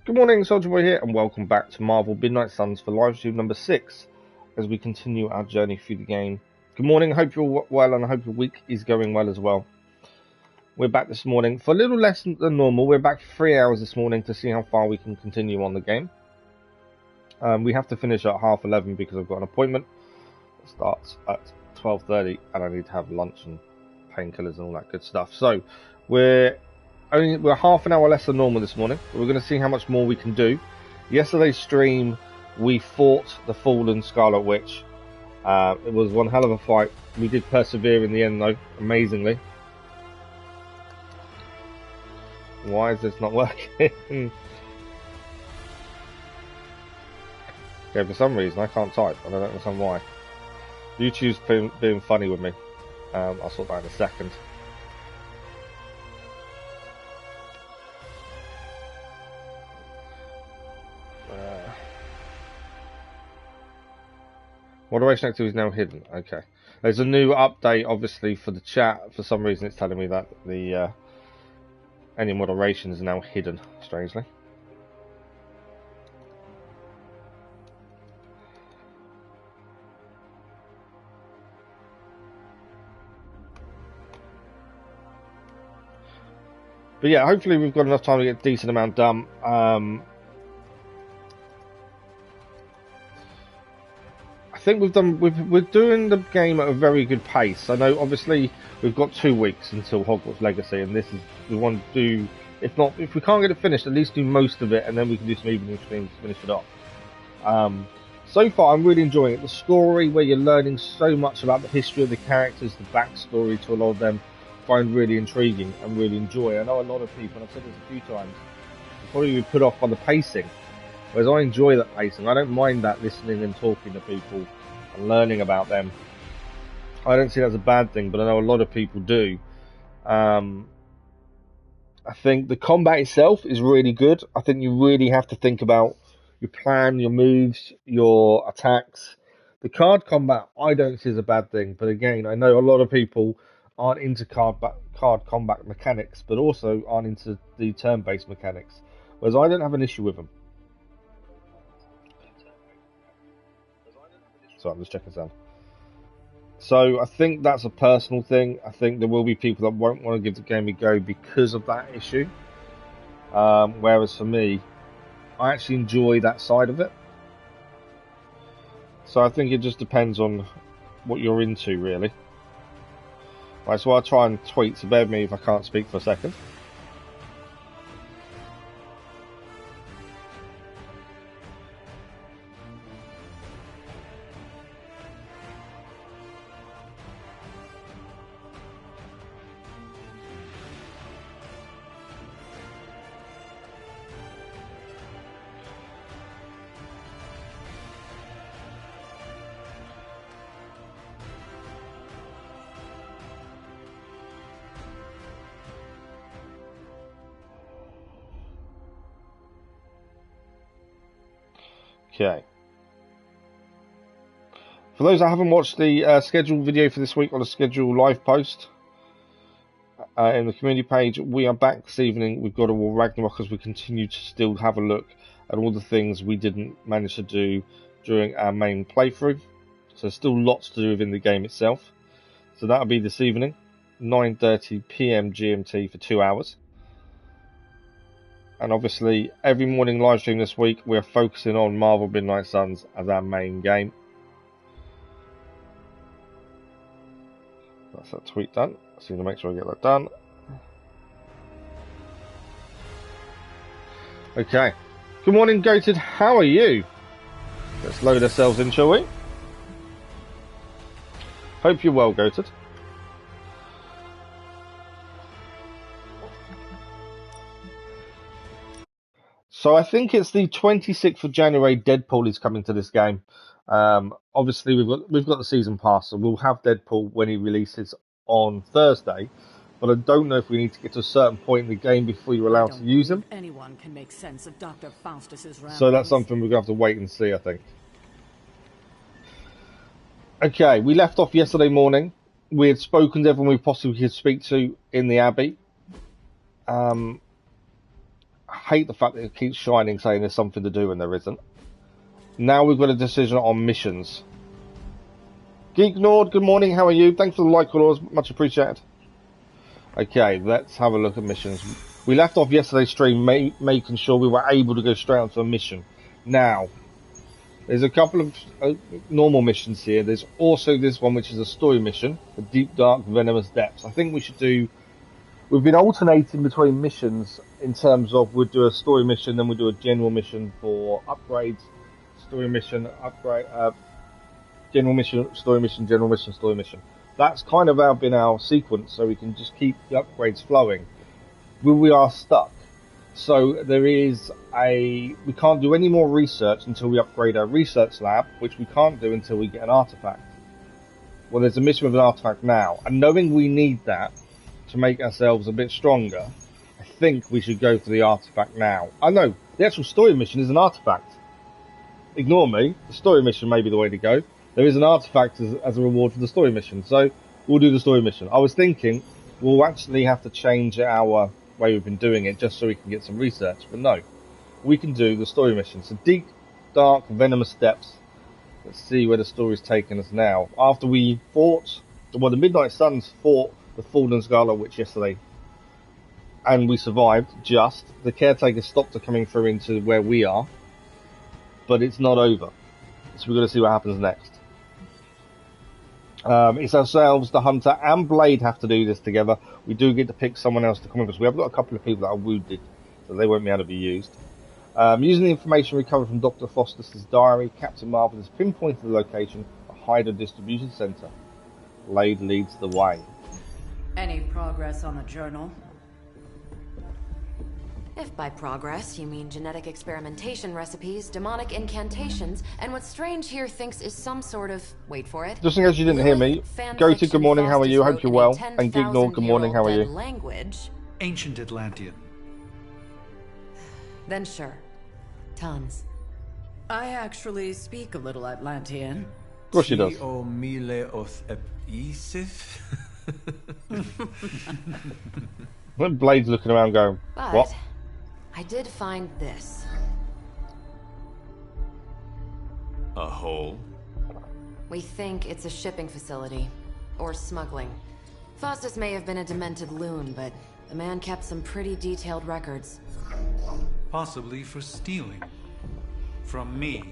Good morning, Soldier Boy here, and welcome back to Marvel Midnight Suns for live stream number 6 as we continue our journey through the game. Good morning, I hope you're well, and I hope your week is going well as well. We're back this morning for a little less than normal. We're back for 3 hours this morning to see how far we can continue on the game. We have to finish at 11:30 because I've got an appointment. It starts at 12:30 and I need to have lunch and painkillers and all that good stuff. So we're half an hour less than normal this morning. We're going to see how much more we can do. Yesterday's stream, we fought the Fallen Scarlet Witch. It was one hell of a fight. We did persevere in the end, though, amazingly. Why is this not working? Okay, for some reason I can't type, and I don't understand why. YouTube's being funny with me. I'll sort that in a second. Moderation activity is now hidden. Okay. There's a new update, obviously, for the chat. For some reason, it's telling me that the any moderation is now hidden, strangely. But yeah, hopefully we've got enough time to get a decent amount done. I think we're doing the game at a very good pace. I know, obviously, we've got 2 weeks until Hogwarts Legacy, and we want to do, if we can't get it finished, at least do most of it, and then we can do some evening streams to finish it off. So far, I'm really enjoying it. The story, where you're learning so much about the history of the characters, the backstory to a lot of them, find really intriguing and really enjoy. I know a lot of people, and I've said this a few times, probably be put off by the pacing, whereas I enjoy that pacing. I don't mind that, listening and talking to people and learning about them. I don't see that as a bad thing, but I know a lot of people do. I think the combat itself is really good. I think you really have to think about your plan, your moves, your attacks. The card combat I don't see as a bad thing, but again, I know a lot of people aren't into card combat mechanics, but also aren't into the turn-based mechanics, whereas I don't have an issue with them. So I'm just checking sound. So I think that's a personal thing. I think there will be people that won't want to give the game a go because of that issue. Whereas for me, I actually enjoy that side of it. So I think it just depends on what you're into, really. Right, so I'll try and tweet, so bear with me if I can't speak for a second. Okay. For those that haven't watched the scheduled video for this week or the scheduled live post in the community page, we are back this evening. We've got a War Ragnarok as we continue to still have a look at all the things we didn't manage to do during our main playthrough. So there's still lots to do within the game itself. So that'll be this evening, 9:30 PM GMT for 2 hours. And obviously, every morning live stream this week, we're focusing on Marvel Midnight Suns as our main game. That's that tweet done. So I'm going to make sure I get that done. Okay. Good morning, Goated. How are you? Let's load ourselves in, shall we? Hope you're well, Goated. So I think it's the 26th of January. Deadpool is coming to this game. Obviously, we've got the season pass, so we'll have Deadpool when he releases on Thursday. But I don't know if we need to get to a certain point in the game before you're allowed to use him. Anyone can make sense of Dr. Faustus's ramblings. So that's something we're gonna have to wait and see, I think. Okay, we left off yesterday morning. We had spoken to everyone we possibly could speak to in the Abbey. hate the fact that it keeps shining saying there's something to do and there isn't. Now we've got a decision on missions. Geek Nord, good morning, how are you? Thanks for the like, followers, much appreciated. Okay, let's have a look at missions. We left off yesterday's stream making sure we were able to go straight onto a mission. Now, there's a couple of normal missions here. There's also this one, which is a story mission, the Deep Dark Venomous Depths. I think we should do... We've been alternating between missions in terms of we'll do a story mission, then we'll do a general mission for upgrades, story mission, upgrade, general mission, story mission, general mission, story mission. That's kind of been our sequence, so we can just keep the upgrades flowing. We are stuck. So there is we can't do any more research until we upgrade our research lab, which we can't do until we get an artifact. Well, there's a mission with an artifact now, and knowing we need that to make ourselves a bit stronger, I think we should go for the artifact now. I know, the actual story mission is an artifact. Ignore me, the story mission may be the way to go. There is an artifact as a reward for the story mission, so we'll do the story mission. I was thinking we'll actually have to change our way we've been doing it just so we can get some research, but no, we can do the story mission. So Deep Dark Venomous Depths. Let's see where the story's taking us now. After we fought, well, the Midnight Suns fought the Fallen Scarlet Witch yesterday, and we survived. Just the caretaker stopped her coming through into where we are, but it's not over, so we've got to see what happens next. It's ourselves, the Hunter, and Blade have to do this together. We do get to pick someone else to come with us. We have got a couple of people that are wounded, so they won't be able to be used. Using the information recovered from Dr. Faustus's diary, Captain Marvel has pinpointed the location, a Hyder distribution centre. Blade leads the way. Any progress on the journal? If by progress you mean genetic experimentation recipes, demonic incantations, and what Strange here thinks is some sort of, wait for it, just in case you didn't hear me, go to good morning, how are you? Hope you're well. And Gignor, good morning, how are you? Language. Ancient Atlantean. Then sure. Tons. I actually speak a little Atlantean. Of course she does. When Blade's looking around going, what? I did find this. A hole? We think it's a shipping facility. Or smuggling. Faustus may have been a demented loon, but the man kept some pretty detailed records. Possibly for stealing. From me.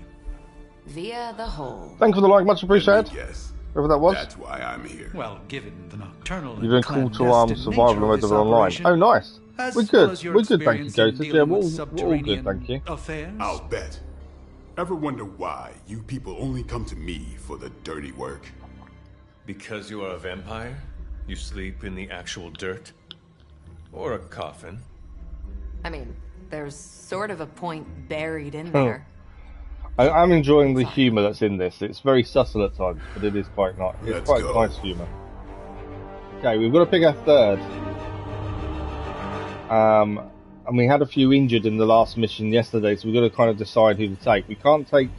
Via the hole. Thanks for the like, much appreciated. Yes. Whoever that was. That's why I'm here. Well, given the nocturnal You've been called to survival mode online. Oh, nice. We're good. We're good, thank you, Joseph. Yeah, we're all good, thank you. Affairs? I'll bet. Ever wonder why you people only come to me for the dirty work? Because you are a vampire? You sleep in the actual dirt? Or a coffin? I mean, there's sort of a point buried in there. I'm enjoying the humour that's in this. It's very subtle at times, but it is quite nice. It's quite nice humour. Okay, we've got to pick our third. And we had a few injured in the last mission yesterday, so we've got to kind of decide who to take. We can't take...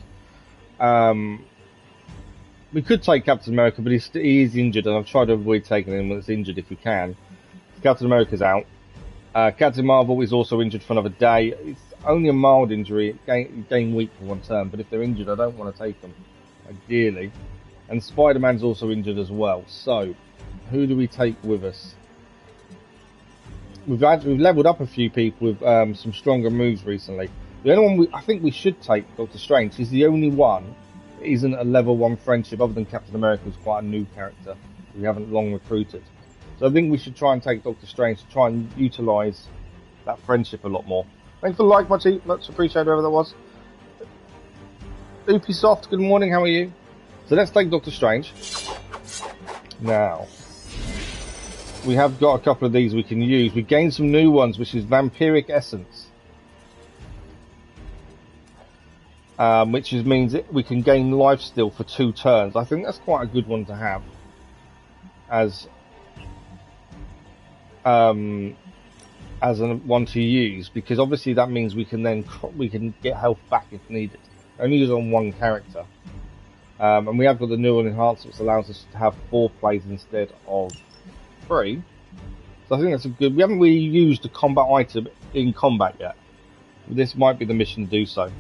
we could take Captain America, but he is injured, and I've tried to avoid taking him when it's injured if we can. Captain America's out. Captain Marvel is also injured for another day. It's only a mild injury. Gain weak for one turn, but if they're injured, I don't want to take them, ideally. And Spider-Man's also injured as well. So, who do we take with us? We've leveled up a few people with some stronger moves recently. The only one I think we should take, Doctor Strange. He's the only one that isn't a level 1 friendship, other than Captain America, who's quite a new character we haven't long recruited. So I think we should try and take Doctor Strange to try and utilise that friendship a lot more. Thanks for the like, much appreciated, whoever that was. Ubisoft, good morning, how are you? So let's take Doctor Strange. Now, we have got a couple of these we can use. We gained some new ones, which is Vampiric Essence. Which means we can gain life steal for 2 turns. I think that's quite a good one to have. As one to use, because obviously that means we can get health back if needed. Only use on 1 character, and we have got the neural enhancer, which allows us to have 4 plays instead of 3. So I think that's a good. We haven't really used a combat item in combat yet, This might be the mission to do so.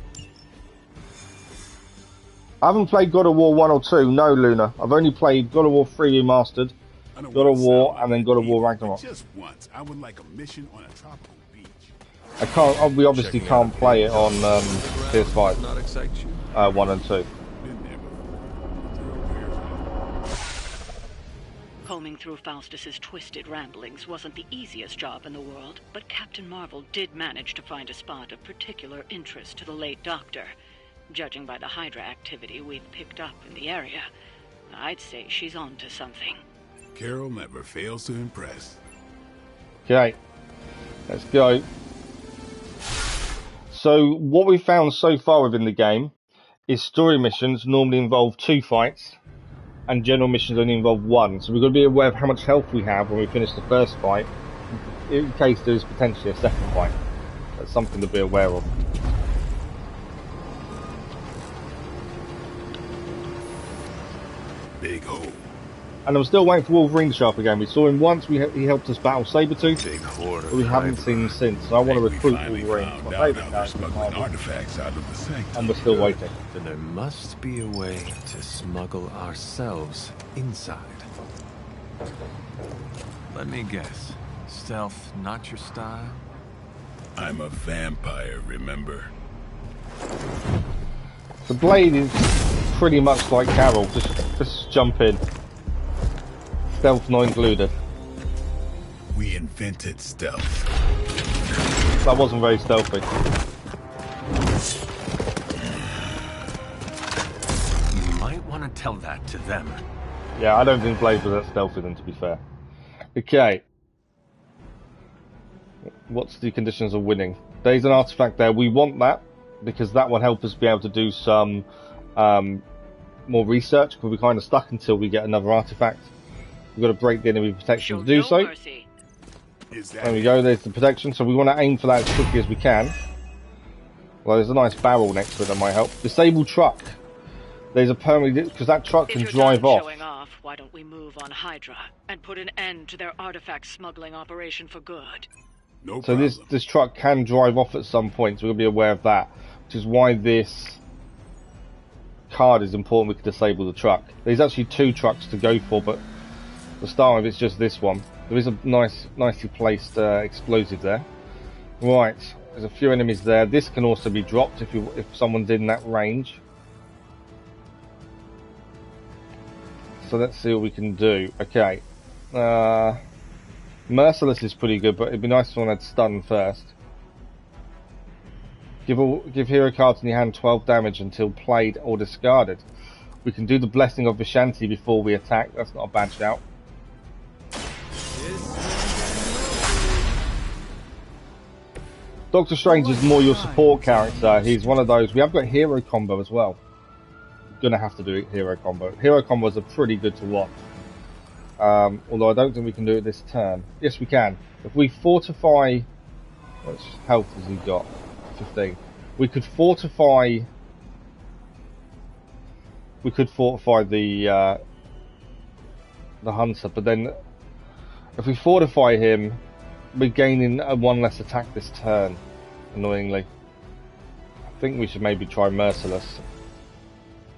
I haven't played God of War 1 or 2, no, Luna. I've only played God of War 3 Remastered, God of War, and then God of War Ragnarok. Just once, I would like a mission on a tropical beach. I can't. We obviously can't play it on PS5. Not excite you? 1 and 2. Combing through Faustus's twisted ramblings wasn't the easiest job in the world, but Captain Marvel did manage to find a spot of particular interest to the late Doctor. Judging by the Hydra activity we've picked up in the area, I'd say she's on to something. Carol never fails to impress. Okay, let's go. So what we've found so far within the game is story missions normally involve 2 fights, and general missions only involve 1. So we've got to be aware of how much health we have when we finish the first fight, in case there's potentially a second fight. That's something to be aware of. Big hole. And I'm still waiting for Wolverine to show up again. We saw him once, he helped us battle Sabretooth, but we haven't seen him since. So I want to recruit Wolverine. It's my favourite character, Artifacts out of the sanctum. and we're still waiting. Then there must be a way to smuggle ourselves inside. Let me guess. Stealth not your style? I'm a vampire, remember? The blade is pretty much like Carol, just jump in. Stealth not included. We invented stealth. That wasn't very stealthy. You might want to tell that to them. Yeah, I don't think Blade was that stealthy then, to be fair. Okay. What's the conditions of winning? There's an artifact there. We want that, because that will help us be able to do some more research, because we're kind of stuck until we get another artifact. We've got to break the enemy protection to do so. There we go, there's the protection. So we want to aim for that as quickly as we can. Well, there's a nice barrel next to it that might help. Disable truck. There's a permanent, because that truck can drive off. Showing off, why don't we move on Hydra and put an end to their artifact smuggling operation for good? No So problem. this truck can drive off at some point, so we'll be aware of that. Which is why this card is important. We can disable the truck. There's actually 2 trucks to go for, but to start with, it's just this one. There is a nicely placed explosive there. Right, there's a few enemies there. This can also be dropped if someone's in that range. So let's see what we can do. Okay, Merciless is pretty good, but it'd be nice if someone had stun first. Give hero cards in your hand 12 damage until played or discarded. We can do the Blessing of Vishanti before we attack. That's not a bad shout. Doctor Strange is more your support character. He's one of those. We have got hero combo as well. Gonna have to do hero combo. Hero combos are pretty good to watch. Although I don't think we can do it this turn. Yes, we can. If we fortify... How much health has he got? 15. We could fortify... We could fortify the hunter, but then if we fortify him, we're gaining a 1 less attack this turn, annoyingly. I think we should maybe try Merciless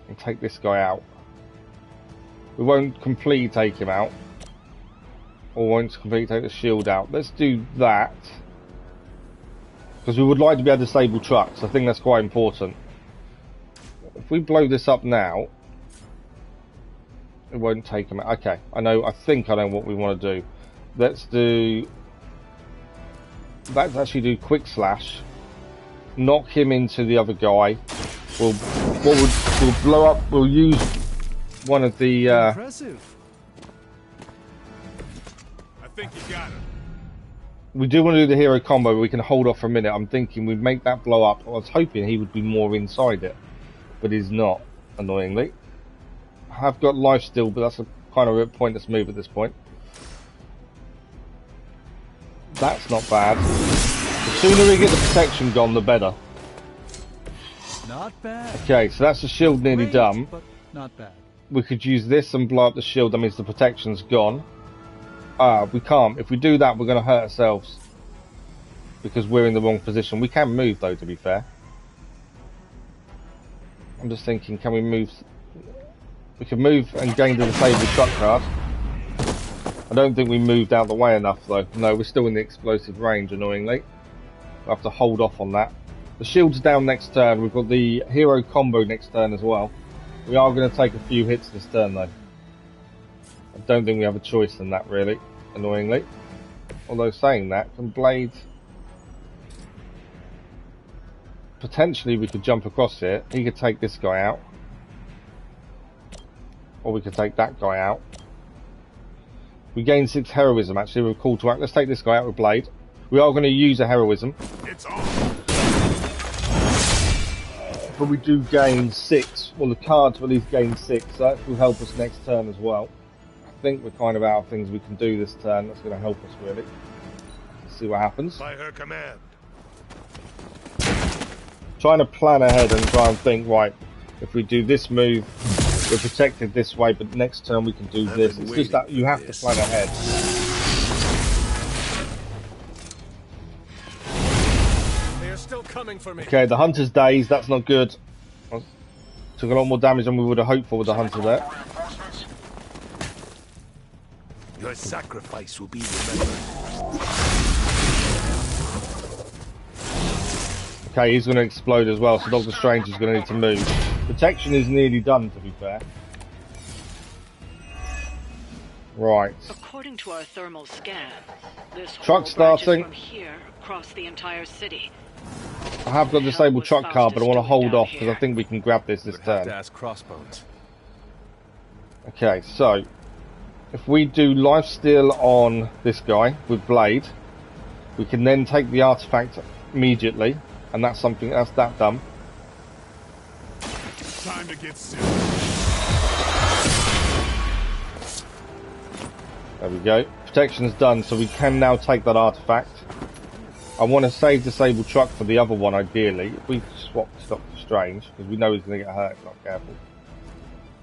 and take this guy out. We won't completely take him out, or won't completely take the shield out. Let's do that, because we would like to be able to disable trucks. I think that's quite important. If we blow this up now, it won't take him out. Okay, I think I know what we want to do. Let's do... Let's actually do Quick Slash. Knock him into the other guy. We'll blow up, we'll use one of the... Impressive. I think you got it. We do want to do the hero combo, but we can hold off for a minute. I'm thinking we'd make that blow up. I was hoping he would be more inside it, but he's not, annoyingly. I've got life still, but that's a kind of a pointless move at this point. That's not bad. The sooner we get the protection gone, the better. Not bad. Okay, so that's the shield nearly Great, done. but not bad. We could use this and blow up the shield. That means the protection's gone. We can't. If we do that, we're going to hurt ourselves. because we're in the wrong position. We can move though, to be fair. I'm just thinking, can we move? We can move and gain the disabled truck card. I don't think we moved out the way enough though. No, we're still in the explosive range, annoyingly. We'll have to hold off on that. The shield's down next turn. We've got the hero combo next turn as well. We are going to take a few hits this turn though. I don't think we have a choice in that, really, annoyingly. Although saying that, can Blade... Potentially we could jump across here. He could take this guy out. Or we could take that guy out. We gain 6 heroism, actually, with a call to act. Let's take this guy out with Blade. We are going to use a heroism. It's on. But we do gain 6. Well, the cards will at least gain 6, so that will help us next turn as well. I think we're kind of out of things we can do this turn. That's going to help us, really. Let's see what happens. By her command. Trying to plan ahead and try and think, right, if we do this move, we're protected this way, but next turn we can do this. It's just that you have to plan ahead. They are still coming for me. Okay, the Hunter's dazed. That's not good. Took a lot more damage than we would have hoped for with the Hunter there. Your sacrifice will be remembered. Okay, he's going to explode as well, so Doctor Strange is going to need to move. Protection is nearly done, to be fair. Right. According to our thermal scan, this Truck hole starting. branches from here across the entire city. I have got a disabled truck card, but I want to hold off because I think we can grab this turn. To ask Crossbones. Okay, so if we do lifesteal on this guy with Blade, we can then take the artifact immediately, and that's something that's that done. Time to get sick. There we go. Protection is done, so we can now take that artifact. I want to save disabled truck for the other one, ideally. If we swap to Doctor Strange, because we know he's going to get hurt if not careful,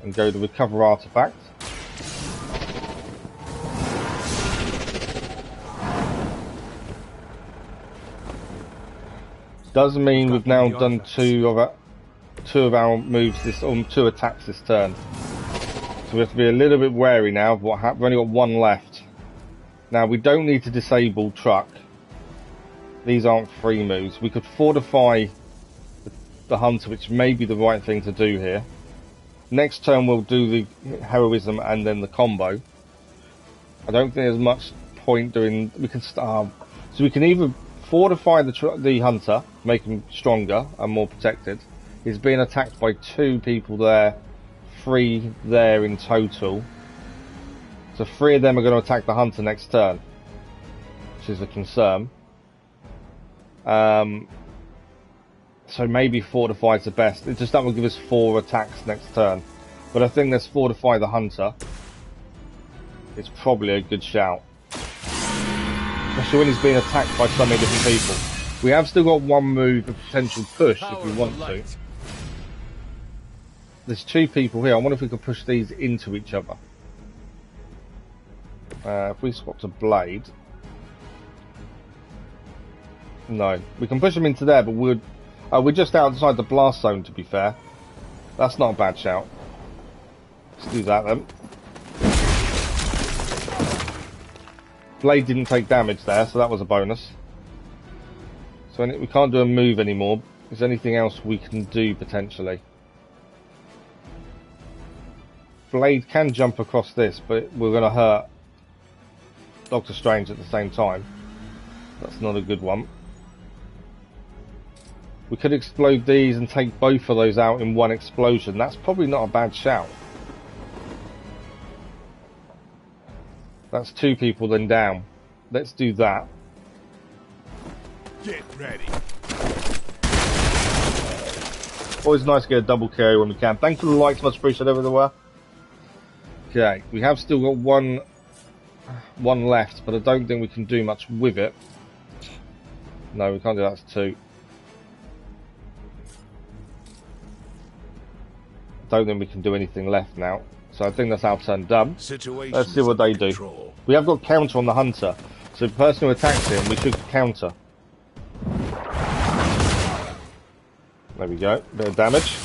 and go to recover artifact. Does mean we've now done two of our moves this, or 2 attacks this turn. So we have to be a little bit wary now of what happened. We've only got 1 left. Now we don't need to disable truck. These aren't free moves. We could fortify the Hunter, which may be the right thing to do here. Next turn we'll do the heroism and then the combo. I don't think there's much point doing. We can start. So we can either fortify the Hunter, make him stronger and more protected. He's being attacked by 2 people there, 3 there in total. So 3 of them are going to attack the Hunter next turn, which is a concern. So maybe fortify is the best. It's just that will give us 4 attacks next turn. But I think let's fortify the Hunter. It's probably a good shout. Especially when he's being attacked by so many different people. We have still got 1 move of potential push if we want to. There's 2 people here. I wonder if we could push these into each other. If we swap to Blade. No, we can push them into there, but we're just outside the blast zone, to be fair. That's not a bad shout. Let's do that then. Blade didn't take damage there, so that was a bonus. So we can't do a move anymore. Is there anything else we can do potentially? Blade can jump across this, but we're going to hurt Doctor Strange at the same time. That's not a good one. We could explode these and take both of those out in 1 explosion. That's probably not a bad shout. That's 2 people then down. Let's do that. Get ready. Always nice to get a double carry when we can. Thanks for the likes, much appreciated everywhere. Okay, we have still got one left, but I don't think we can do much with it. No, we can't do that. That's 2. I don't think we can do anything left now. So I think that's our turn done. Let's see what they do. We have got counter on the Hunter. So the person who attacks him, we should counter. There we go. Bit of damage.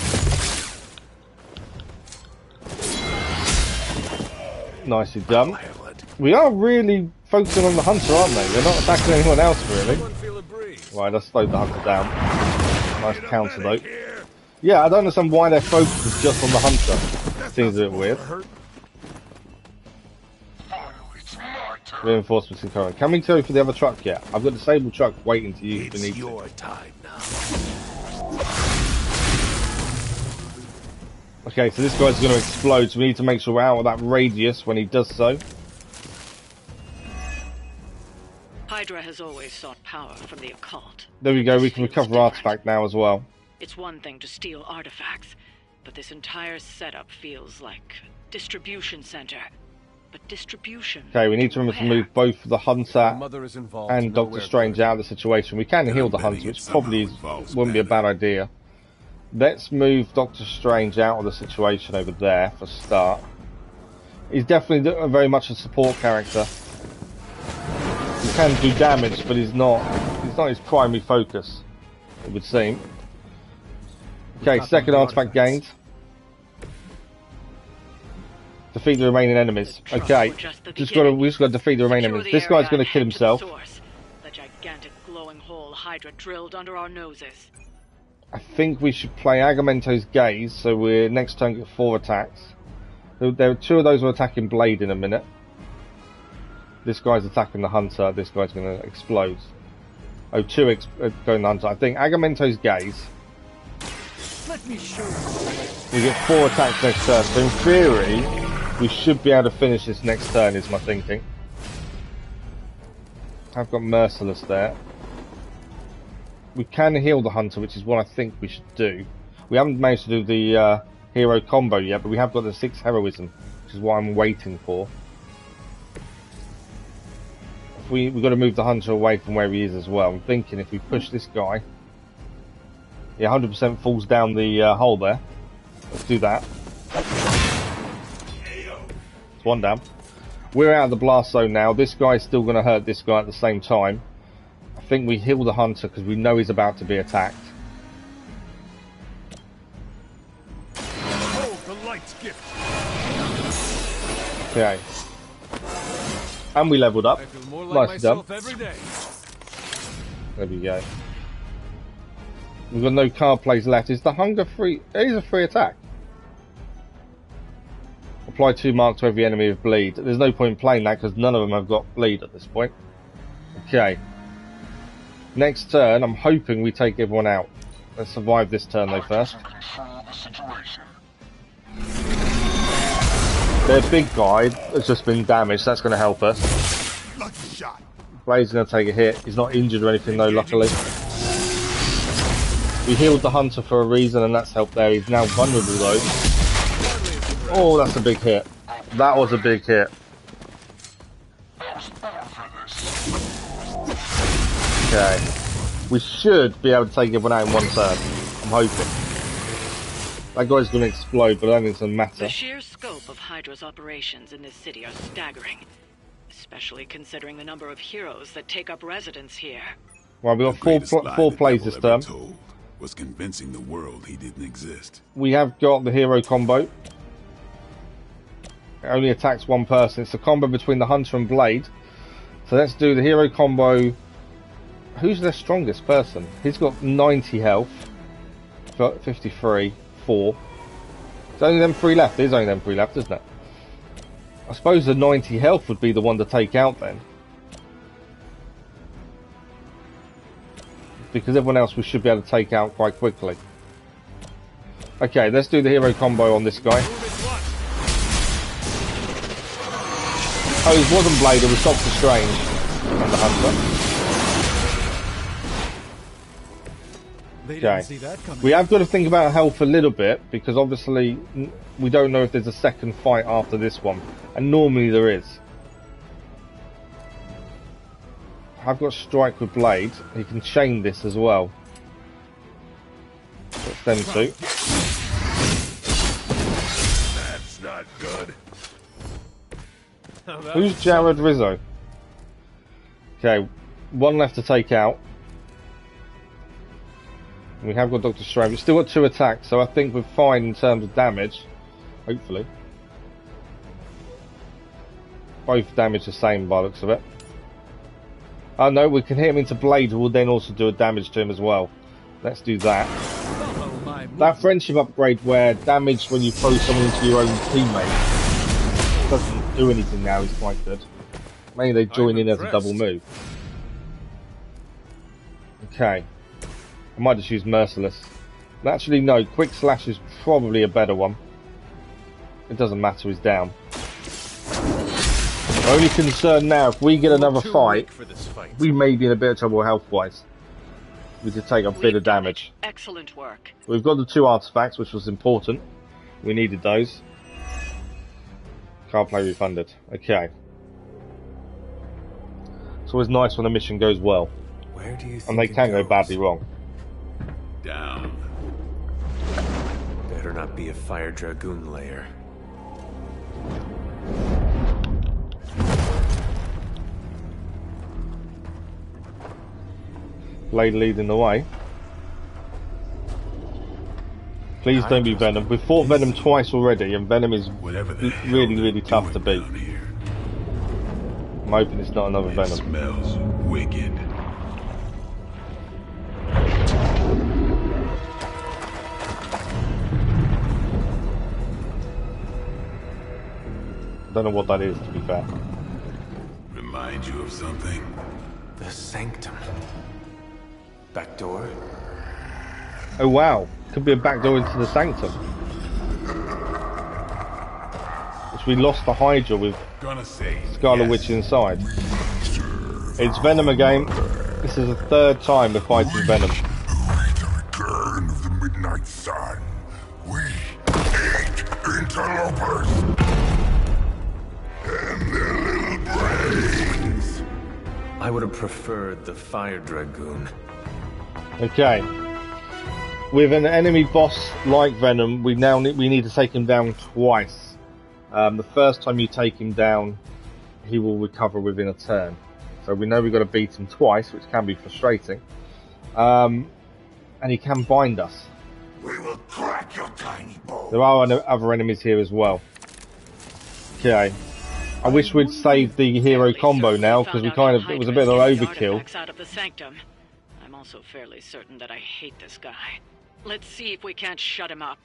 Nicely done. We are really focusing on the hunter, aren't they? They're not attacking anyone else, really. Right, let's slow the hunter down. Nice counter, though. Yeah, I don't understand why their focus is just on the hunter. Seems a bit weird. Reinforcements incoming. Can we go for the other truck yet? I've got a disabled truck waiting to use if we need to. Your time now. Okay, so this guy's going to explode, so we need to make sure we're out of that radius when he does so. Hydra has always sought power from the occult. There we go, we can recover artifact now as well. It's one thing to steal artifacts, but this entire setup feels like a distribution center. But distribution. Okay, we need to remember to move both the Hunter and Doctor Strange out of the situation. We can heal the Hunter, which probably wouldn't be a bad idea. Let's move Doctor Strange out of the situation over there for a start. He's definitely very much a support character. He can do damage, but he's not his primary focus, it would seem. Okay, second artifact gained. Defeat the remaining enemies. Okay, we just got to defeat the remaining enemies. This guy's going to kill himself. The gigantic glowing hole Hydra drilled under our noses. I think we should play Agamento's Gaze, so we're next turn get 4 attacks. There are 2 of those are attacking Blade in a minute. This guy's attacking the Hunter. This guy's going to explode. Oh, 2 going the Hunter. I think Agamento's Gaze. Let me show you. We get 4 attacks next turn. So in theory, we should be able to finish this next turn, is my thinking. I've got Merciless there. We can heal the Hunter, which is what I think we should do. We haven't managed to do the hero combo yet, but we have got the 6 heroism, which is what I'm waiting for. We've got to move the Hunter away from where he is as well. I'm thinking if we push this guy, he 100% falls down the hole there. Let's do that. It's 1 down. We're out of the blast zone now. This guy's still going to hurt this guy at the same time. I think we heal the Hunter because we know he's about to be attacked. Oh, the light's gift. Okay. And we leveled up. Nicely done. There we go. We've got no card plays left. Is the hunger free? It is a free attack. Apply 2 marks to every enemy with bleed. There's no point in playing that because none of them have got bleed at this point. Okay. Next turn, I'm hoping we take everyone out. Let's survive this turn though first. Their big guy has just been damaged. That's going to help us. Blade's going to take a hit. He's not injured or anything though, luckily. We healed the Hunter for a reason and that's helped there. He's now vulnerable though. Oh, that's a big hit. That was a big hit. Okay. We should be able to take everyone out in 1 turn. I'm hoping. That guy's going to explode, but I don't think it's going to matter. The sheer scope of Hydra's operations in this city are staggering. Especially considering the number of heroes that take up residence here. Well, we've got 4 plays this turn. Was convincing the world he didn't exist. We have got the hero combo. It only attacks 1 person. It's a combo between the Hunter and Blade. So let's do the hero combo. Who's their strongest person? He's got 90 health. 53, 4. There's only them 3 left. There's only them 3 left, isn't it? I suppose the 90 health would be the one to take out then. Because everyone else we should be able to take out quite quickly. Okay, let's do the hero combo on this guy. Oh, it wasn't Blade, it was Doctor Strange and the Hunter. Okay, we have got to think about health a little bit because obviously we don't know if there's a second fight after this one, and normally there is. I've got Strike with Blade. He can chain this as well. That's them 2. That's not good. Who's Jared Rizzo? Okay, 1 left to take out. We have got Dr. Strange. We've still got 2 attacks, so I think we're fine in terms of damage. Hopefully. Both damage the same by the looks of it. Oh no, we can hit him into Blade, who will then also do a damage to him as well. Let's do that. That friendship upgrade where damage when you throw someone into your own teammate doesn't do anything now is quite good. Maybe they join in as a double move. Okay. I might just use Merciless. Actually, no. Quick Slash is probably a better one. It doesn't matter, he's down. My only concern now, if we get another fight, we may be in a bit of trouble health-wise. We could take a bit of damage. Excellent work. We've got the 2 artifacts, which was important. We needed those. Card play refunded. Okay. It's always nice when a mission goes well. Where do you think and they can go badly wrong. Down. Better not be a Fire Dragoon lair. Blade leading the way. Please don't be Venom. We've fought Venom twice already, and Venom is really tough to beat. I'm hoping it's not another Venom. Smells wicked. I don't know what that is, to be fair. Remind you of something? The Sanctum. Back door? Oh wow, could be a back door into the Sanctum. Which we lost the Hydra with Scarlet Witch inside. It's Venom again. This is the 3rd time we're fighting Venom. The return of the Midnight Sun. We hate interlopers. And their little brains. I would have preferred the Fire Dragoon. Okay. With an enemy boss like Venom, we need to take him down twice. The first time you take him down, he will recover within a turn. So we know we've got to beat him twice, which can be frustrating. And he can bind us. We will crack your tiny bones. There are other enemies here as well. Okay. I wish we'd saved the hero combo now, because it was a bit of an overkill. Out of the Sanctum. I'm also fairly certain that I hate this guy. Let's see if we can't shut him up.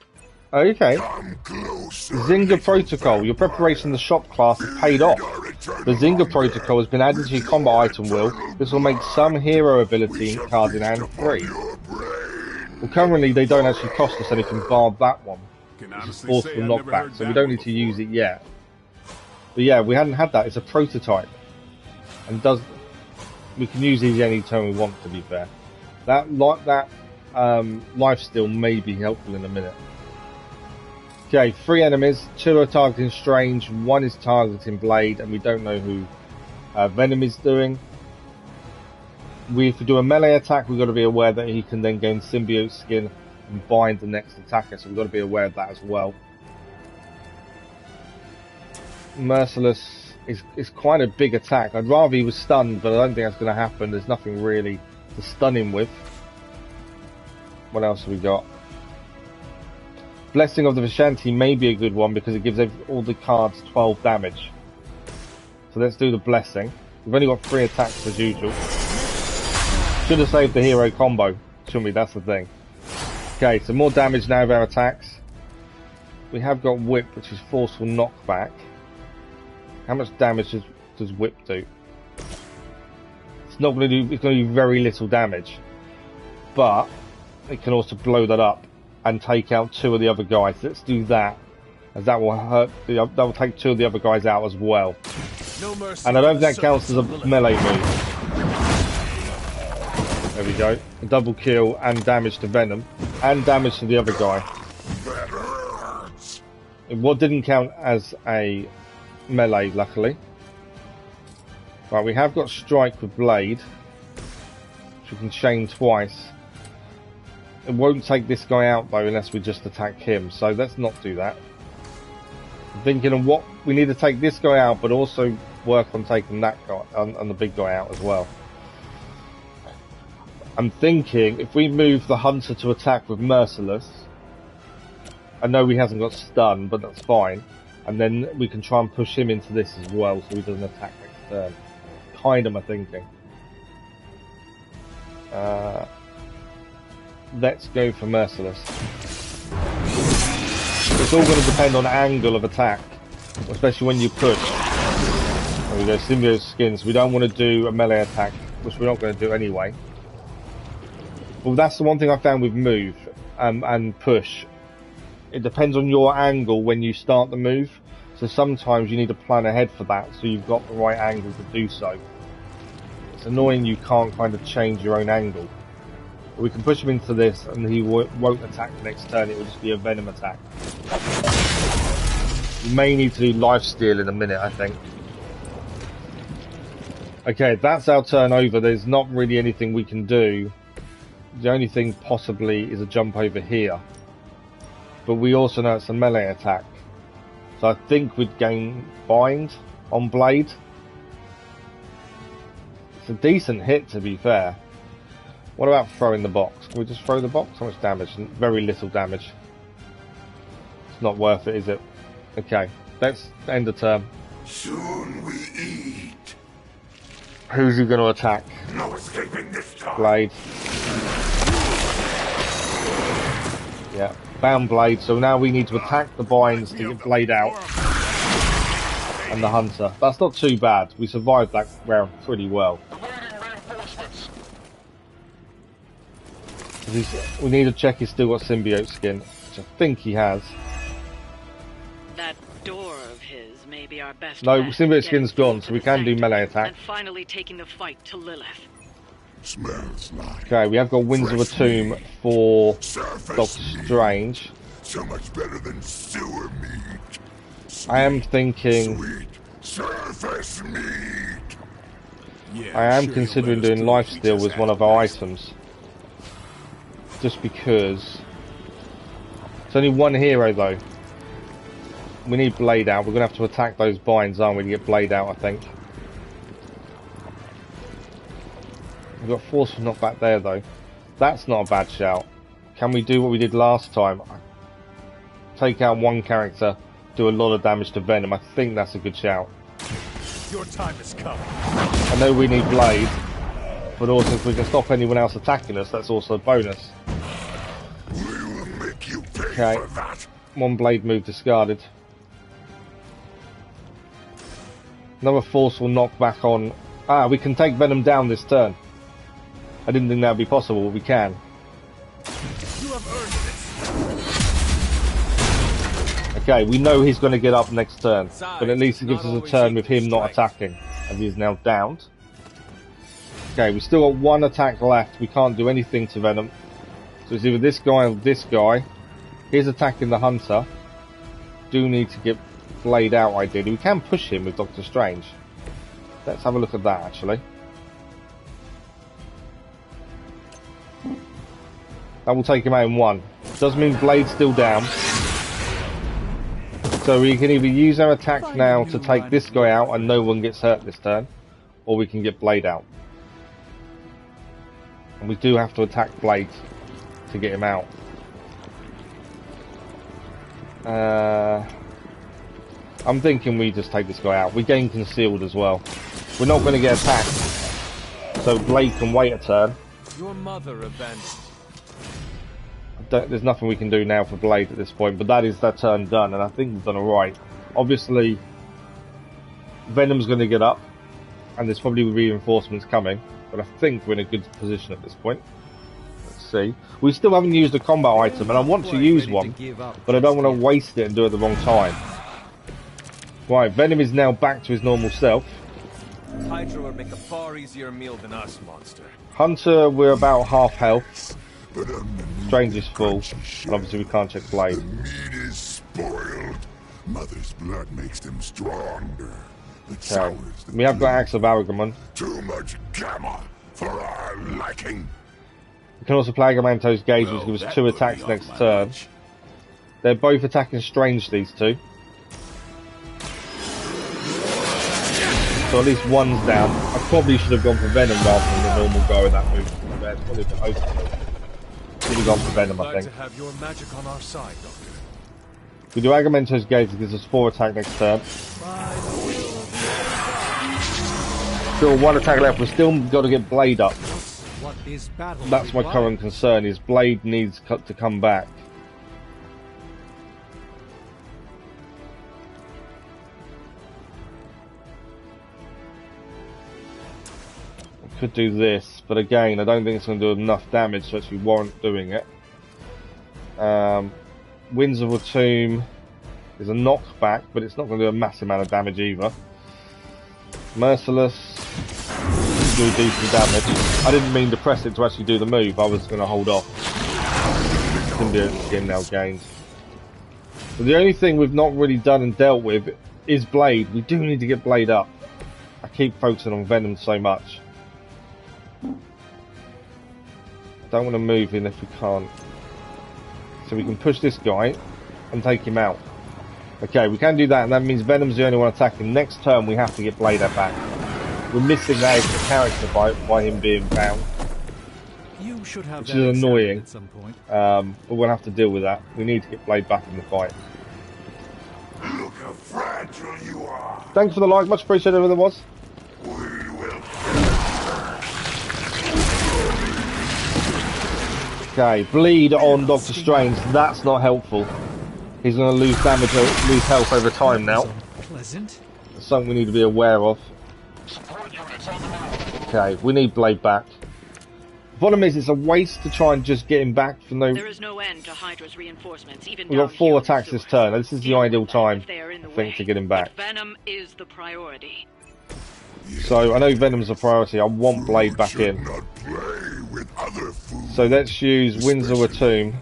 Okay. Come closer. Zinger Protocol. Your preparation in the shop class has paid off. The Zinger Protocol has been added to your combat item wheel. This will make some hero ability cards in hand free. Well, currently they don't actually cost us anything bar that one. It's a forceful knockback, so we don't need to use it yet. But yeah, we hadn't had that. It's a prototype. And we can use these any time we want, to be fair. That lifesteal may be helpful in a minute. Okay, 3 enemies, 2 are targeting Strange, 1 is targeting Blade, and we don't know who Venom is doing. If we do a melee attack, we've got to be aware that he can then gain symbiote skin and bind the next attacker, so we've got to be aware of that as well. Merciless is quite a big attack. I'd rather he was stunned, but I don't think that's going to happen. There's nothing really to stun him with. What else have we got? Blessing of the Vishanti may be a good one because it gives all the cards 12 damage. So let's do the Blessing. We've only got 3 attacks as usual. Should have saved the hero combo, shouldn't we? That's the thing. Okay, so more damage now of our attacks. We have got Whip, which is forceful knockback. How much damage does Whip do? It's not going to do. It's going to do very little damage, but it can also blow that up and take out 2 of the other guys. Let's do that, as that will hurt. That will take 2 of the other guys out as well. No mercy. And I don't think that counts as a melee move. There we go. A double kill and damage to Venom and damage to the other guy. What didn't count as a melee, luckily. Right, we have got Strike with Blade, which we can chain twice. It won't take this guy out though unless we just attack him, so let's not do that. I'm thinking of what we need to take this guy out, but also work on taking that guy and the big guy out as well. I'm thinking if we move the hunter to attack with Merciless, I know he hasn't got stun, but that's fine. And then we can try and push him into this as well, so he doesn't attack next turn. Kind of my thinking. Let's go for Merciless. It's all going to depend on angle of attack, especially when you push. There we go, symbiote skins. We don't want to do a melee attack, which we're not going to do anyway. Well, that's the one thing I found with move and push. It depends on your angle when you start the move. So sometimes you need to plan ahead for that, so you've got the right angle to do so. It's annoying you can't kind of change your own angle. We can push him into this and he won't attack next turn, it will just be a Venom attack. You may need to do lifesteal in a minute, I think. Okay, that's our turn over. There's not really anything we can do. The only thing possibly is a jump over here. But we also know it's a melee attack. So I think we'd gain bind on Blade. It's a decent hit, to be fair. What about throwing the box? Can we just throw the box? How much damage? Very little damage. It's not worth it, is it? Okay, let's end the turn. Soon we eat. Who's he going to attack? No escaping this time. Blade. Yeah, bound Blade. So now we need to attack the binds to get Blade out. And the hunter. That's not too bad. We survived that round pretty well. We need to check he's still got symbiote skin, which I think he has. That door of his may be our best. No, symbiote skin's gone, so we can do melee attack. And finally taking the fight to Lilith. Smells like. Okay, we have got Winds of a Tomb for Surface Doctor meat. Strange. So much better than sewer meat. I am thinking. Sweet surface meat. Yeah, I am considering doing lifesteal with one of our items. Just because. It's only one hero though. We need Blade out. We're going to have to attack those binds, aren't we, to get Blade out, I think. We've got Forceful Knockback there though. That's not a bad shout. Can we do what we did last time? Take out one character, do a lot of damage to Venom. I think that's a good shout. Your time has come. I know we need Blade, but also if we can stop anyone else attacking us, that's also a bonus. We will make you pay Okay. for that. One Blade move discarded. Another Forceful Knockback on... Ah, we can take Venom down this turn. I didn't think that would be possible, but we can. You have earned this. Okay, we know he's going to get up next turn, but at least it gives us a turn with him not attacking, as he is now downed. Okay, we still got one attack left. We can't do anything to Venom. So it's either this guy or this guy. He's attacking the Hunter. Do need to get Blade out, ideally. We can push him with Doctor Strange. Let's have a look at that, actually. That will take him out in one. Does mean Blade's still down. So we can either use our attack now to take this guy out and no one gets hurt this turn, or we can get Blade out. And we do have to attack Blade to get him out. I'm thinking we just take this guy out. We gain concealed as well. We're not going to get attacked, so Blade can wait a turn. Your mother abandoned. There's nothing we can do now for Blade at this point, but that is that turn done, and I think we've done alright. Obviously, Venom's going to get up, and there's probably reinforcements coming, but I think we're in a good position at this point. Let's see. We still haven't used a combat item, and I want to use one, but I don't want to waste it and do it at the wrong time. Right, Venom is now back to his normal self. Hydra would make a far easier meal than us, monster. Hunter, we're about half health. Strange is full, and obviously we can't check Blade. The meat is spoiled. Mother's blood makes them stronger. It sours them. We have got Axe of Aragamon. Too much gamma for our liking. We can also play Agamanto's Gauge, which gives us 2 attacks next turn. They're both attacking Strange, these two. so at least one's down. I probably should have gone for Venom rather than the normal go in that move. It's probably a bit overkill. Should have gone for Venom, I think. To have your magic on our side, Doctor. We do Agamento's Gaze, it gives us 4 attack next turn. Still 1 attack left, we've still got to get Blade up. That's my current concern, is Blade needs to come back. I could do this, but again, I don't think it's going to do enough damage to actually warrant doing it. Winds of a Tomb is a knockback, but it's not going to do a massive amount of damage either. Merciless do decent damage. I didn't mean to press it to actually do the move, I was going to hold off. Couldn't do it again now, gained. But the only thing we've not really done and dealt with is Blade. We do need to get Blade up. I keep focusing on Venom so much. Don't want to move in if we can't. So we can push this guy and take him out. Okay, we can do that, and that means Venom's the only one attacking. Next turn we have to get Blade back. We're missing that extra character by him being bound, which is annoying. At some point. But we'll have to deal with that. We need to get Blade back in the fight. Look how fragile you are. Thanks for the like, much appreciated whoever there was. We will. Okay, bleed on Doctor Strange. That's not helpful. He's going to lose damage, lose health over time now. Pleasant. That's something we need to be aware of. Okay, we need Blade back. The problem is, it's a waste to try and just get him back for no... There is no end to Hydra's reinforcements, even We've got 4 attacks this turn. This is the ideal time, I think, to get him back. But Venom is the priority. So, I know Venom's a priority. I want Blade back in. So let's use Winds of a Tomb.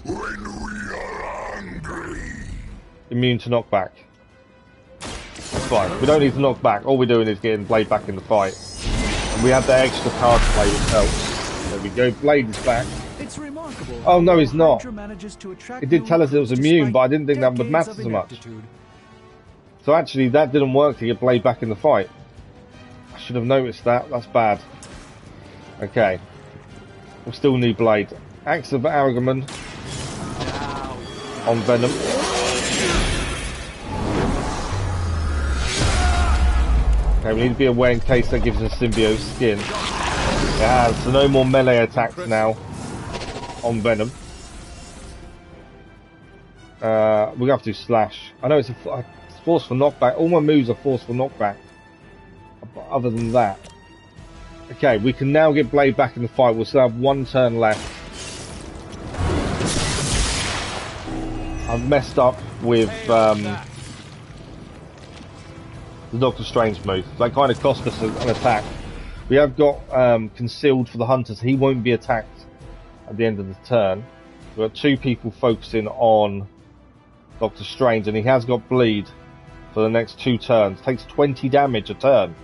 When we are hungry. Immune to knockback. That's fine. We don't need to knock back. All we're doing is getting Blade back in the fight. And we have that extra card play which helps. There we go. Blade is back. It's remarkable. Oh no, he's not. It did tell us it was immune, but I didn't think that would matter so much. So actually, that didn't work to get Blade back in the fight. I should have noticed that. That's bad. Okay. We'll still need Blade. Axe of Aragamon on Venom. Okay, we need to be aware in case that gives us symbiote skin. Yeah, so no more melee attacks now on Venom. We're going to have to do slash. I know it's a forceful knockback. All my moves are forceful knockback. But other than that. Okay, we can now get Blade back in the fight. We'll still have 1 turn left. I've messed up with the Doctor Strange move. That kind of cost us an attack. We have got concealed for the hunter, so he won't be attacked at the end of the turn. We've got 2 people focusing on Doctor Strange, and he has got bleed for the next 2 turns. Takes 20 damage a turn.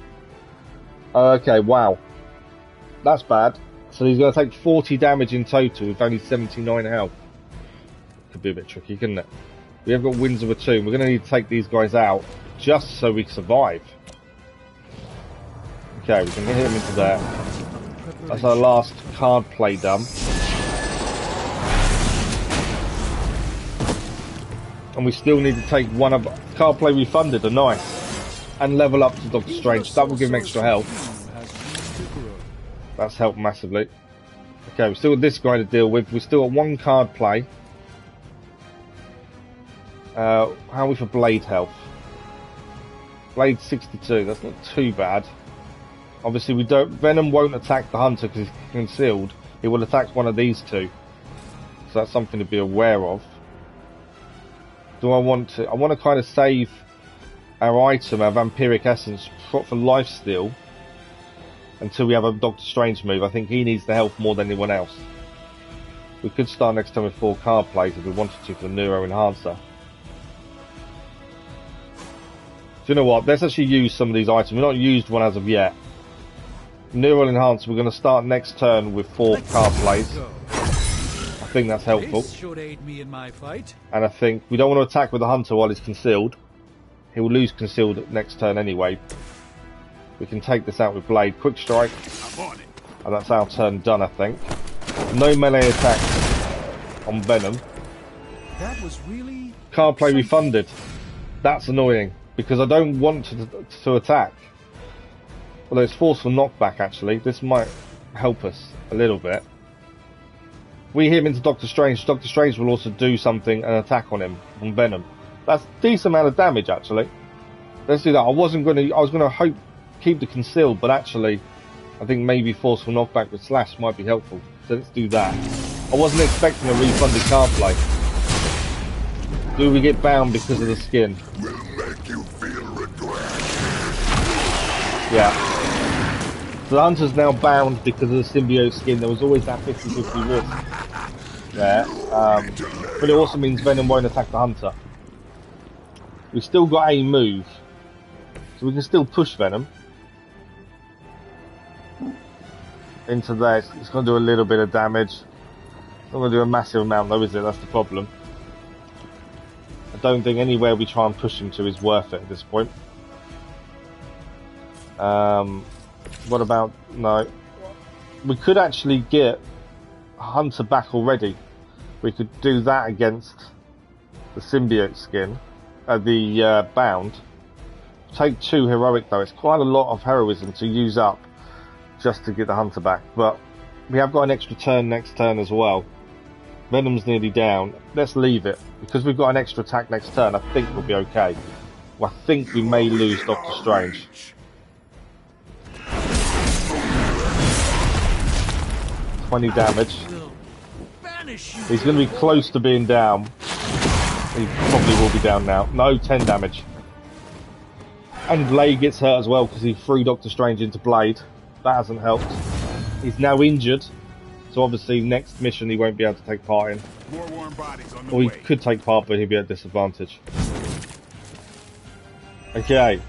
Okay, wow. That's bad. So he's going to take 40 damage in total with only 79 health. Could be a bit tricky, couldn't it? We have got Winds of a Tomb. We're going to need to take these guys out just so we survive. Okay, we can hit him into there. That's our last card play done. And we still need to take one of card play refunded, a nice, and level up to Doctor Strange. That will give him extra health. That's helped massively. Okay, we've still got this guy to deal with. We've still got 1 card play. How are we for Blade health? Blade 62, that's not too bad. Obviously we don't... Venom won't attack the hunter because he's concealed. He will attack one of these 2. So that's something to be aware of. Do I want to... I want to kind of save our item, our Vampiric Essence, for lifesteal. Until we have a Doctor Strange move. I think he needs the health more than anyone else. We could start next time with 4 card plays if we wanted to for the Neuro Enhancer. Do you know what? Let's actually use some of these items. We've not used one as of yet. Neural Enhancer, we're going to start next turn with 4 card plays. I think that's helpful. And I think we don't want to attack with the hunter while he's concealed. He will lose concealed next turn anyway. We can take this out with Blade. Quick strike. I'm on it. And that's our turn done, I think. No melee attacks on Venom. That was really... Card play refunded. That's annoying, because I don't want to attack. Although it's forceful knockback, actually. This might help us a little bit. We hit him into Doctor Strange. Doctor Strange will also do something, an attack on him, on Venom. That's a decent amount of damage, actually. Let's do that. I was gonna keep the conceal, but actually, I think maybe forceful knockback with slash might be helpful. So let's do that. I wasn't expecting a refunded card play. Do we get bound because of the skin? Will make you feel regret. Yeah. So the hunter's now bound because of the symbiote skin. There was always that 50-50 risk there. But it also means Venom won't attack the hunter. We've still got a move. So we can still push Venom into there. It's going to do a little bit of damage. It's not going to do a massive amount though, is it? That's the problem. I don't think anywhere we try and push him to is worth it at this point. What about... No. We could actually get Hunter back already. We could do that against the symbiote skin. The bound. Take 2 heroic though. It's quite a lot of heroism to use up just to get the Hunter back. But we have got an extra turn next turn as well. Venom's nearly down. Let's leave it. Because we've got an extra attack next turn, I think we'll be okay. Well, I think we may lose Doctor Strange. $20 damage. He's going to be close to being down. He probably will be down now. No, 10 damage. And Blade gets hurt as well because he threw Doctor Strange into Blade. That hasn't helped. He's now injured. So obviously next mission he won't be able to take part in. More warm bodies on the Or he way. could take part but he'll be at disadvantage. Okay.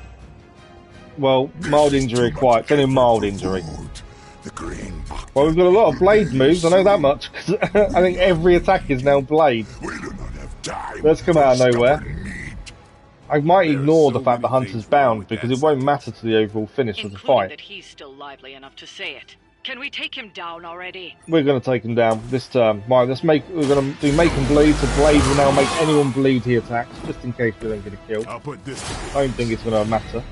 Well, mild injury acquired. It's only a mild injury. Well, we've got a lot of Blade moves, I know that much, because I think every attack is now Blade. Let's come out of nowhere. I might ignore the fact the Hunter's bound, because it won't matter to the overall finish of the Including fight. that he's still lively enough to say it. Can we take him down already? We're going to take him down this turn. Right, we're going to do make him bleed, so Blade will now make anyone bleed he attacks, just in case we don't get a kill. I'll put this. I don't think it's going to matter.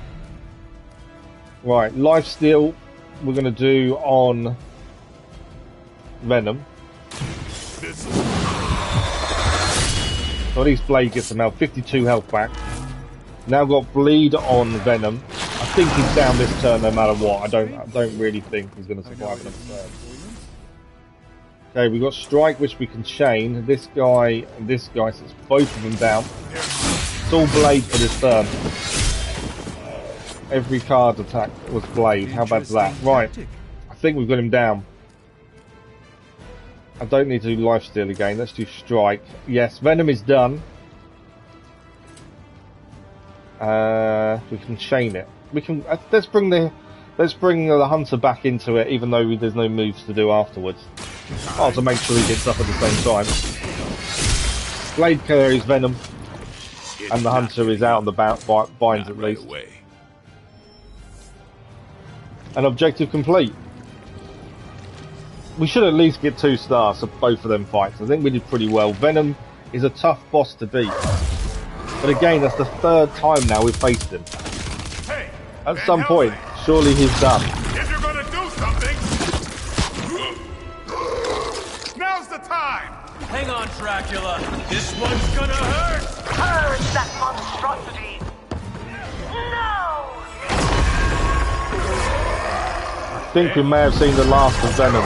Right, lifesteal we're going to do on Venom. So at least Blade gets him now 52 health back. Now got bleed on Venom. I think he's down this turn no matter what. I don't really think he's going to survive another turn. Okay, we've got strike which we can chain. This guy and this guy, so it's both of them down. It's all Blade for this turn. Every card attack was Blade. How bad's that? Right. I think we've got him down. I don't need to do lifesteal again. Let's do strike. Yes, Venom is done. We can chain it. We can. Let's bring the Hunter back into it, even though there's no moves to do afterwards. Oh, to make sure he gets up at the same time. Blade carries Venom, and the Hunter is out on the binds at least. And objective complete. We should at least get 2 stars for both of them fights. I think we did pretty well. Venom is a tough boss to beat. But again, that's the 3rd time now we've faced him. At some point, surely he's done. If you're gonna do something, now's the time. Hang on, Dracula. This one's gonna hurt. Purge that monstrosity. No! I think we may have seen the last of Venom.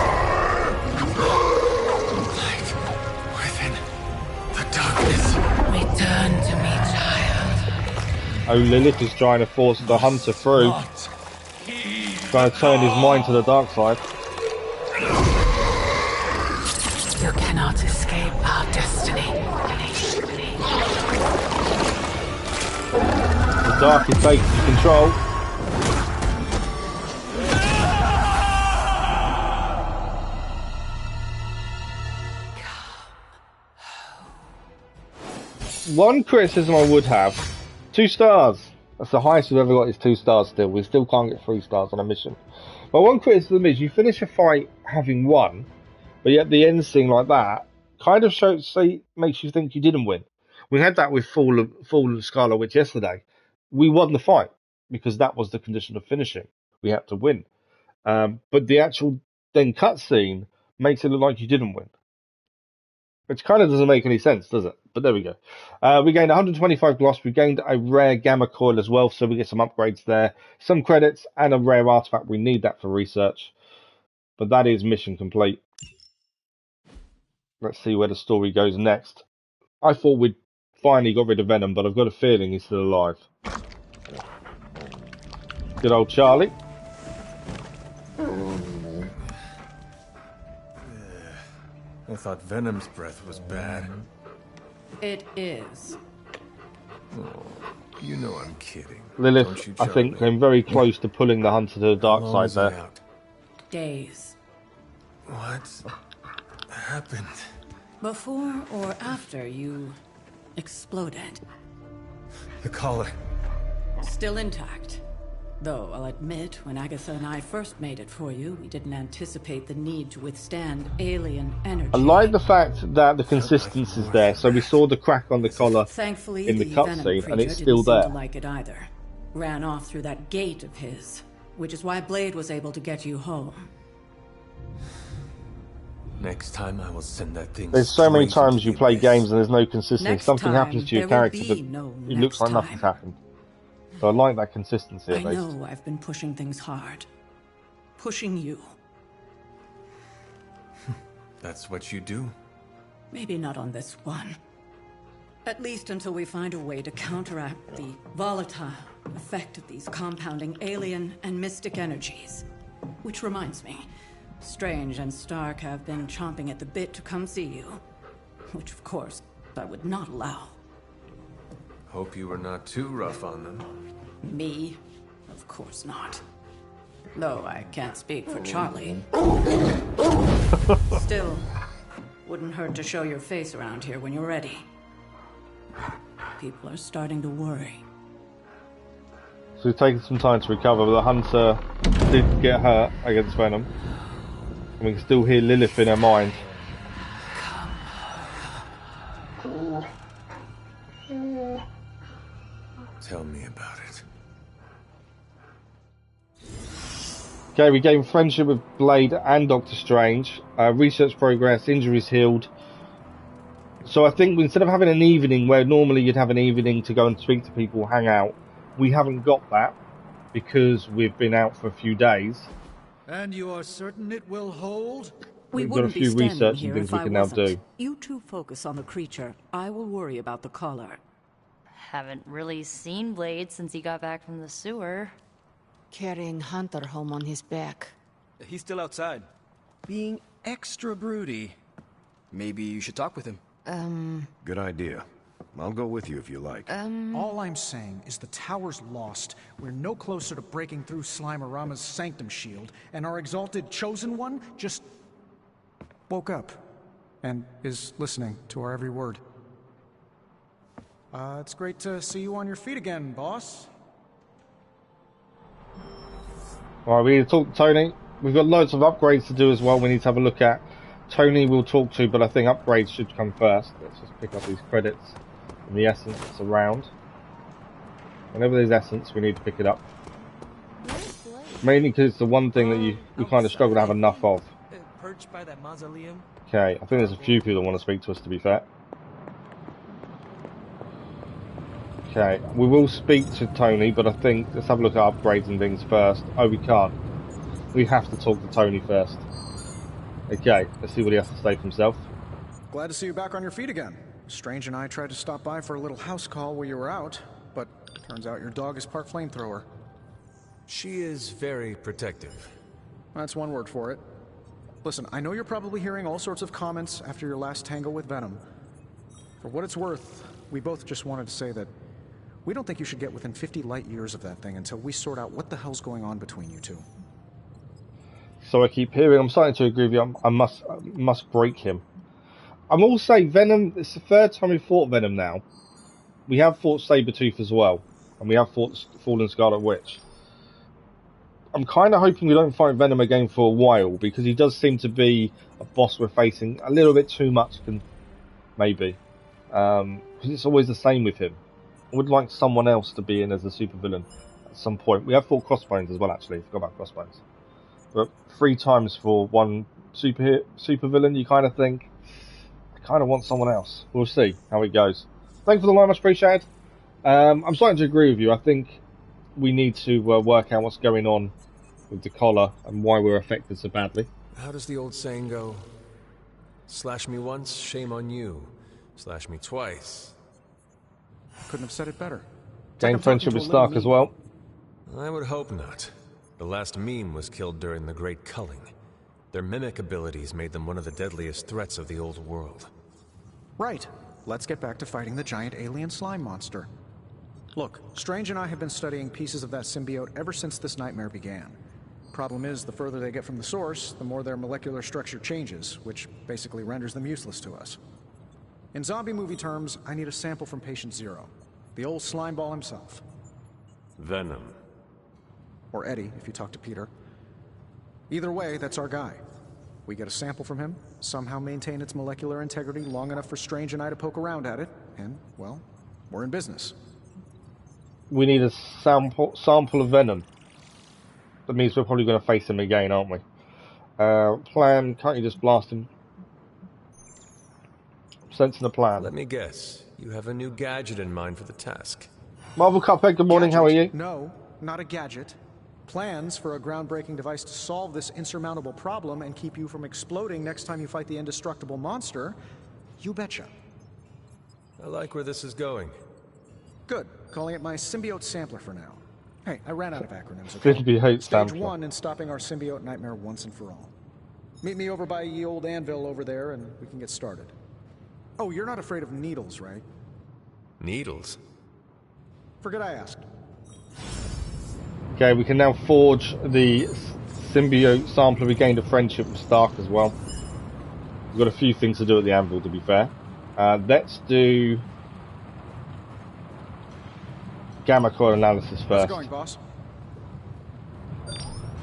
Return to me, child. Oh, Lilith is trying to force the Hunter through. Trying to turn his mind to the dark side. You cannot escape our destiny. The dark is taking control. One criticism I would have. 2 stars. That's the highest we've ever got is 2 stars still. We still can't get 3 stars on a mission. But one criticism is you finish a fight having won, but yet the end scene like that kind of makes you think you didn't win. We had that with Fall of Scarlet Witch yesterday. We won the fight because that was the condition of finishing. We had to win. But the actual then cutscene makes it look like you didn't win. Which kind of doesn't make any sense, does it? But there we go. We gained 125 gloss. We gained a rare gamma coil as well, so we get some upgrades there. Some credits and a rare artifact. We need that for research. But that is mission complete. Let's see where the story goes next. I thought we'd finally got rid of Venom, but I've got a feeling he's still alive. Good old Charlie. I thought Venom's breath was bad. It is. Oh, you know I'm kidding. Lilith, I think, came very close to pulling the hunter to the dark side there. Out? Days. What happened? Before or after you exploded? The collar. Still intact. Though, I'll admit, when Agatha and I first made it for you, we didn't anticipate the need to withstand alien energy. I like the fact that the consistency is there. So we saw the crack on the collar Thankfully, in the cutscene, and it's still there. Didn't seem to like it either. Ran off through that gate of his, which is why Blade was able to get you home. Next time I will send that thing. There's so many times you play games and there's no consistency. Something happens to your character, but it looks like nothing's happened. So I like that consistency at least. I know I've been pushing things hard. Pushing you. That's what you do? Maybe not on this one. At least until we find a way to counteract the volatile effect of these compounding alien and mystic energies. Which reminds me, Strange and Stark have been chomping at the bit to come see you. Which, of course, I would not allow. Hope you were not too rough on them. Me? Of course not. Though I can't speak for Charlie. Still, wouldn't hurt to show your face around here when you're ready. People are starting to worry. So we've taken some time to recover, but the hunter did get hurt against Venom. And we can still hear Lilith in her mind. Tell me about it. Okay, we gained friendship with Blade and Doctor Strange. Research progress, injuries healed. So I think instead of having an evening where normally you'd have an evening to go and speak to people, hang out, we haven't got that because we've been out for a few days. And you are certain it will hold? We've got a few research and things we can now do. You two focus on the creature. I will worry about the collar. Haven't really seen Blade since he got back from the sewer. Carrying Hunter home on his back. He's still outside. Being extra broody. Maybe you should talk with him. Good idea. I'll go with you if you like. All I'm saying is the tower's lost. We're no closer to breaking through Slimerama's sanctum shield, and our exalted chosen one just woke up and is listening to our every word. It's great to see you on your feet again, boss. Alright, we need to talk to Tony. We've got loads of upgrades to do as well we need to have a look at. Tony we'll talk to, but I think upgrades should come first. Let's just pick up these credits and the essence that's around. Whenever there's essence, we need to pick it up. Mainly because it's the one thing that we kind of struggle to have enough of. Perched by that mausoleum. Okay, I think there's a few people that want to speak to us, to be fair. Okay, we will speak to Tony, but I think let's have a look at upgrades and things first. Oh, we can't. We have to talk to Tony first. Okay, let's see what he has to say for himself. Glad to see you back on your feet again. Strange and I tried to stop by for a little house call while you were out, but turns out your dog is part flamethrower. She is very protective. That's one word for it. Listen, I know you're probably hearing all sorts of comments after your last tangle with Venom. For what it's worth, we both just wanted to say that we don't think you should get within 50 light years of that thing until we sort out what the hell's going on between you two. So I keep hearing, I'm starting to agree with you, I must break him. I will say Venom, it's the third time we've fought Venom now. We have fought Sabretooth as well. and we have fought Fallen Scarlet Witch. I'm kind of hoping we don't fight Venom again for a while, because he does seem to be a boss we're facing a little bit too much, maybe. Because it's always the same with him. I would like someone else to be in as a supervillain at some point. We have fought Crossbones as well, actually. I forgot about Crossbones. But 3 times for one supervillain, you kind of think, I kind of want someone else. We'll see how it goes. Thanks for the line, much appreciated. I'm starting to agree with you. I think we need to work out what's going on with the collar and why we're affected so badly. How does the old saying go? Slash me once, shame on you. Slash me twice. Couldn't have said it better. Gain friendship with Stark as well. I would hope not. The last meme was killed during the Great Culling. Their mimic abilities made them one of the deadliest threats of the old world. Right. Let's get back to fighting the giant alien slime monster. Look, Strange and I have been studying pieces of that symbiote ever since this nightmare began. Problem is, the further they get from the source, the more their molecular structure changes, which basically renders them useless to us. In zombie movie terms, I need a sample from Patient Zero. The old slime ball himself. Venom. Or Eddie, if you talk to Peter. Either way, that's our guy. We get a sample from him, somehow maintain its molecular integrity long enough for Strange and I to poke around at it, and, well, we're in business. We need a sample of Venom. That means we're probably going to face him again, aren't we? Plan, can't you just blast him? Sensing a plan. Let me guess. You have a new gadget in mind for the task. Marvel Cuphead, good morning, Gadget? how are you? No, not a gadget. Plans for a groundbreaking device to solve this insurmountable problem and keep you from exploding next time you fight the indestructible monster. You betcha. I like where this is going. Good. Calling it my symbiote sampler for now. Hey, I ran out of acronyms, okay? Symbiote Stage sampler. 1 in stopping our symbiote nightmare once and for all. Meet me over by ye old anvil over there and we can get started. Oh, you're not afraid of needles, right? Needles? Forget I asked. Okay, we can now forge the symbiote sampler. We gained a friendship with Stark as well. We've got a few things to do at the anvil, to be fair. Let's do gamma coil analysis first. How's it going, boss?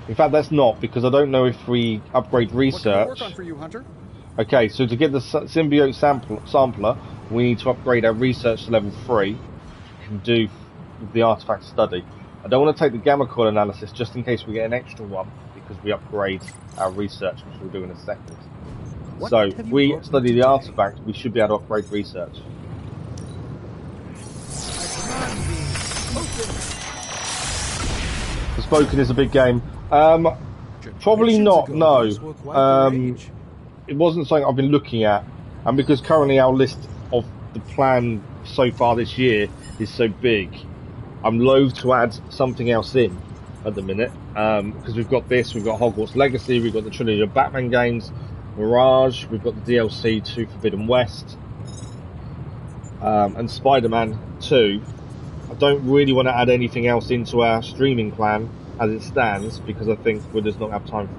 In fact, that's not, because I don't know if we upgrade research. What can I work on for you, Hunter? Okay, so to get the symbiote sampler, we need to upgrade our research to level 3. Can do the artifact study. I don't want to take the gamma coil analysis just in case we get an extra one, because we upgrade our research, which we'll do in a second. So, if we study the artifact, we should be able to upgrade research. Forspoken is a big game. Probably not, no. It wasn't something I've been looking at, and because currently our list of the plan so far this year is so big, I'm loath to add something else in at the minute, because we've got this, we've got Hogwarts Legacy, we've got the trilogy of Batman games, Mirage, we've got the DLC to Forbidden West, and Spider-Man 2. I don't really want to add anything else into our streaming plan as it stands, because I think we'll just not have time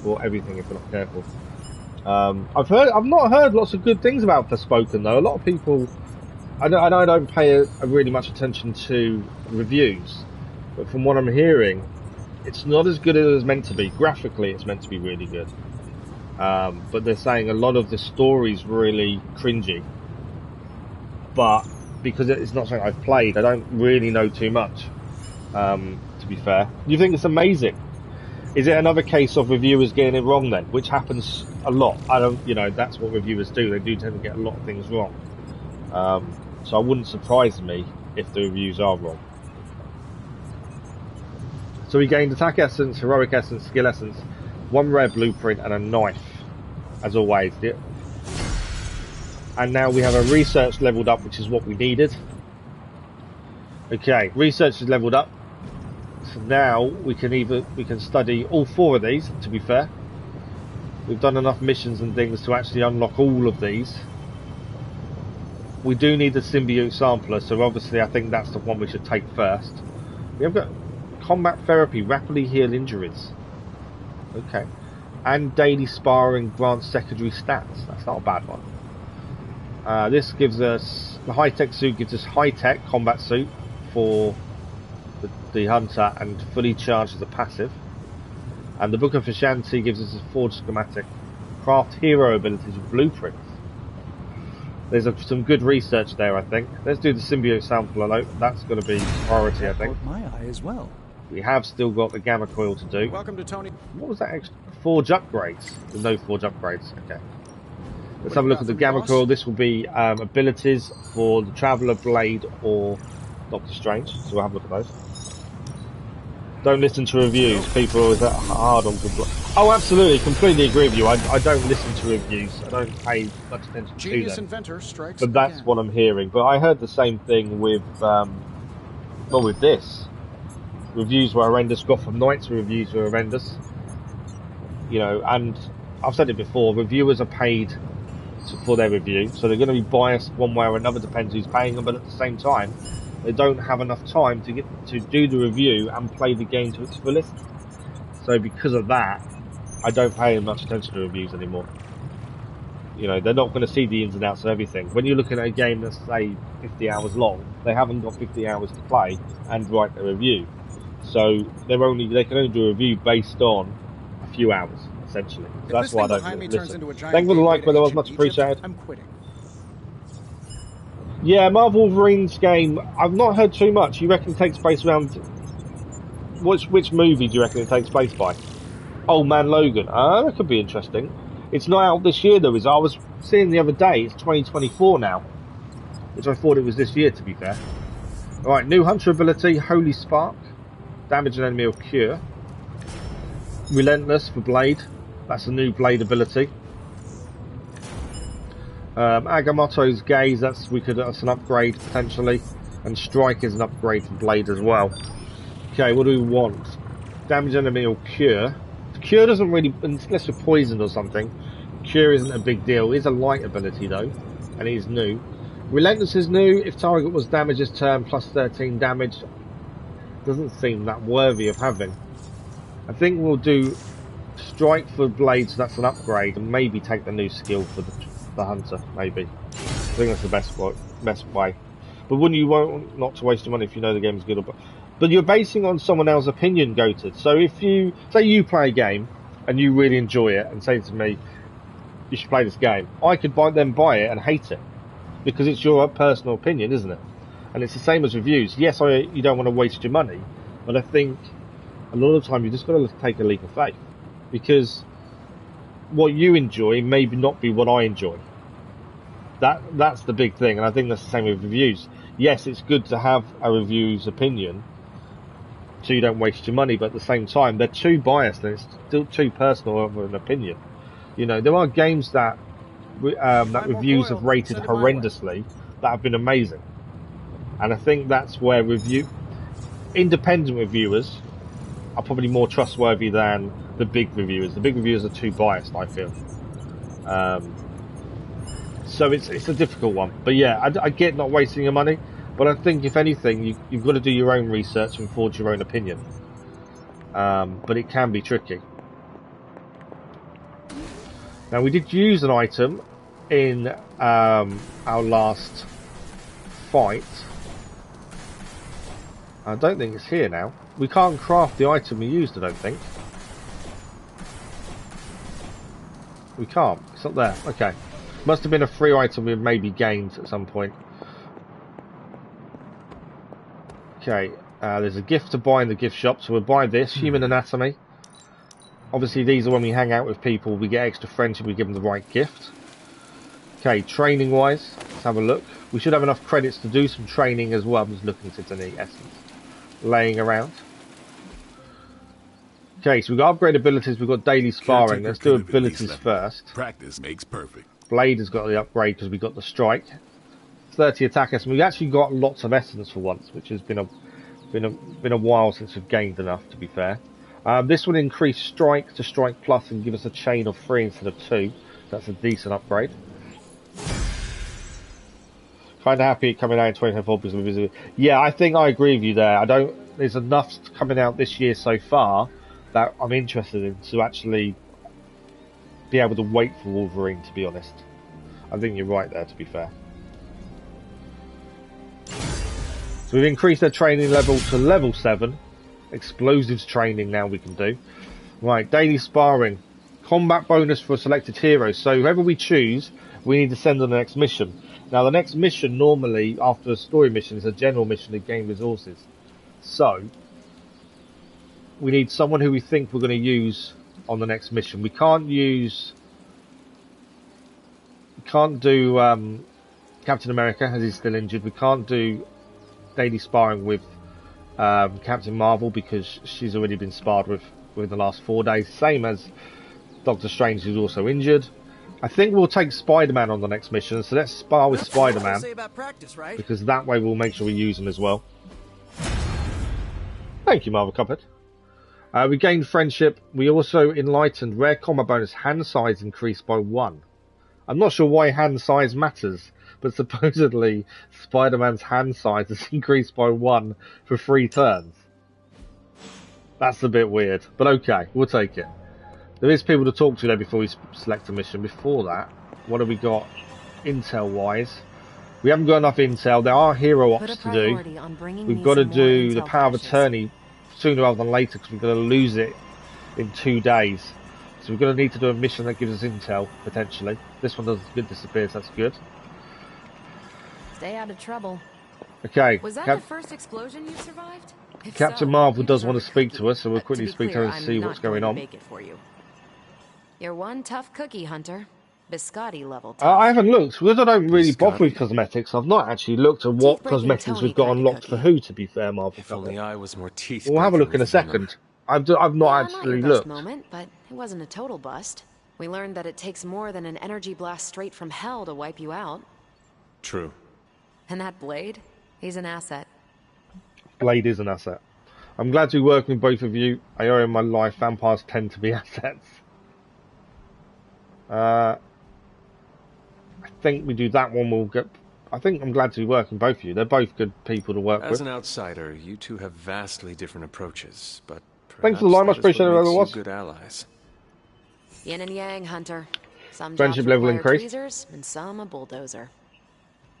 for everything if we're not careful. I've not heard lots of good things about Forspoken though. A lot of people, I don't pay a really much attention to reviews, but from what I'm hearing, it's not as good as it's meant to be. Graphically, it's meant to be really good, but they're saying a lot of the story's really cringy. But because it's not something I've played, I don't really know too much. To be fair, do you think it's amazing? Is it another case of reviewers getting it wrong then, which happens a lot? That's what reviewers do. They do tend to get a lot of things wrong. So it wouldn't surprise me if the reviews are wrong. So we gained attack essence, heroic essence, skill essence, 1 rare blueprint, and a knife, as always. And now we have a research leveled up, which is what we needed. Okay, research is leveled up. So now we can study all 4 of these, to be fair. We've done enough missions and things to actually unlock all of these. We do need the symbiote sampler, so obviously I think that's the one we should take first. We have got combat therapy, rapidly heal injuries. Okay. And daily sparring grants secondary stats. That's not a bad one. This gives us, the high-tech suit gives us high-tech combat suit for the Hunter and fully charged as a passive. And the Book of Vishanti gives us a forged schematic. Craft hero abilities with blueprints. There's some good research there, I think. Let's do the symbiote sample alone. That's going to be priority, I think. My eye as well. We have still got the gamma coil to do. Welcome to Tony. What was that extra? Forge upgrades. There's no forge upgrades. Okay. Let's have a look at the gamma coil. This will be abilities for the Traveller, Blade, or Doctor Strange. So we'll have a look at those. Don't listen to reviews. People are always that hard on good. Oh, absolutely, completely agree with you. I don't listen to reviews. I don't pay much attention to them. Inventor strikes but that's again. what I'm hearing. But I heard the same thing with, well, with this. Reviews were horrendous. Gotham Knights reviews were horrendous. You know, and I've said it before. Reviewers are paid for their review, so they're going to be biased one way or another. Depends who's paying them. But at the same time, they don't have enough time to do the review and play the game to its fullest. So because of that, I don't pay much attention to reviews anymore. You know, they're not going to see the ins and outs of everything. When you're looking at a game that's, say, 50 hours long, they haven't got 50 hours to play and write a review. So they can only do a review based on a few hours, essentially. So that's why I don't listen. Thank you for the like, but that was much appreciated. I'm quitting. Yeah, Marvel Wolverine's game, I've not heard too much. You reckon it takes place around... Which movie do you reckon it takes place by? Old Man Logan. That could be interesting. It's not out this year, though, is it? I was seeing the other day, it's 2024 now. Which I thought it was this year, to be fair. Alright, new Hunter ability, Holy Spark. Damage an enemy or cure. Relentless for Blade. That's a new Blade ability. Agamotto's Gaze, that's an upgrade potentially, and Strike is an upgrade for Blade as well. Okay, what do we want? Damage enemy or cure. Cure doesn't really, unless you're poisoned or something, cure isn't a big deal. It is a light ability though, and it is new. Relentless is new. If target was damaged this turn, plus 13 damage. Doesn't seem that worthy of having. I think we'll do Strike for Blade, so that's an upgrade, and maybe take the new skill for the Hunter, maybe. I think that's the best way. But wouldn't you want not to waste your money if you know the game's good or bad? But you're basing on someone else's opinion, Goated. So if you say you play a game and you really enjoy it and say to me, you should play this game, I could buy it and hate it because it's your personal opinion, isn't it? And it's the same as reviews. Yes, you don't want to waste your money, but I think a lot of the time you just got to take a leap of faith because what you enjoy may not be what I enjoy. That's the big thing, and I think that's the same with reviews. Yes, it's good to have a review's opinion so you don't waste your money, but at the same time they're too biased and it's still too personal of an opinion. You know, there are games that reviews have rated horrendously that have been amazing, and I think that's where independent reviewers are probably more trustworthy than the big reviewers. The big reviewers are too biased, I feel. So it's a difficult one. But yeah, I get not wasting your money, but I think if anything, you've got to do your own research and forge your own opinion. But it can be tricky. Now we did use an item in our last fight. I don't think it's here now. We can't craft the item we used, I don't think. We can't. It's not there. Okay. Must have been a free item we maybe gained at some point. Okay. There's a gift to buy in the gift shop, so we'll buy this. Human Anatomy. Obviously, these are when we hang out with people. We get extra friendship. We give them the right gift. Okay. Training-wise, let's have a look. We should have enough credits to do some training as well. I'm just looking at the essence. Laying around. Okay, so we've got upgrade abilities, we've got daily sparring. Let's do abilities first. Practice makes perfect. Blade has got the upgrade because we got the strike. 30 attack essence. We've actually got lots of essence for once, which has been a while since we've gained enough, to be fair. This will increase strike to strike plus and give us a chain of 3 instead of 2. That's a decent upgrade. Kind of happy coming out in 2024 because of the yeah, I think I agree with you there. There's enough coming out this year so far that I'm interested in to actually be able to wait for Wolverine, to be honest. I think you're right there, to be fair. So we've increased their training level to level 7. Explosives training now we can do. Right, daily sparring. Combat bonus for selected heroes. So whoever we choose, we need to send on the next mission. Now the next mission normally, after a story mission, is a general mission to gain resources. So, we need someone who we think we're going to use on the next mission. We can't do Captain America as he's still injured. We can't do daily sparring with Captain Marvel because she's already been sparred with the last 4 days. Same as Doctor Strange, who's also injured. I think we'll take Spider-Man on the next mission, so let's spar with Spider-Man, right? Because that way we'll make sure we use him as well. Thank you, Marvel Cuphead. We gained friendship. We also enlightened rare combat bonus hand size increased by 1. I'm not sure why hand size matters, but supposedly Spider-Man's hand size is increased by 1 for 3 turns. That's a bit weird, but okay, we'll take it. There is people to talk to there before we select a mission. Before that, what have we got intel-wise? We haven't got enough intel. There are hero ops to do. We've got to do the power of attorney sooner rather than later because we're going to lose it in 2 days. So we're going to need to do a mission that gives us intel, potentially. This one doesn't disappear, so that's good. Stay out of trouble. Okay. Was that the first explosion you survived? If Captain so, Marvel does want to speak to us, so we'll quickly speak to her and I'm see not what's going on. Make it for you. You're one tough cookie, Hunter. Biscotti level. I haven't looked because I don't really bother with cosmetics. I've not actually looked at what cosmetics we've got unlocked for who. To be fair, Marvel. If only I was more teeth. We'll have a look in a second. I've not actually looked. Moment, but it wasn't a total bust. We learned that it takes more than an energy blast straight from hell to wipe you out. True. And that Blade, he's an asset. Blade is an asset. I'm glad to be working with both of you. I owe in my life. Vampires tend to be assets. I think we do that one. We'll get. I think I'm glad to be working with both of you. They're both good people to work with. As an outsider, you two have vastly different approaches, but thanks for the line. Much appreciated. Otherwise, good allies. Yin and yang, Hunter. Some friendship level increased, and some a bulldozer.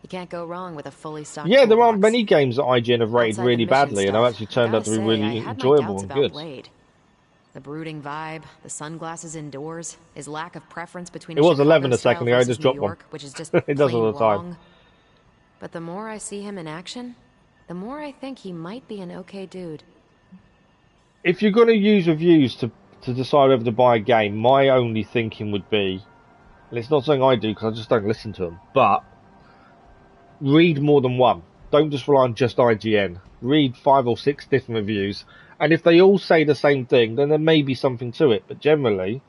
You can't go wrong with a fully stocked. Yeah, there aren't many games that IGN have rated really badly, and have actually turned out to be really enjoyable and good. Blade. The brooding vibe, the sunglasses indoors, his lack of preference between. It was 11 a second ago. I just dropped York, one. Which is just it does all the time. Wrong. But the more I see him in action, the more I think he might be an okay dude. If you're going to use reviews to decide whether to buy a game, my only thinking would be, and it's not something I do because I just don't listen to them, but read more than one. Don't just rely on just IGN. Read 5 or 6 different reviews. And if they all say the same thing, then there may be something to it. But generally,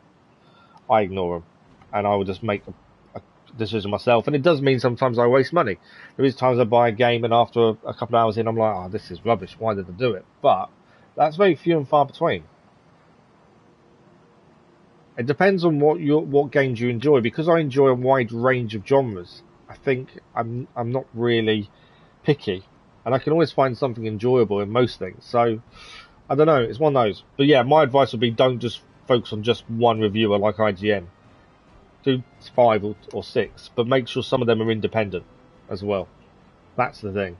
I ignore them. And I will just make a decision myself. And it does mean sometimes I waste money. There is times I buy a game and after a couple of hours in, I'm like, oh, this is rubbish. Why did I do it? But that's very few and far between. It depends on what games you enjoy. Because I enjoy a wide range of genres, I think I'm not really picky. And I can always find something enjoyable in most things. So, I don't know, it's one of those. But yeah, my advice would be don't just focus on just one reviewer like IGN. Do 5 or 6, but make sure some of them are independent as well. That's the thing.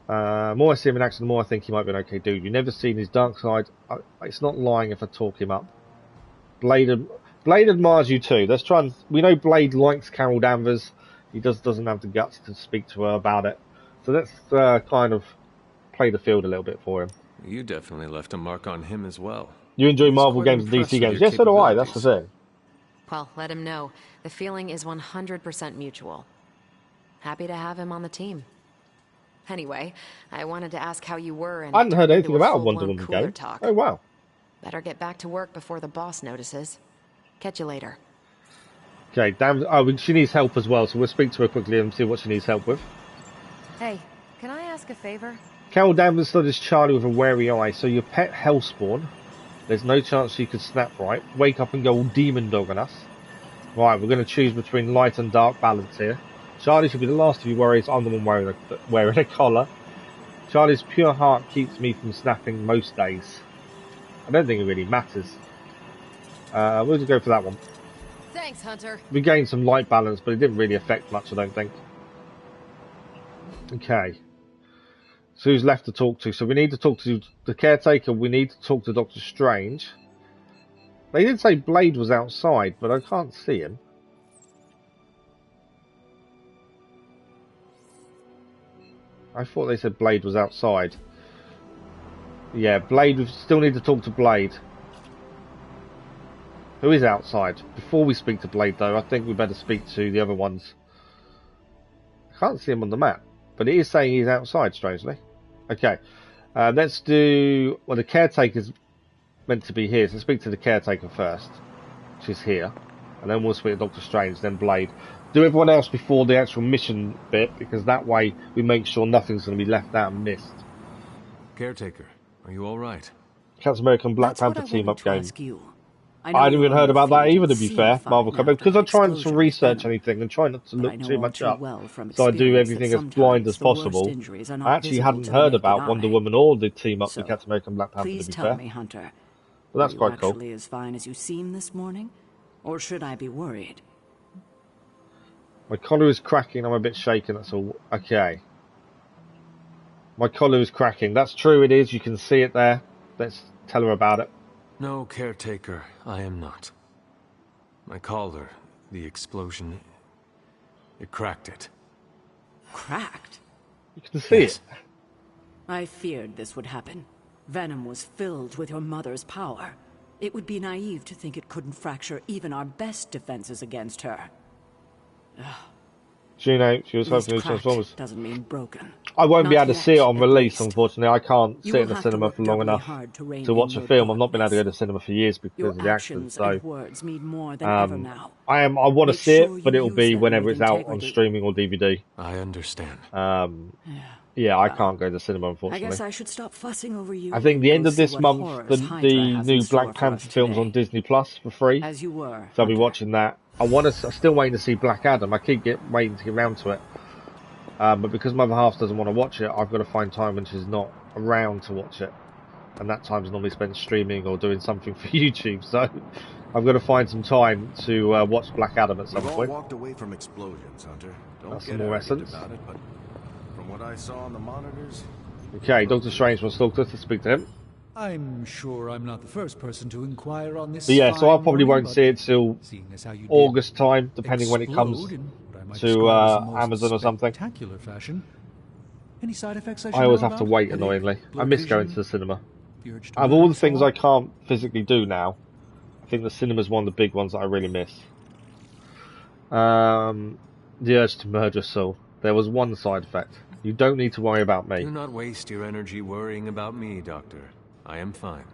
More I see him in action, the more I think he might be an okay dude. You've never seen his dark side. It's not lying if I talk him up. Blade admires you too. Let's try and... We know Blade likes Carol Danvers. He doesn't have the guts to speak to her about it. So let's kind of play the field a little bit for him. You definitely left a mark on him as well. You enjoy Marvel games and DC games? Yes, so do I. That's the thing. Well, let him know. The feeling is 100% mutual. Happy to have him on the team. Anyway, I wanted to ask how you were and... I hadn't heard anything about a Wonder Woman game. Talk. Oh, wow. Better get back to work before the boss notices. Catch you later. Okay, damn. Oh, she needs help as well, so we'll speak to her quickly and see what she needs help with. Hey, can I ask a favor? Carol Danvers studies Charlie with a wary eye, so your pet Hellspawn, there's no chance she could snap right. Wake up and go all demon dog on us. Right, we're going to choose between light and dark balance here. Charlie should be the last of you worries. I'm the one wearing a collar. Charlie's pure heart keeps me from snapping most days. I don't think it really matters. We'll just go for that one. Thanks, Hunter. We gained some light balance, but it didn't really affect much, I don't think. Okay. So who's left to talk to? So we need to talk to the caretaker. We need to talk to Doctor Strange. They did say Blade was outside, but I can't see him. I thought they said Blade was outside. Yeah, Blade. We still need to talk to Blade. Who is outside? Before we speak to Blade, though, I think we better speak to the other ones. I can't see him on the map, but it is saying he's outside, strangely. Okay, let's do... Well, the caretaker's meant to be here, so speak to the caretaker first. She's here. And then we'll speak to Doctor Strange, then Blade. Do everyone else before the actual mission bit, because that way we make sure nothing's going to be left out and missed. Caretaker, are you alright? Captain America and Black Panther team-up game. I hadn't even heard about that either, to be fair, Marvel Cup, because I try not to research anything and try not to look too much up, so I do everything as blind as possible. I actually hadn't heard about Wonder Woman or the team-up with Captain America and Black Panther, to be fair. Please tell me, Hunter. But that's quite cool. Actually as fine as you seem this morning, or should I be worried? My collar is cracking. I'm a bit shaken. That's all. Okay. My collar is cracking. That's true. It is. You can see it there. Let's tell her about it. No, caretaker, I am not. My collar, the explosion, it cracked it. Cracked? You can see it. I feared this would happen. Venom was filled with your mother's power. It would be naive to think it couldn't fracture even our best defenses against her. Juno, she was hoping to Transformers. Doesn't mean broken. I won't be able to see it on release, unfortunately. I can't sit in the cinema for long enough to watch a film. I've not been able to go to the cinema for years because of the accident. So, I want to see it, but it'll be whenever it's out on streaming or DVD. I understand. Yeah, I can't go to the cinema, unfortunately. I guess I should stop fussing over you. I think the end of this month, the new Black Panther film's on Disney Plus for free. As you were. So I'll be watching that. I'm still waiting to see Black Adam. I keep waiting to get around to it. But because my other half doesn't want to watch it, I've got to find time when she's not around to watch it. And that time's normally spent streaming or doing something for YouTube. So I've got to find some time to watch Black Adam at some point. Walked away from explosions, Hunter. That's some more essence. About it, but from what I saw on the monitors... Okay, Doctor Strange wants to talk to us to speak to him. I'm sure I'm not the first person to inquire on this. But yeah, so I probably won't see it till August time, depending when it comes to Amazon or something. Fashion. Any side effects I always have to wait, annoyingly. I miss going to the cinema. Of all the things I can't physically do now, I think the cinema's one of the big ones that I really miss. The urge to murder Saul. There was one side effect. You don't need to worry about me. Do not waste your energy worrying about me, Doctor. I am fine.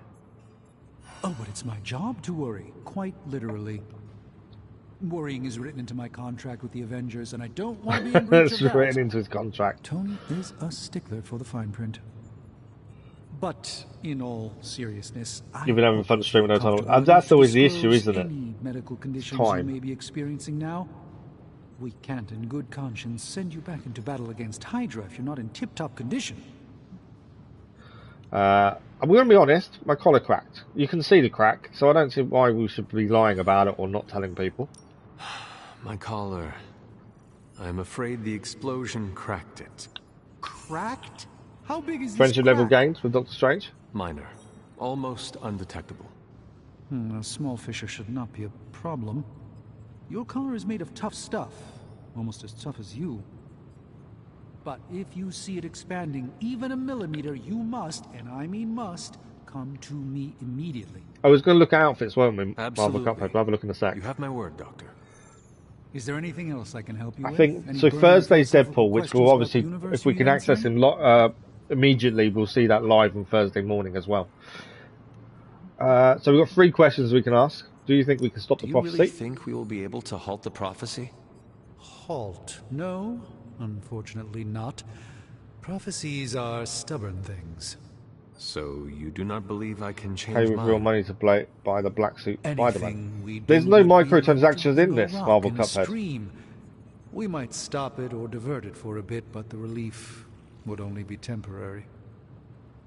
Oh, but it's my job to worry, quite literally. Worrying is written into my contract with the Avengers, and I don't want to be in breach of that. It's written into his contract. Tony is a stickler for the fine print. But in all seriousness, you've been having fun streaming no time. And that's always the issue, isn't it? Any medical conditions you may be experiencing now. We can't, in good conscience, send you back into battle against Hydra if you're not in tip-top condition. I'm going to be honest, my collar cracked. You can see the crack, so I don't see why we should be lying about it or not telling people. My collar. I'm afraid the explosion cracked it. Cracked? How big is this Friendship level gains with Doctor Strange? Minor. Almost undetectable. A small fissure should not be a problem. Your collar is made of tough stuff. Almost as tough as you. But if you see it expanding even a millimeter, you must, and I mean must, come to me immediately. I was going to look at outfits, weren't we? Absolutely. Marvel Cuphead. We'll have a look in a sec. You have my word, Doctor. Is there anything else I can help you with? I think, so Thursday's Deadpool, which will obviously, if we can access him immediately, we'll see that live on Thursday morning as well. So we've got 3 questions we can ask. Do you think we can stop the prophecy? Do you really think we will be able to halt the prophecy? Halt? No. Unfortunately not. Prophecies are stubborn things. So you do not believe I can change pay with mine? real money to buy the black suit Spider-Man. There's no microtransactions in this Marvel Cuphead. We might stop it or divert it for a bit, but the relief would only be temporary.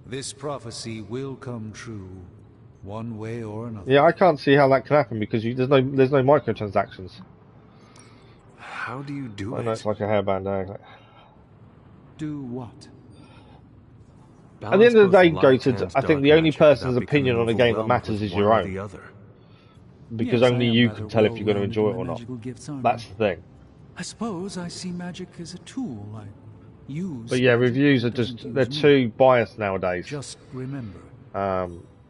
This prophecy will come true, one way or another. Yeah, I can't see how that can happen because there's no microtransactions. How do you do it? I know it's like a hairband there. Do what? At the end of the day, Goated, I think the only person's opinion on a game that matters is your own. Because Yes, only I am you rather can tell if you're going to well-rounded enjoy in it or my not. magical gifts, aren't That's I? the thing. I suppose I see magic as a tool I use. But yeah, magic, reviews but are it doesn't just, they're use me. too biased nowadays. Just remember,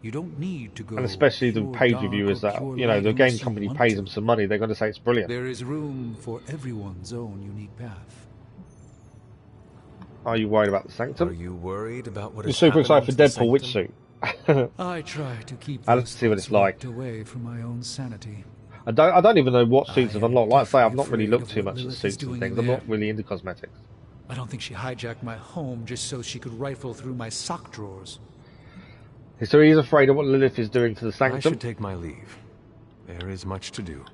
you don't need to go And especially the pure paid dark reviewers or that, pure you know, light the game unless you company want pays to. them some money, they're going to say it's brilliant. There is room for everyone's own unique path. Are you worried about the Sanctum? Are you worried about what You're is super excited for happening to the Deadpool witch Sanctum? suit. I try to keep I'll those see what thoughts it's like. locked away from my own sanity. I don't even know what suits have unlocked. Like I say, I've not really afraid looked of too what much at Lilith is suits and doing things. in I'm not there. really into cosmetics. I don't think she hijacked my home just so she could rifle through my sock drawers. So he's afraid of what Lilith is doing to the I Sanctum. should take my leave. There is much to do.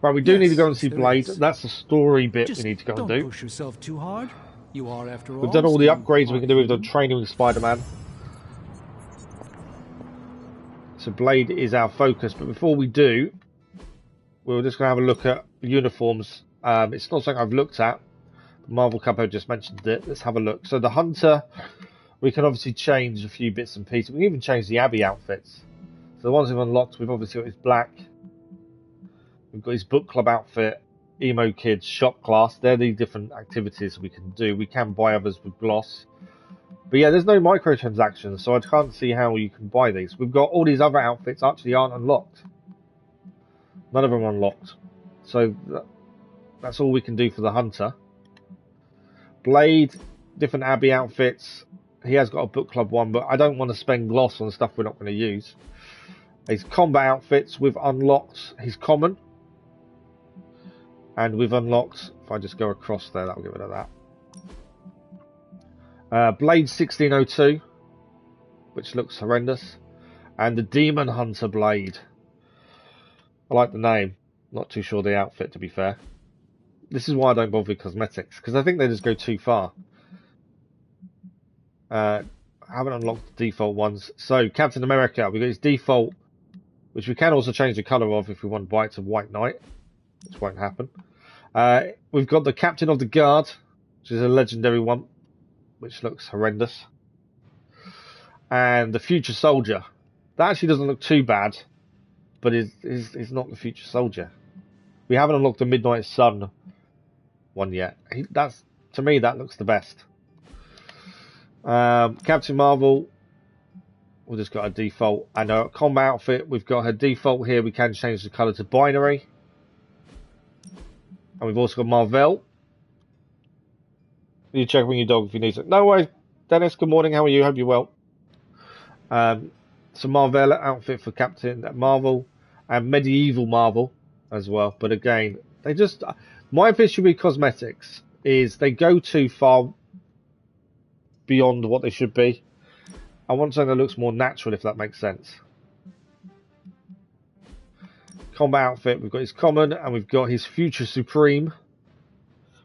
Right, we do need to go and Yes, see there Blade. is. That's the story bit Just we need to go and don't do. push yourself too hard. You are, after all, We've done all the still upgrades we can do. We've done part training with Spider-Man. So Blade is our focus. But before we do, we're just going to have a look at uniforms. It's not something I've looked at. Marvel Capo just mentioned it. Let's have a look. So the Hunter, we can obviously change a few bits and pieces. We can even change the Abbey outfits. So the ones we've unlocked, we've obviously got his black. We've got his book club outfit, emo kids, shop class. They're the different activities we can do. We can buy others with gloss. But yeah, there's no microtransactions, so I can't see how you can buy these. We've got all these other outfits actually aren't unlocked. None of them are unlocked. So that's all we can do for the Hunter. Blade, different Abbey outfits. He has got a book club one, but I don't want to spend gloss on stuff we're not going to use. His combat outfits, we've unlocked his common. And we've unlocked, if I just go across there, that'll get rid of that. Blade 1602, which looks horrendous. And the Demon Hunter Blade. I like the name. Not too sure the outfit, to be fair. This is why I don't bother with cosmetics, because I think they just go too far. I haven't unlocked the default ones. So, Captain America, we've got his default, which we can also change the colour of if we want to buy it to White Knight, which won't happen. We've got the Captain of the Guard, which is a legendary one, which looks horrendous. And the Future Soldier. That actually doesn't look too bad, but is not the Future Soldier. We haven't unlocked the Midnight Sun one yet. To me, that looks the best. Captain Marvel, we've just got a default. And our combat outfit, we've got her default here. We can change the colour to binary. And we've also got Marvel. You check on your dog if you need it. No worries, Dennis. Good morning. How are you? Hope you're well. So Marvel outfit for Captain Marvel and Medieval Marvel as well. But again, they just... My issue with cosmetics is they go too far beyond what they should be. I want something that looks more natural, if that makes sense. Combat outfit, we've got his common and we've got his Future Supreme.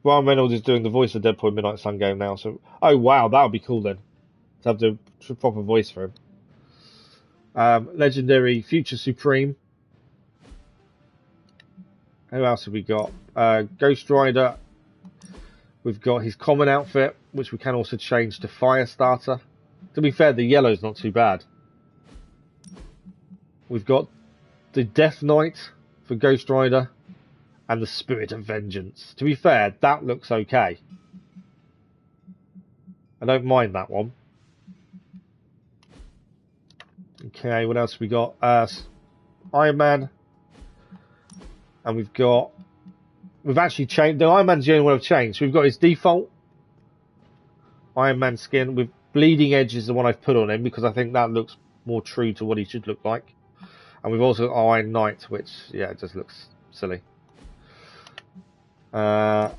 Ryan Reynolds is doing the voice of Deadpool in Midnight Sun game now. So, oh wow, that would be cool then, to have the proper voice for him. Legendary Future Supreme. Who else have we got? Ghost Rider. We've got his common outfit, which we can also change to Firestarter. To be fair, the yellow's not too bad. We've got the Death Knight for Ghost Rider and the Spirit of Vengeance. To be fair, that looks okay. I don't mind that one. Okay, what else have we got? Iron Man. And we've actually changed, the Iron Man's the only one I've changed. We've got his default Iron Man skin with bleeding edge is the one I've put on him because I think that looks more true to what he should look like. And we've also got Iron Knight, which, yeah, it just looks silly. Magique.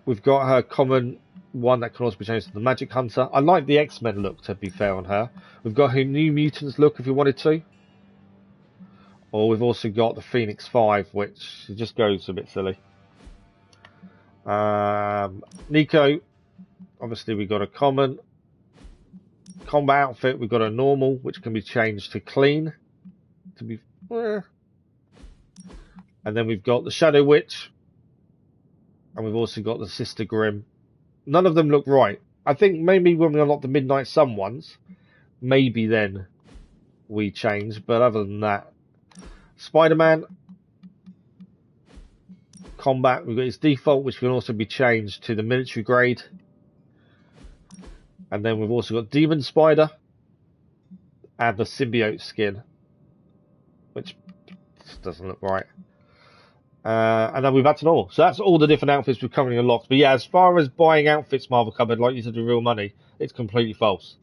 We've got her common one that can also be changed to the Magic Hunter. I like the X-Men look, to be fair, on her. We've got her New Mutants look if we wanted to. Or we've also got the Phoenix 5, which just goes a bit silly. Nico, obviously we've got a common. Combat outfit, we've got a normal, which can be changed to clean. And then we've got the Shadow Witch. And we've also got the Sister Grimm. none of them look right. I think maybe when we unlock the Midnight Sun ones, maybe then we change. But other than that, Spider-Man combat, we've got his default, which can also be changed to the military grade. And then we've also got Demon Spider and the symbiote skin, which just doesn't look right. And then we've had to normal. So that's all the different outfits we've currently unlocked. But yeah, as far as buying outfits, Marvel Cupboard, like you said, with real money, it's completely false.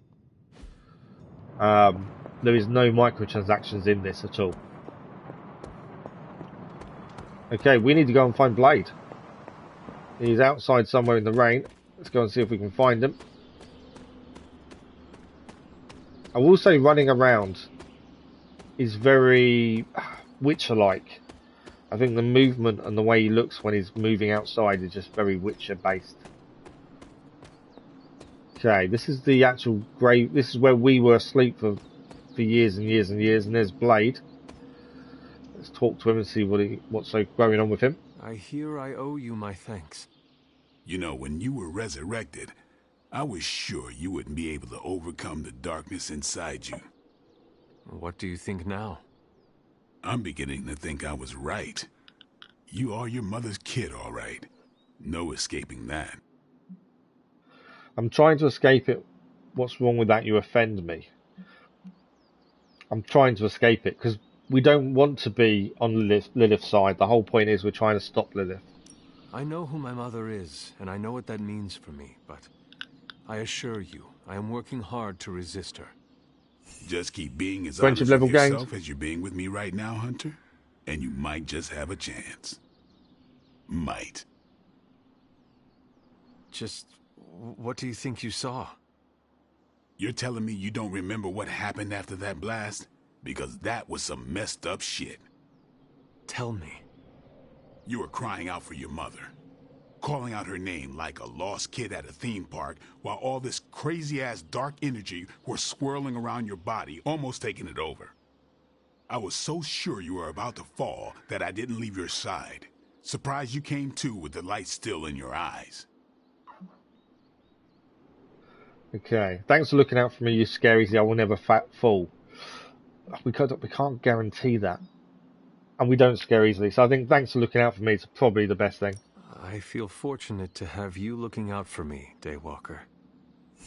There is no microtransactions in this at all. Okay, we need to go and find Blade. He's outside somewhere in the rain. Let's go and see if we can find him. I will say running around is very Witcher-like. I think the movement and the way he looks when he's moving outside is just very Witcher-based. Okay, this is the actual grave. This is where we were asleep for years and years and years. And there's Blade. Let's talk to him and see what's so going on with him. I hear I owe you my thanks. You know, when you were resurrected, I was sure you wouldn't be able to overcome the darkness inside you. What do you think now? I'm beginning to think I was right. You are your mother's kid, all right. No escaping that. I'm trying to escape it. What's wrong with that? You offend me. I'm trying to escape it because we don't want to be on Lilith's side. The whole point is we're trying to stop Lilith. I know who my mother is, and I know what that means for me, but I assure you, I am working hard to resist her. Just keep being as Friendship honest level with yourself gained. as you're being with me right now, Hunter, and you might just have a chance. Might. Just what do you think you saw? You're telling me you don't remember what happened after that blast? Because that was some messed up shit. Tell me. You were crying out for your mother. Calling out her name like a lost kid at a theme park while all this crazy-ass dark energy was swirling around your body, almost taking it over. I was so sure you were about to fall that I didn't leave your side. Surprised you came to with the light still in your eyes. Okay, thanks for looking out for me, you scaries. I will never fall. We can't guarantee that. And we don't scare easily. So I think thanks for looking out for me is probably the best thing. I feel fortunate to have you looking out for me, Daywalker.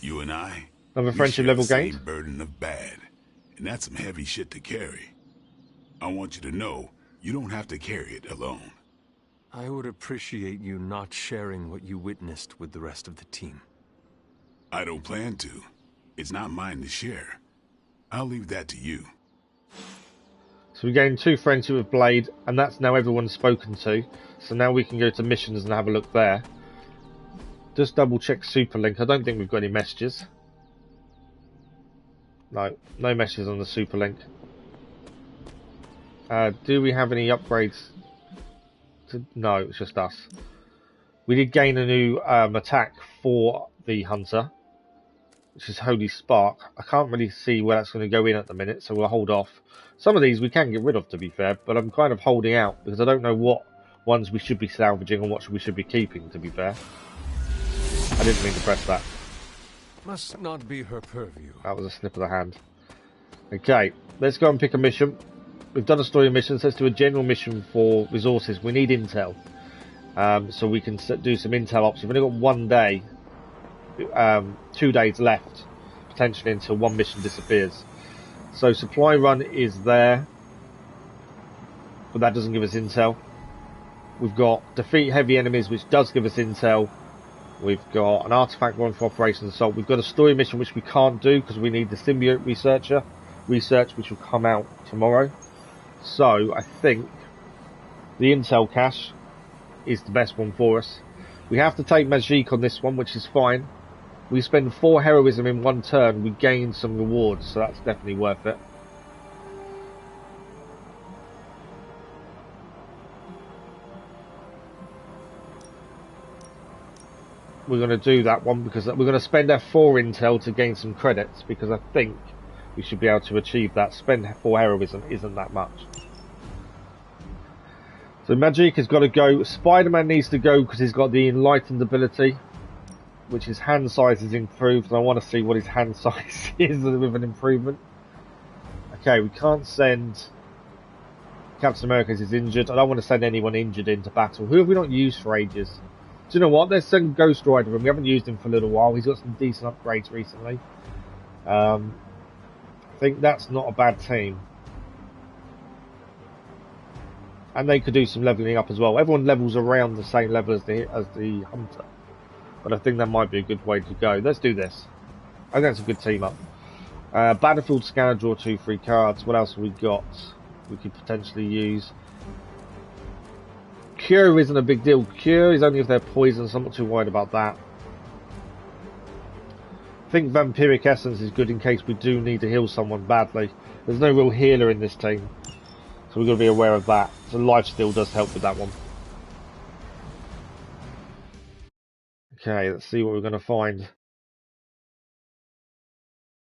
You and I, Another we friendship share level the same gained. burden of bad. And that's some heavy shit to carry. I want you to know, you don't have to carry it alone. I would appreciate you not sharing what you witnessed with the rest of the team. I don't plan to. It's not mine to share. I'll leave that to you. So we gained 2 friendship with Blade, and that's now everyone's spoken to. So now we can go to missions and have a look there. Just double check Superlink. I don't think we've got any messages. No messages on the Superlink. Do we have any upgrades? No, it's just us. We did gain a new attack for the Hunter, which is Holy Spark. I can't really see where that's going to go in at the minute, so we'll hold off. Some of these we can get rid of, to be fair, but I'm kind of holding out because I don't know what ones we should be salvaging and what we should be keeping, to be fair. I didn't mean to press that. Must not be her purview. That was a snip of the hand. Okay, let's go and pick a mission. We've done a story mission, so let's do a general mission for resources. We need intel, so we can do some intel ops. We've only got 1 day, 2 days left, potentially until one mission disappears. So supply run is there, but that doesn't give us intel. We've got defeat heavy enemies, which does give us intel. We've got an artifact run for Operation Assault. We've got a story mission which we can't do because we need the symbiote research, which will come out tomorrow. So I think the intel cache is the best one for us. We have to take Magique on this one, which is fine. We spend 4 heroism in 1 turn, we gain some rewards, so that's definitely worth it. We're going to do that one because we're going to spend our 4 intel to gain some credits, because I think we should be able to achieve that. Spend 4 heroism isn't that much. So Magique has got to go. Spider-Man needs to go because he's got the enlightened ability. which his hand size is improved, and I want to see what his hand size is with an improvement. Okay, we can't send Captain America because he's injured. I don't want to send anyone injured into battle. Who have we not used for ages? Do you know what? Let's send Ghost Rider in. We haven't used him for a little while. He's got some decent upgrades recently. I think that's not a bad team. And they could do some leveling up as well. Everyone levels around the same level as the Hunter. But I think that might be a good way to go. Let's do this. I think that's a good team up. Battlefield scanner, draw 2 free cards. What else have we got we could potentially use? Cure isn't a big deal. Cure is only if they're poisoned, so I'm not too worried about that. I think Vampiric Essence is good in case we do need to heal someone badly. There's no real healer in this team, so we've got to be aware of that. So life steal does help with that one. Okay, let's see what we're going to find.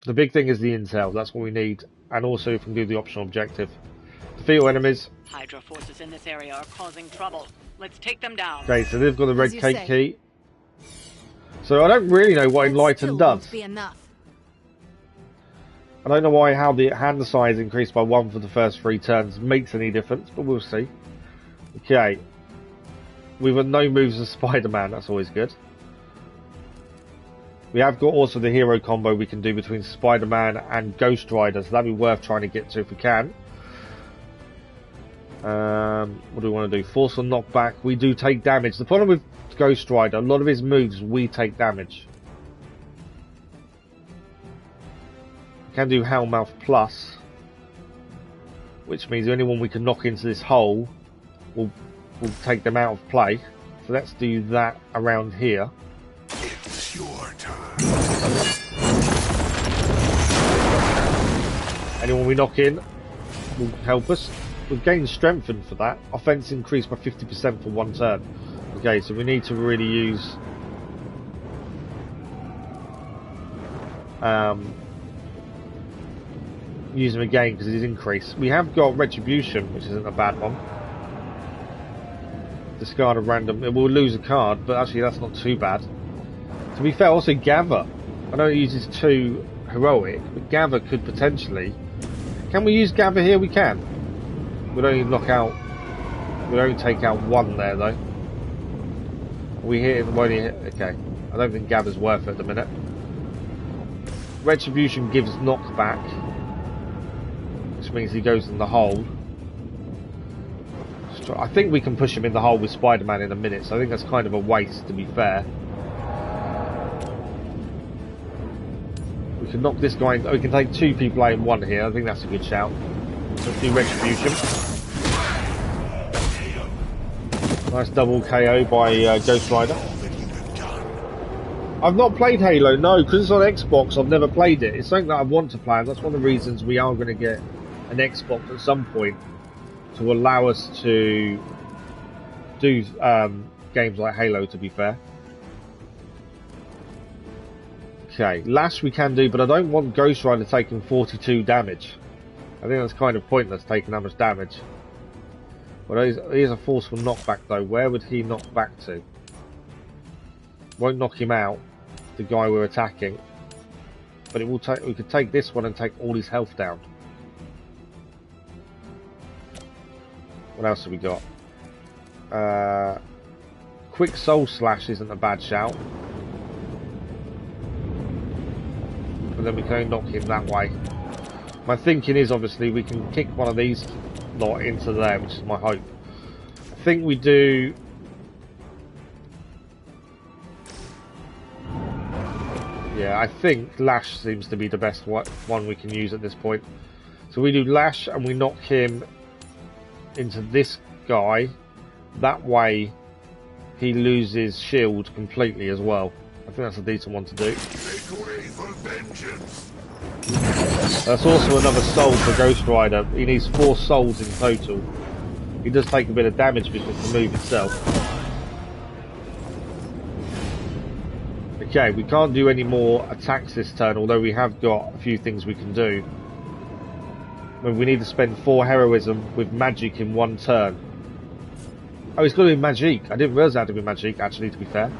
The big thing is the intel. That's what we need, and also if we can do the optional objective. Defeat all enemies. Hydra forces in this area are causing trouble. Let's take them down. Okay, so they've got the red cake key. So I don't really know what Enlighten does. I don't know how the hand size increased by 1 for the first 3 turns makes any difference, but we'll see. Okay. We've got no moves as Spider-Man, that's always good. We have got also the hero combo we can do between Spider-Man and Ghost Rider, so that'd be worth trying to get to if we can. What do we want to do? Force or knockback. We do take damage. The problem with Ghost Rider, a lot of his moves, we take damage. We can do Hellmouth Plus, which means the only one we can knock into this hole will take them out of play. So let's do that around here. It's your time. Anyone we knock in will help us. We've gained strengthened for that. Offense increased by 50% for 1 turn. Okay, so we need to really use use him again because he's increased. We have got Retribution, which isn't a bad one. Discard a random. We'll lose a card, but actually that's not too bad. To be fair, also Gather. I know it uses 2 heroic, but Gather could potentially. Can we use Gather here? We can. We'd only knock out. We'd only take out 1 there though. We hit it. Won't hit. Okay. I don't think Gather's worth it at the minute. Retribution gives knockback, which means he goes in the hole. I think we can push him in the hole with Spider-Man in a minute, so I think that's kind of a waste, to be fair. We can knock this guy in. We can take 2 people out in 1 here. I think that's a good shout. Let's do Retribution. Nice double KO by Ghost Rider. I've not played Halo, no, because it's on Xbox. I've never played it. It's something that I want to play, and that's one of the reasons we are going to get an Xbox at some point to allow us to do games like Halo, to be fair. Okay, Lash we can do, but I don't want Ghost Rider taking 42 damage. I think that's kind of pointless, taking that much damage. Well, he is a forceful knockback though. Where would he knock back to? Won't knock him out, the guy we're attacking. But it will take. We could take this one and take all his health down. What else have we got? Quick Soul Slash isn't a bad shout. But then we can only knock him that way. My thinking is obviously we can kick one of these lot into there, which is my hope. I think we do. Yeah, I think Lash seems to be the best one we can use at this point. So we do Lash and we knock him into this guy. That way he loses shield completely as well. I think that's a decent one to do. That's also another soul for Ghost Rider. He needs 4 souls in total. He does take a bit of damage because of the move itself. Okay, we can't do any more attacks this turn, although we have got a few things we can do. We need to spend 4 heroism with magic in 1 turn. Oh, it's got to be magic. I didn't realise it had to be magic, actually, to be fair.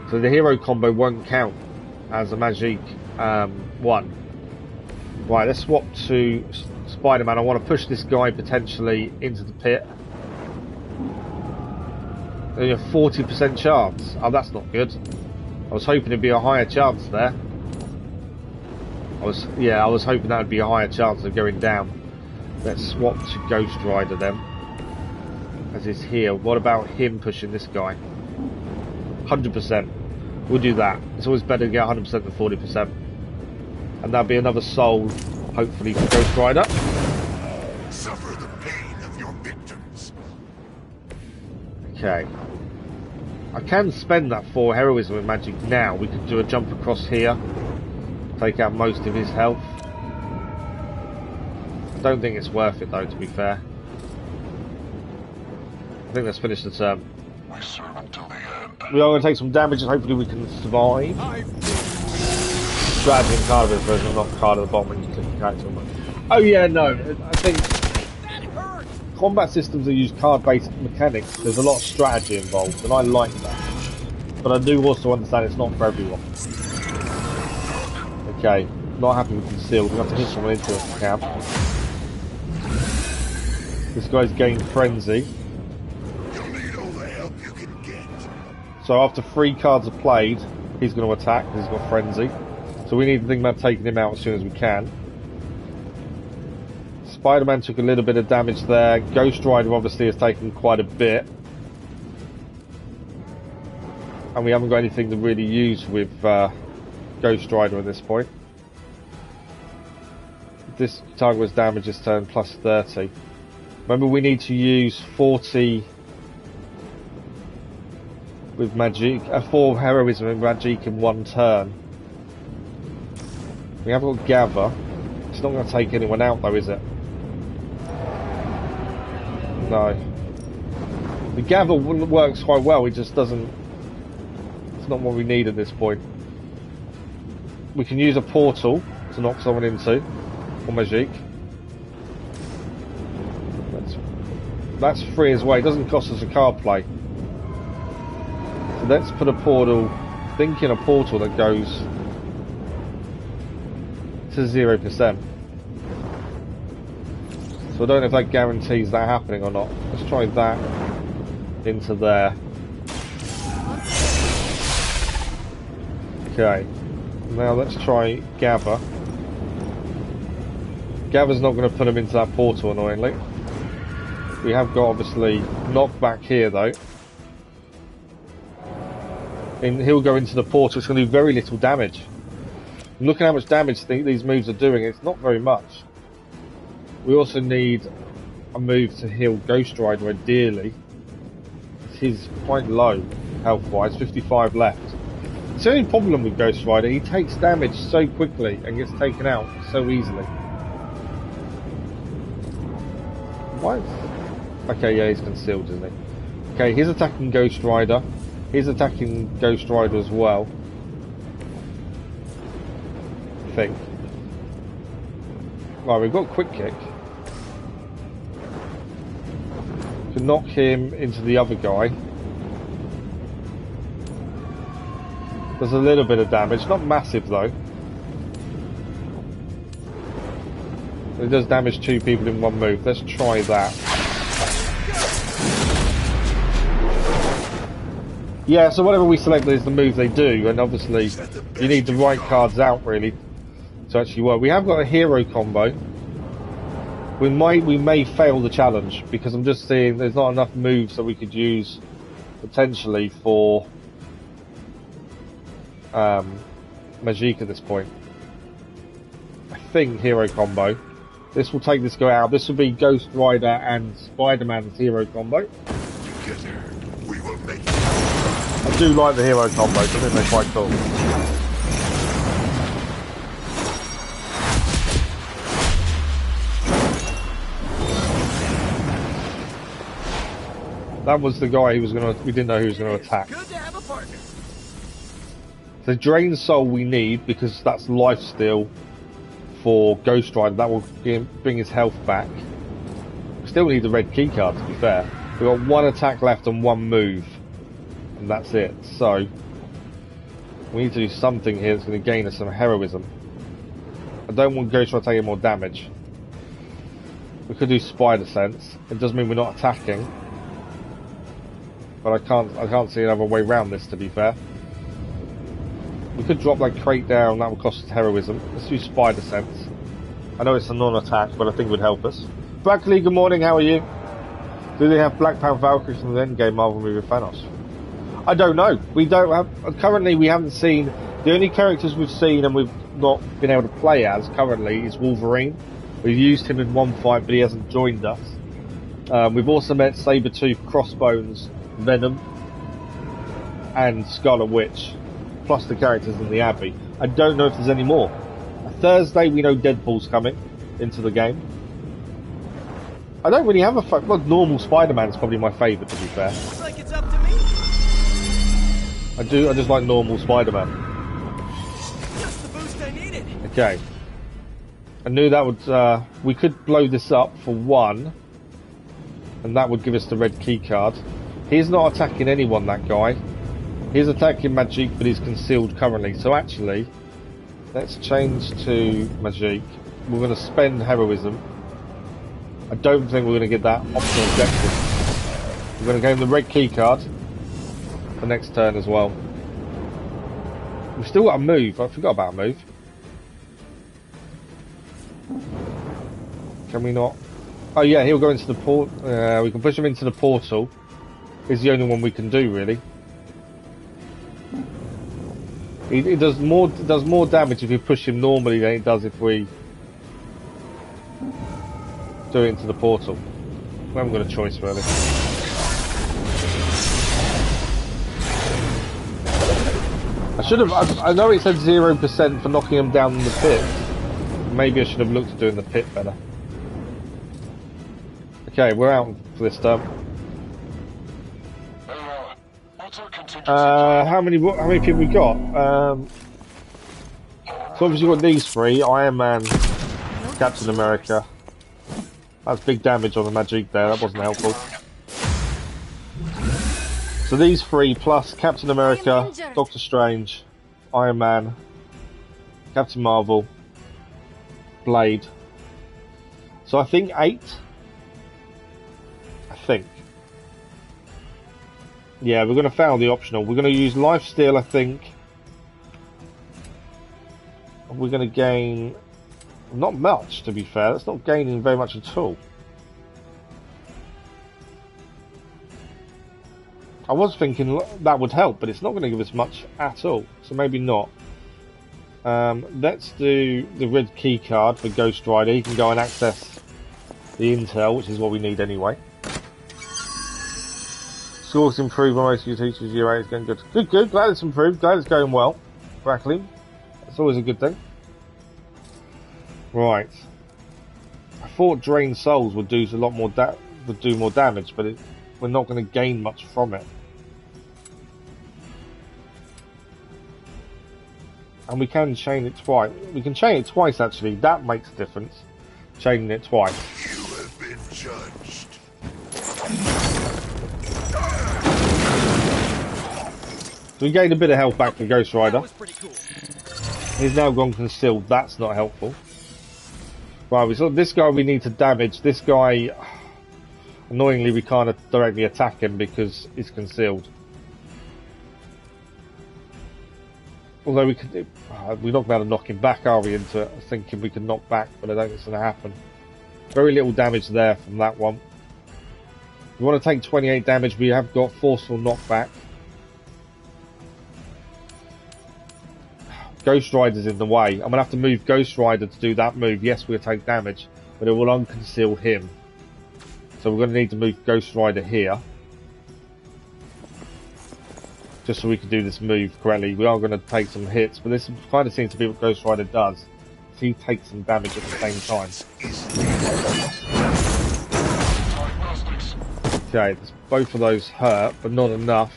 So the hero combo won't count as a magic one. Right, let's swap to Spider-Man. I want to push this guy potentially into the pit. Only a 40% chance. Oh, that's not good. I was hoping it'd be a higher chance there. I was hoping that would be a higher chance of going down. Let's swap to Ghost Rider then. As he's here. What about him pushing this guy? 100%. We'll do that. It's always better to get 100% than 40%. And that'll be another soul, hopefully, for Ghost Rider. Suffer the pain of your victims. Okay. I can spend that for heroism and magic now. We could do a jump across here. Take out most of his health. I don't think it's worth it though, to be fair. I think let's finish the turn. We serve until the end. We are going to take some damage and hopefully we can survive. Strategy and card of his version, not card at the bottom when you click the character. Oh yeah, no. I think combat systems that use card-based mechanics, there's a lot of strategy involved, and I like that. But I do also understand it's not for everyone. Okay, not happy with concealed. We have to hit someone into a camp. This guy's gained frenzy. You'll need all the help you can get. So after 3 cards are played, he's going to attack because he's got frenzy. So we need to think about taking him out as soon as we can. Spider-Man took a little bit of damage there. Ghost Rider obviously has taken quite a bit. And we haven't got anything to really use with Ghost Rider at this point. This target was damaged this turn plus 30. Remember, we need to use 40 with magic, 4 heroism and magic in 1 turn. We have got Gather. It's not going to take anyone out though, is it? No. The Gather works quite well, it just doesn't... It's not what we need at this point. We can use a portal to knock someone into, or magic. That's free as well, it doesn't cost us a card play. So let's put a portal, thinking a portal that goes to 0%. So I don't know if that guarantees that happening or not. Let's try that into there. Okay. Now let's try Gather. Gather's not going to put him into that portal, annoyingly. We have got, obviously, knockback here, though. And he'll go into the portal. It's going to do very little damage. Look at how much damage these moves are doing. It's not very much. We also need a move to heal Ghost Rider, ideally. He's quite low, health-wise. 55 left. It's the only problem with Ghost Rider. He takes damage so quickly and gets taken out so easily. What? Okay, yeah, he's concealed, isn't he? Okay, he's attacking Ghost Rider. He's attacking Ghost Rider as well. I think. Right, we've got quick kick. Can knock him into the other guy. Does a little bit of damage, not massive though. It does damage 2 people in 1 move. Let's try that. Yeah, so whatever we select is the move they do, and obviously you need the right cards out really to actually work. We have got a hero combo. We may fail the challenge because I'm just seeing there's not enough moves that we could use potentially for Magic at this point. I think hero combo. This will take this guy out. This will be Ghost Rider and Spider-Man's hero combo. Together, we will make it. I do like the hero combos. I think they're quite cool. That was the guy who was gonna. We didn't know who was gonna attack. Good to have a partner. The Drain Soul we need because that's life steal for Ghost Rider. That will bring his health back. We still need the red key card, to be fair. We've got 1 attack left and 1 move, and that's it. So We need to do something here that's going to gain us some heroism. I don't want Ghost Rider taking more damage. We could do Spider Sense. It does mean we're not attacking. But I can't see another way around this, to be fair. We could drop that crate down, that would cost us heroism. Let's do Spider Sense. I know it's a non-attack, but I think it would help us. Brackley, good morning, how are you? Do they have Black Panther Valkyrie from the Endgame Marvel movie with Thanos? I don't know. We don't have... Currently, we haven't seen... The only characters we've seen and we've not been able to play as currently is Wolverine. We've used him in one fight, but he hasn't joined us. We've also met Sabretooth, Crossbones, Venom, and Scarlet Witch, plus the characters in the Abbey. I don't know if there's any more. Thursday, we know Deadpool's coming into the game. I don't really have a well, normal Spider-Man's probably my favourite, to be fair. Looks like it's up to me. I just like normal Spider-Man. Just the boost I needed. Okay. I knew that would, we could blow this up for one, and that would give us the red key card. He's not attacking anyone, that guy. He's attacking Magic, but he's concealed currently. So actually, let's change to Magic. We're going to spend heroism. I don't think we're going to get that optional objective. We're going to gain the red key card for next turn as well. We've still got a move. I forgot about a move. Can we not? Oh yeah, he'll go into the port. We can push him into the portal. Is the only one we can do, really. It does more damage if you push him normally than it does if we do it into the portal. We haven't got a choice, really. I should have. I know it said 0% for knocking him down in the pit. Maybe I should have looked at doing the pit better. Okay, we're out for this turn. How many people we got? So obviously we've got these three: Iron Man, Captain America. That's big damage on the Magic there. That wasn't helpful. So these three plus Captain America, Doctor Strange, Iron Man, Captain Marvel, Blade. So I think 8. I think. Yeah, we're going to fail the optional. We're going to use Lifesteal, I think. We're going to gain... Not much, to be fair. That's not gaining very much at all. I was thinking that would help, but it's not going to give us much at all. So maybe not. Let's do the red key card for Ghost Rider. He can go and access the intel, which is what we need anyway. Scores improve on most of your teachers. Year 8 is going good. Good. Glad it's improved. Glad it's going well. Crackling. That's always a good thing. Right. I thought Drain Souls would do a lot more more damage, but we're not going to gain much from it. And we can chain it twice. We can chain it twice, actually. That makes a difference. Chaining it twice. You have been judged. So we gained a bit of health back from Ghost Rider. Cool. He's now gone concealed. That's not helpful. Right, we saw this guy we need to damage. This guy, annoyingly, we can't directly attack him because he's concealed. Although we could, we're not going to knock him back, are we? Into thinking we can knock back, but I don't think it's going to happen. Very little damage there from that one. We want to take 28 damage. We have got forceful knockback. Ghost Rider's in the way. I'm going to have to move Ghost Rider to do that move. Yes, we'll take damage, but it will unconceal him. So we're going to need to move Ghost Rider here. Just so we can do this move correctly. We are going to take some hits, but this kind of seems to be what Ghost Rider does. He takes some damage at the same time. Okay, both of those hurt, but not enough.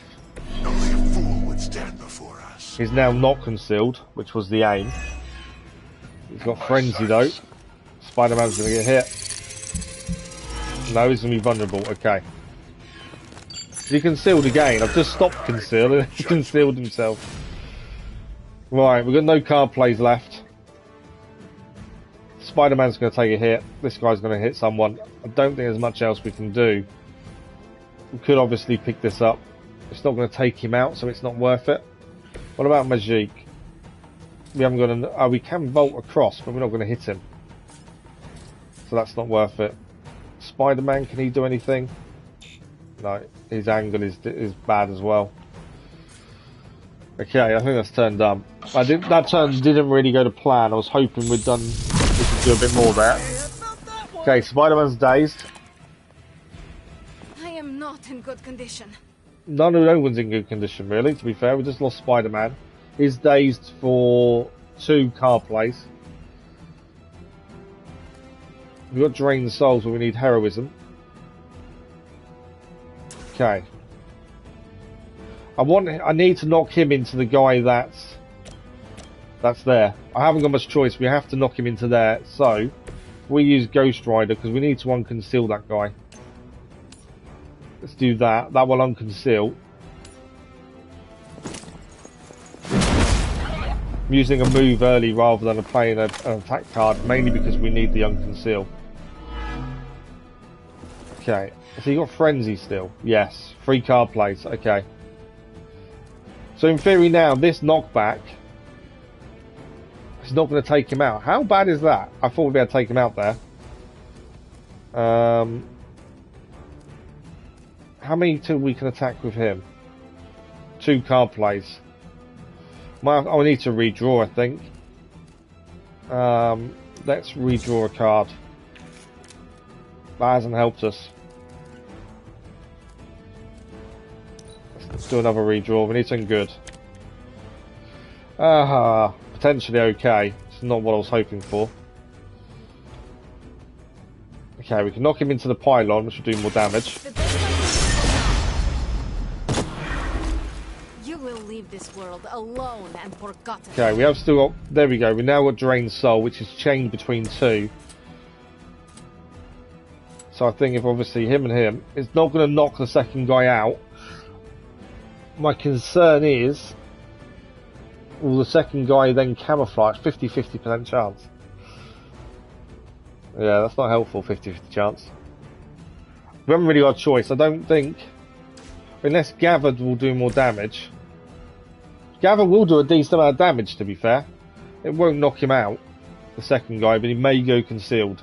Only a fool would stand before us. He's now not concealed, which was the aim. He's got Frenzy though. Spider-Man's going to get hit. No, he's going to be vulnerable. Okay. He concealed again. I've just stopped concealing. He concealed himself. Right, we've got no card plays left. Spider-Man's going to take a hit. This guy's going to hit someone. I don't think there's much else we can do. We could obviously pick this up. It's not going to take him out, so it's not worth it. What about Majik? We haven't got an... Oh, we can vault across, but we're not going to hit him. So that's not worth it. Spider-Man, can he do anything? No, his angle is bad as well. Okay, I think that's turn done. That turn didn't really go to plan. I was hoping we could do a bit more there. Okay, Spider-Man's dazed. I am not in good condition. No one's in good condition, really, to be fair. We just lost Spider-Man. He's dazed for 2 card plays. We've got Drained Souls, but we need Heroism. Okay. I need to knock him into the guy that's there. I haven't got much choice. We have to knock him into there. So we use Ghost Rider because we need to unconceal that guy. Let's do that. That will unconceal. I'm using a move early rather than playing an attack card, mainly because we need the unconceal. Okay. So you got Frenzy still? Yes. 3 card plays. Okay. So in theory now, this knockback is not going to take him out. How bad is that? I thought we'd be able to take him out there. How many till we can attack with him? 2 card plays. I need to redraw, I think. Let's redraw a card. That hasn't helped us. Let's do another redraw. We need something good. Potentially okay. It's not what I was hoping for. Okay, we can knock him into the pylon, which will do more damage. You will leave this world alone and forgotten. Okay, we have still got... There we go. We now got Drained Soul, which is chained between 2. So I think if obviously him and him, it's not going to knock the second guy out. My concern is, will the second guy then camouflage? 50% chance. Yeah, that's not helpful, 50-50 chance. We haven't really got a choice. I don't think, unless Gathered will do more damage. Gather will do a decent amount of damage, to be fair. It won't knock him out, the second guy, but he may go concealed.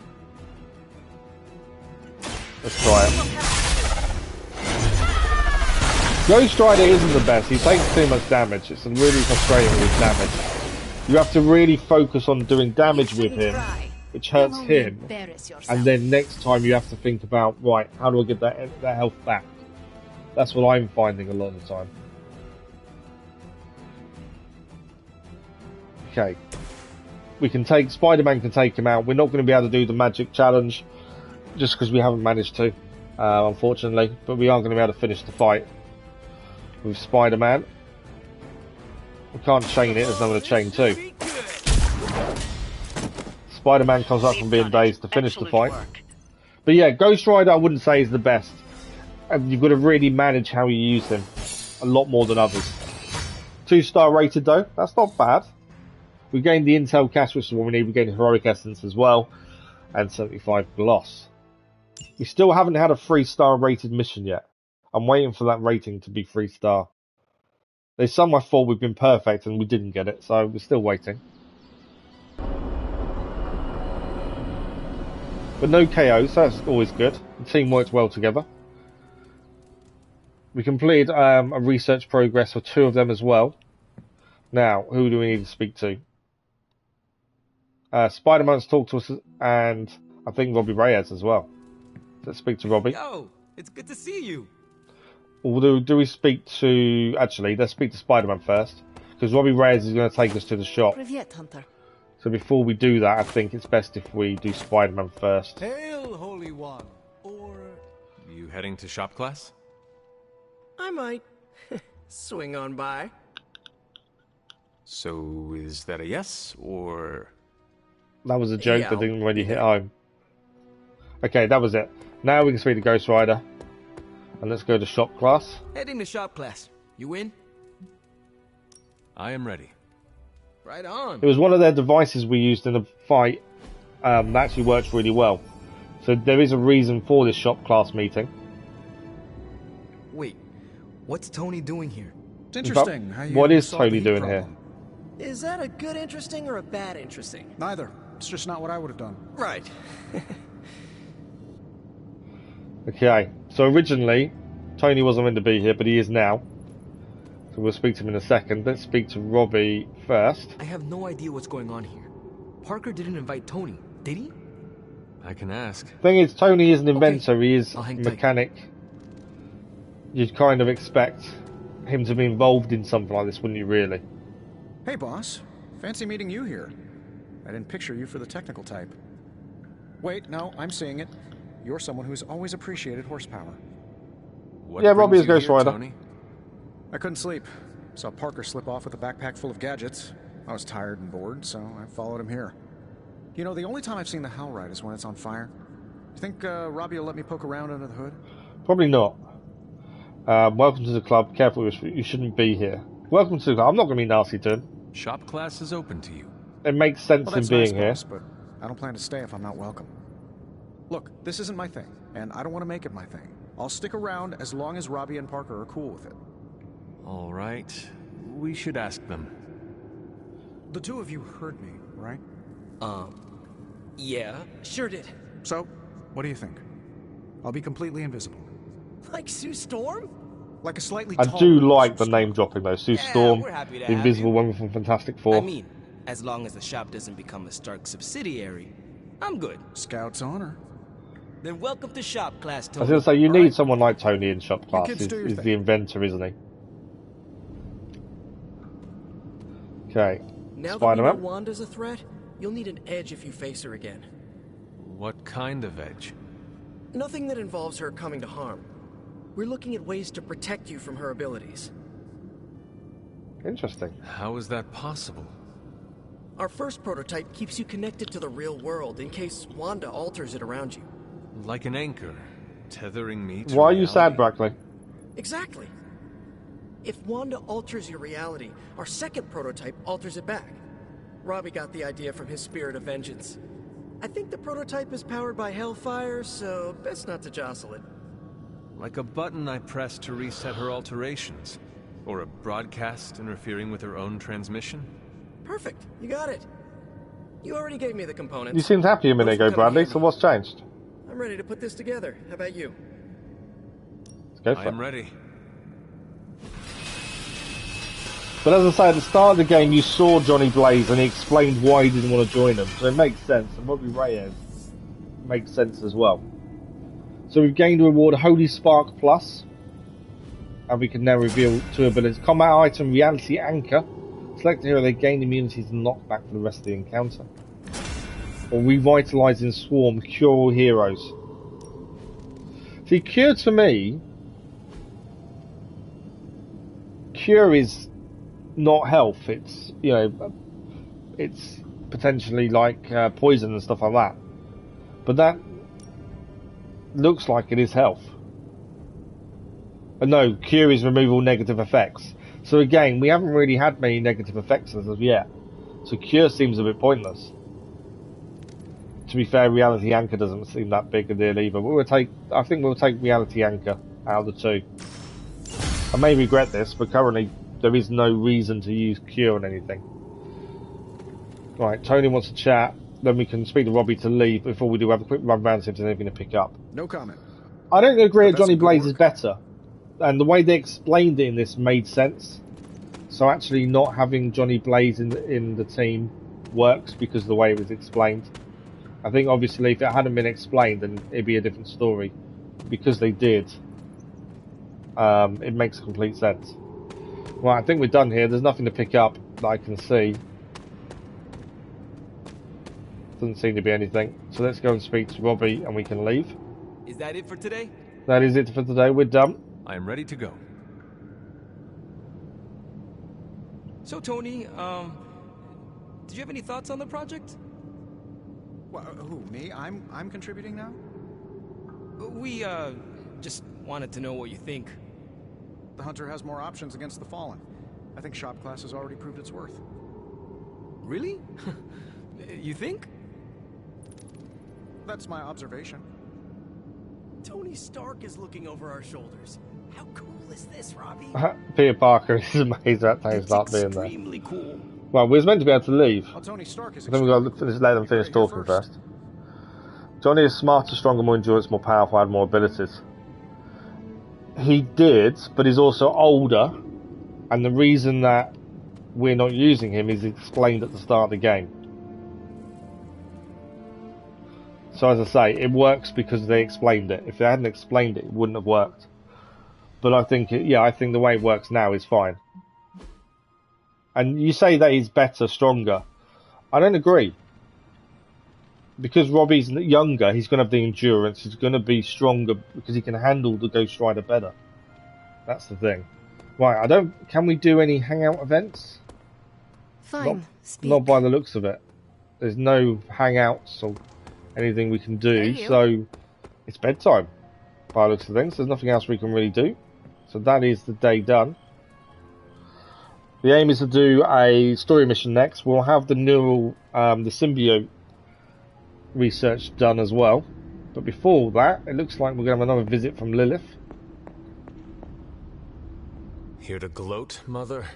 Let's try it. Ghost Rider isn't the best. He takes too much damage. It's really frustrating with damage. You have to really focus on doing damage with him, which hurts him. And then next time you have to think about, right, how do I get that health back? That's what I'm finding a lot of the time. Okay. We can take... Spider-Man can take him out. We're not going to be able to do the magic challenge just because we haven't managed to, unfortunately. But we are going to be able to finish the fight with Spider-Man. We can't chain it, there's no one to chain to. Spider-Man comes up from being dazed to finish the fight. But yeah, Ghost Rider I wouldn't say is the best. And you've got to really manage how you use him. A lot more than others. 2-star rated though, that's not bad. We gained the Intel Cash, which is what we need. We gained Heroic Essence as well. And 75 Gloss. We still haven't had a 3-star rated mission yet. I'm waiting for that rating to be 3-star. There's some I thought we've been perfect and we didn't get it, so we're still waiting. But no KOs, so that's always good. The team worked well together. We completed a research progress for 2 of them as well. Now, who do we need to speak to? Spider-Man's talked to us, and I think Robbie Reyes as well. Let's speak to Robbie. Yo, it's good to see you. Or do we speak to... Actually, let's speak to Spider-Man first. Because Robbie Reyes is going to take us to the shop. Privyet, Hunter. So before we do that, I think it's best if we do Spider-Man first. Hail, Holy One. Or... You heading to shop class? I might. Swing on by. So, is that a yes, or...? That was a joke Yeah, that didn't really hit home. Okay, that was it. Now we can speak to Ghost Rider. And let's go to shop class. Heading to shop class. You in? I am ready. Right on. It was one of their devices we used in the fight that actually works really well. So there is a reason for this shop class meeting. Wait, what's Tony doing here? It's interesting how you What is solved the Tony heat doing problem. here? Is that a good interesting or a bad interesting? Neither. It's just not what I would have done. Right. Okay, so originally Tony wasn't meant to be here, but he is now. So we'll speak to him in a second. Let's speak to Robbie first. I have no idea what's going on here. Parker didn't invite Tony, did he? I can ask. Thing is, Tony is an inventor. Okay. He is a I'll hang tight. mechanic. You'd kind of expect him to be involved in something like this, wouldn't you? Really? Hey, boss. Fancy meeting you here. I didn't picture you for the technical type. Wait, no, I'm seeing it. You're someone who's always appreciated horsepower. What Yeah, Robbie brings is you Ghost here, Rider. Tony? I couldn't sleep. Saw Parker slip off with a backpack full of gadgets. I was tired and bored, so I followed him here. You know, the only time I've seen the Hell Ride is when it's on fire. You think Robbie will let me poke around under the hood? Probably not. Welcome to the club. Careful, you shouldn't be here. Welcome to the club. I'm not going to be nasty to him. Shop class is open to you. It makes sense Well, in that's being nice, here. boss, but I don't plan to stay if I'm not welcome. Look, this isn't my thing, and I don't want to make it my thing. I'll stick around as long as Robbie and Parker are cool with it. All right. We should ask them. The two of you heard me, right? Yeah, sure did. So, what do you think? I'll be completely invisible. Like Sue Storm? Like a slightly I taller do Sue like the Storm. name dropping though. Sue Yeah, Storm, we're happy to the have Invisible you. Woman from Fantastic Four. I mean, as long as the shop doesn't become a Stark subsidiary, I'm good. Scout's honor. Then welcome to shop class, I Tony. was going to say, you All need right. someone like Tony in shop class. kids do your He's thing. the inventor, isn't he? Okay. Now that we know Spider-Man. Wanda's a threat, you'll need an edge if you face her again. What kind of edge? Nothing that involves her coming to harm. We're looking at ways to protect you from her abilities. Interesting. How is that possible? Our first prototype keeps you connected to the real world in case Wanda alters it around you. Like an anchor, tethering me to Why are you reality? sad, Brackley? Exactly. If Wanda alters your reality, our second prototype alters it back. Robbie got the idea from his spirit of vengeance. I think the prototype is powered by Hellfire, so best not to jostle it. Like a button I press to reset her alterations. Or a broadcast interfering with her own transmission. Perfect, you got it. You already gave me the components. You seemed happy a minute Those will ago, come in Bradley, handy. so what's changed? I'm ready to put this together. How about you? Let's go for I am it. ready. But as I say, at the start of the game, you saw Johnny Blaze and he explained why he didn't want to join them. So it makes sense. And Robbie Reyes makes sense as well. So we've gained a reward, Holy Spark Plus. And we can now reveal two abilities. Combat item, Reality Anchor. Select a hero, they gain immunities and knockback for the rest of the encounter. Or Revitalizing Swarm, Cure all heroes. See, Cure to me... Cure is not health, it's, you know, it's potentially like poison and stuff like that. But that looks like it is health. But no, cure is removal negative effects. So again, we haven't really had many negative effects as of yet. So cure seems a bit pointless. To be fair, Reality Anchor doesn't seem that big a deal either. But I think we'll take Reality Anchor out of the two. I may regret this, but currently there is no reason to use cure on anything. Right, Tony wants to chat. Then we can speak to Robbie to leave before we do have a quick run round to see if there's anything to pick up. No comment. I don't agree that That's Johnny good Blaze work. is better. And the way they explained it in this made sense. So actually not having Johnny Blaze in the team works because of the way it was explained. I think obviously if it hadn't been explained then it'd be a different story. Because they did, it makes complete sense. Right, I think we're done here. There's nothing to pick up that I can see. Doesn't seem to be anything. So let's go and speak to Robbie and we can leave. Is that it for today? That is it for today. We're done. I am ready to go. So, Tony, did you have any thoughts on the project? Well, who, me? I'm contributing now? We, just wanted to know what you think. The Hunter has more options against the Fallen. I think shop class has already proved its worth. Really? You think? That's my observation. Tony Stark is looking over our shoulders. How cool is this, Robbie? Peter Parker is amazed that Tony Stark being there. Extremely cool. Well, we was meant to be able to leave. Well, Tony Stark is I think we've got to let them finish talking first. Johnny is smarter, stronger, more endurance, more powerful, had more abilities. He did, but he's also older, and the reason that we're not using him is explained at the start of the game. So as I say, it works because they explained it. If they hadn't explained it, it wouldn't have worked. But I think, I think the way it works now is fine. And you say that he's better, stronger. I don't agree. Because Robbie's younger, he's going to have the endurance, he's going to be stronger because he can handle the Ghost Rider better. That's the thing. Right, can we do any hangout events? Fine, not by the looks of it. There's no hangouts or anything we can do, so it's bedtime by the looks of things. There's nothing else we can really do. So that is the day done. The aim is to do a story mission next. We'll have the neural, the symbiote research done as well. But before that, it looks like we're going to have another visit from Lilith. Here to gloat, Mother?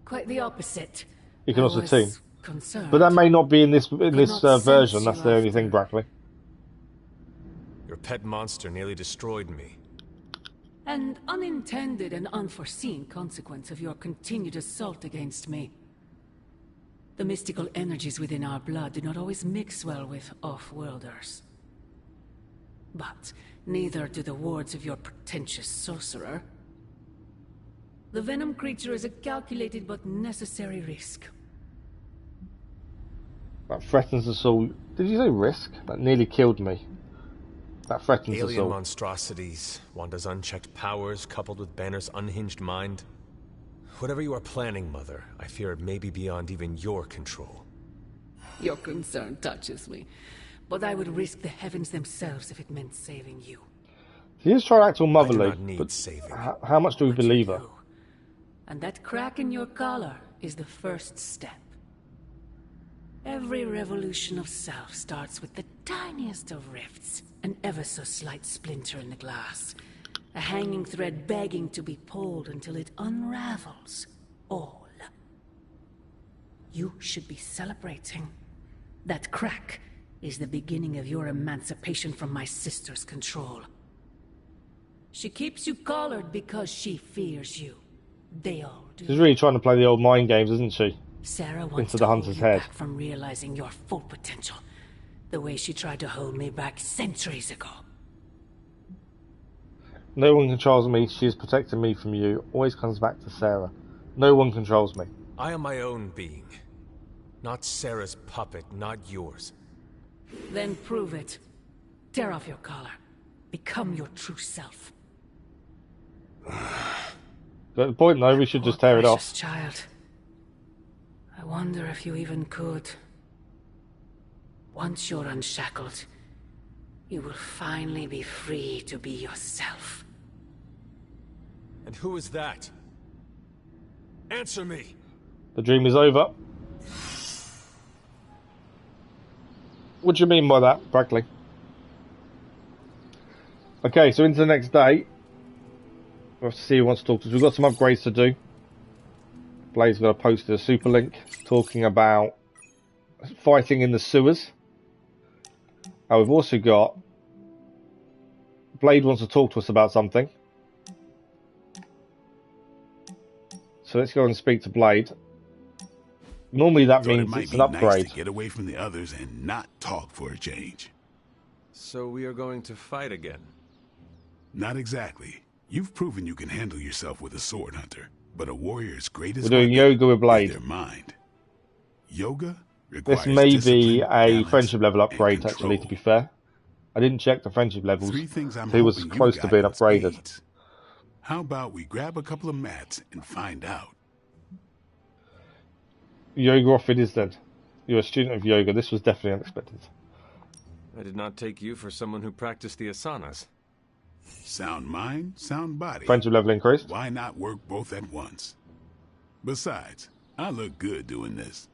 Quite the opposite. You can also team. Concerned. But that may not be in this version. That's the only thing, Brackley. Your pet monster nearly destroyed me. An unintended and unforeseen consequence of your continued assault against me. The mystical energies within our blood do not always mix well with off-worlders. But neither do the wards of your pretentious sorcerer. The Venom creature is a calculated but necessary risk. That threatens us all. Did you say risk? That nearly killed me. That threatens us all. Alien monstrosities, Wanda's unchecked powers coupled with Banner's unhinged mind. Whatever you are planning, Mother, I fear it may be beyond even your control. Your concern touches me, but I would risk the heavens themselves if it meant saving you. She is trying to act all motherly, I do not need saving. How much do we believe her? And that crack in your collar is the first step. Every revolution of self starts with the tiniest of rifts, an ever so slight splinter in the glass, a hanging thread begging to be pulled until it unravels all. You should be celebrating. That crack is the beginning of your emancipation from my sister's control. She keeps you collared because she fears you. They all do. She's really trying to play the old mind games, isn't she? Sarah wants into the hunter's head. back from realizing your full potential, the way she tried to hold me back centuries ago. No one controls me. She is protecting me from you. Always comes back to Sarah. No one controls me. I am my own being. Not Sarah's puppet, not yours. Then prove it. Tear off your collar. Become your true self. At the point though, we should just tear it off. Child. I wonder if you even could. Once you're unshackled, you will finally be free to be yourself. And who is that? Answer me! The dream is over. What do you mean by that, Brackley? Okay, so into the next day. We'll have to see who wants to talk to us. We've got some upgrades to do. Blade's got to post a super link talking about fighting in the sewers. We've also got Blade wants to talk to us about something. So let's go and speak to Blade. Normally that means it's an upgrade. Nice to get away from the others and not talk for a change. So we are going to fight again? Not exactly. You've proven you can handle yourself with a sword, Hunter. But a warrior's greatest we're doing yoga with Blade. Their mind. Yoga requires this may be a friendship level upgrade, actually, to be fair. I didn't check the friendship levels. He was close to being upgraded. Spades. How about we grab a couple of mats and find out? Yoga off it is then. You're a student of yoga. This was definitely unexpected. I did not take you for someone who practiced the asanas. Sound mind, sound body. Friendship level increased. Why not work both at once? Besides, I look good doing this.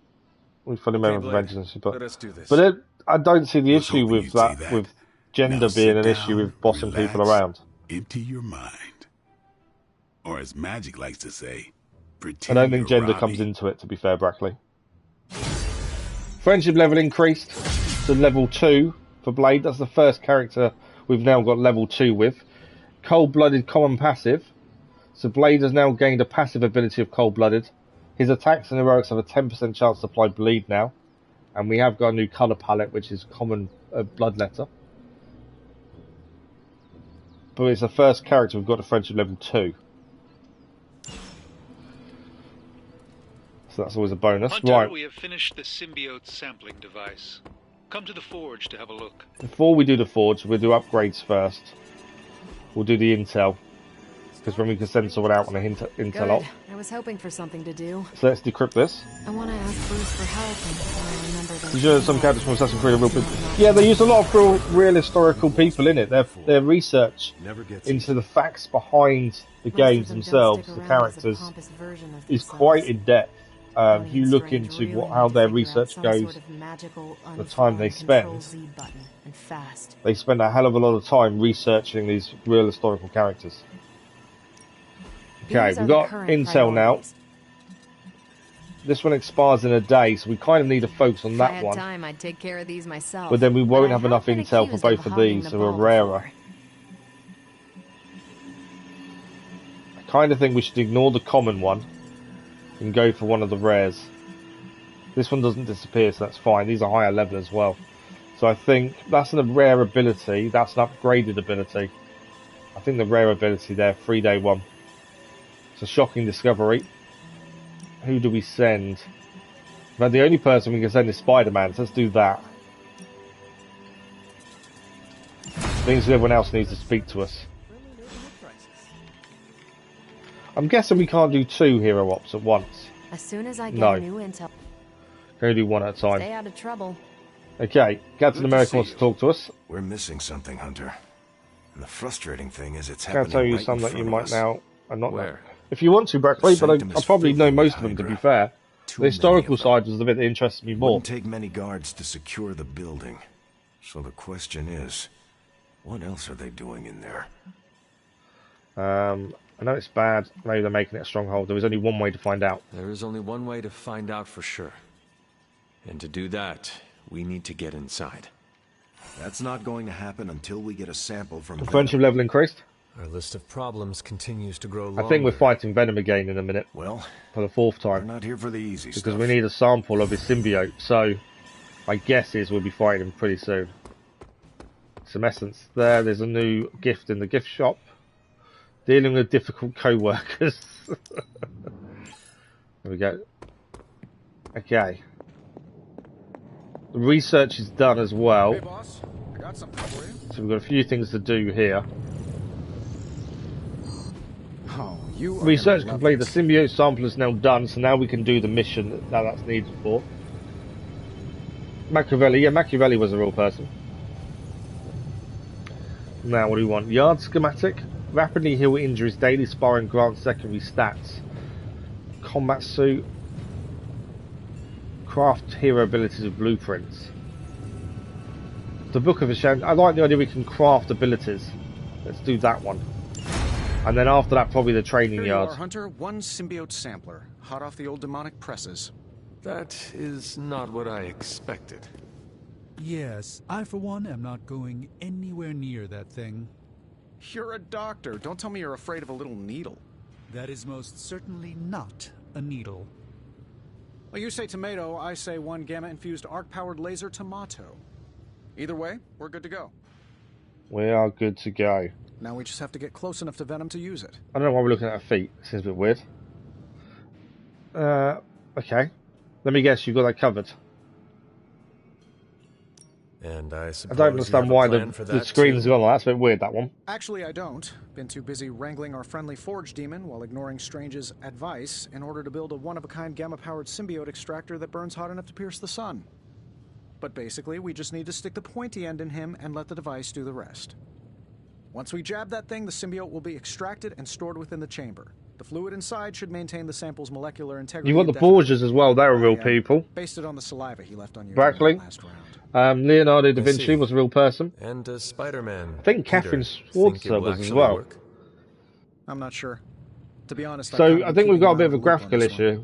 We fully remember Blade, vengeance, let us do this. but I don't see the issue with say that, with gender Now being sit an issue down, with bossing people relax, around. Empty your mind. Or as Magic likes to say, I pretend don't think you're gender Robbie. comes into it, to be fair, Brackley. Friendship level increased to level 2 for Blade. That's the first character we've now got level 2 with. Cold-blooded common passive. So Blade has now gained a passive ability of cold-blooded. His attacks and heroics have a 10% chance to apply bleed now. And we have got a new colour palette, which is common bloodletter. But it's the first character we've got to friendship level 2. So that's always a bonus. Hunter, right. We have finished the symbiote sampling device. Come to the forge to have a look. Before we do the forge, we'll do upgrades first. We'll do the intel. Because when we can send someone out on an intel op. I was hoping for something to do. So let's decrypt this. I want to ask Bruce for help, and I remember that. Did you know some characters from Assassin's Creed are real people? Yeah, they use a lot of real historical people in it. Their research into the facts behind the games themselves, the characters, is quite in depth. If you look into how their research goes, the time they spend a hell of a lot of time researching these real historical characters. Okay, we've got intel now. This one expires in a day, so we kind of need to focus on that one. I'd take care of these myself, but then we won't have enough intel for both of these, so we're rarer. I kind of think we should ignore the common one and go for one of the rares. This one doesn't disappear, so that's fine. These are higher level as well. So I think that's a rare ability. That's an upgraded ability. I think the rare ability there, 3-day one. It's a shocking discovery. Who do we send? But the only person we can send is Spider-Man, so let's do that. Means everyone else needs to speak to us. I'm guessing we can't do 2 hero ops at once. As soon as I get new intel. Can we do one at a time? Stay out of trouble. Okay, Captain America wants to talk to us. We're missing something, Hunter. And the frustrating thing is it's happening. Can I tell you right something that you might now and not Where? know? If you want to, Brackley, but I probably know most of them, to be fair. The historical side was the bit that interests me more. Wouldn't take many guards to secure the building. So the question is, what else are they doing in there? I know it's bad. Maybe they're making it a stronghold. There is only one way to find out. There is only one way to find out for sure. And to do that, we need to get inside. That's not going to happen until we get a sample from The friendship level increased. Our list of problems continues to grow longer. I think we're fighting Venom again in a minute. Well, for the 4th time. We're not here for the easy because stuff. We need a sample of his symbiote. So my guess is we'll be fighting him pretty soon. Some essence there. There's a new gift in the gift shop. Dealing with difficult co-workers. There we go. Okay. The research is done as well. Hey, boss. I got something for you. So we've got a few things to do here. Oh, you are research complete. The symbiote sample is now done, so now we can do the mission that that's needed for. Machiavelli. Yeah, Machiavelli was a real person. Now, what do we want? Yard schematic. Rapidly heal injuries. Daily sparring grants secondary stats. Combat suit. Craft hero abilities with blueprints. The Book of Ashamed. I like the idea we can craft abilities. Let's do that one. And then after that, probably the training Here yards. You are, Hunter. One symbiote sampler, hot off the old demonic presses. That is not what I expected. Yes, I for one am not going anywhere near that thing. You're a doctor. Don't tell me you're afraid of a little needle. That is most certainly not a needle. Well, you say tomato, I say one gamma-infused arc-powered laser tomato. Either way, we're good to go. We are good to go. Now we just have to get close enough to Venom to use it. I don't know why we're looking at her feet. Seems a bit weird. Okay. Let me guess, you've got that covered. And I don't understand why the screen's gone like that. That's a bit weird, that one. Actually, I don't. Been too busy wrangling our friendly Forge demon while ignoring Strange's advice in order to build a one-of-a-kind gamma-powered symbiote extractor that burns hot enough to pierce the sun. But basically, we just need to stick the pointy end in him and let the device do the rest. Once we jab that thing, the symbiote will be extracted and stored within the chamber. The fluid inside should maintain the sample's molecular integrity. You've got the Borgias as well. They're real people. Based it on the saliva he left on you Brackley. last round. Leonardo da Vinci was a real person. And Spider-Man. I think Catherine Schwarzer was as well. Work? I'm not sure. To be honest, so I think we've got a bit of a graphical issue.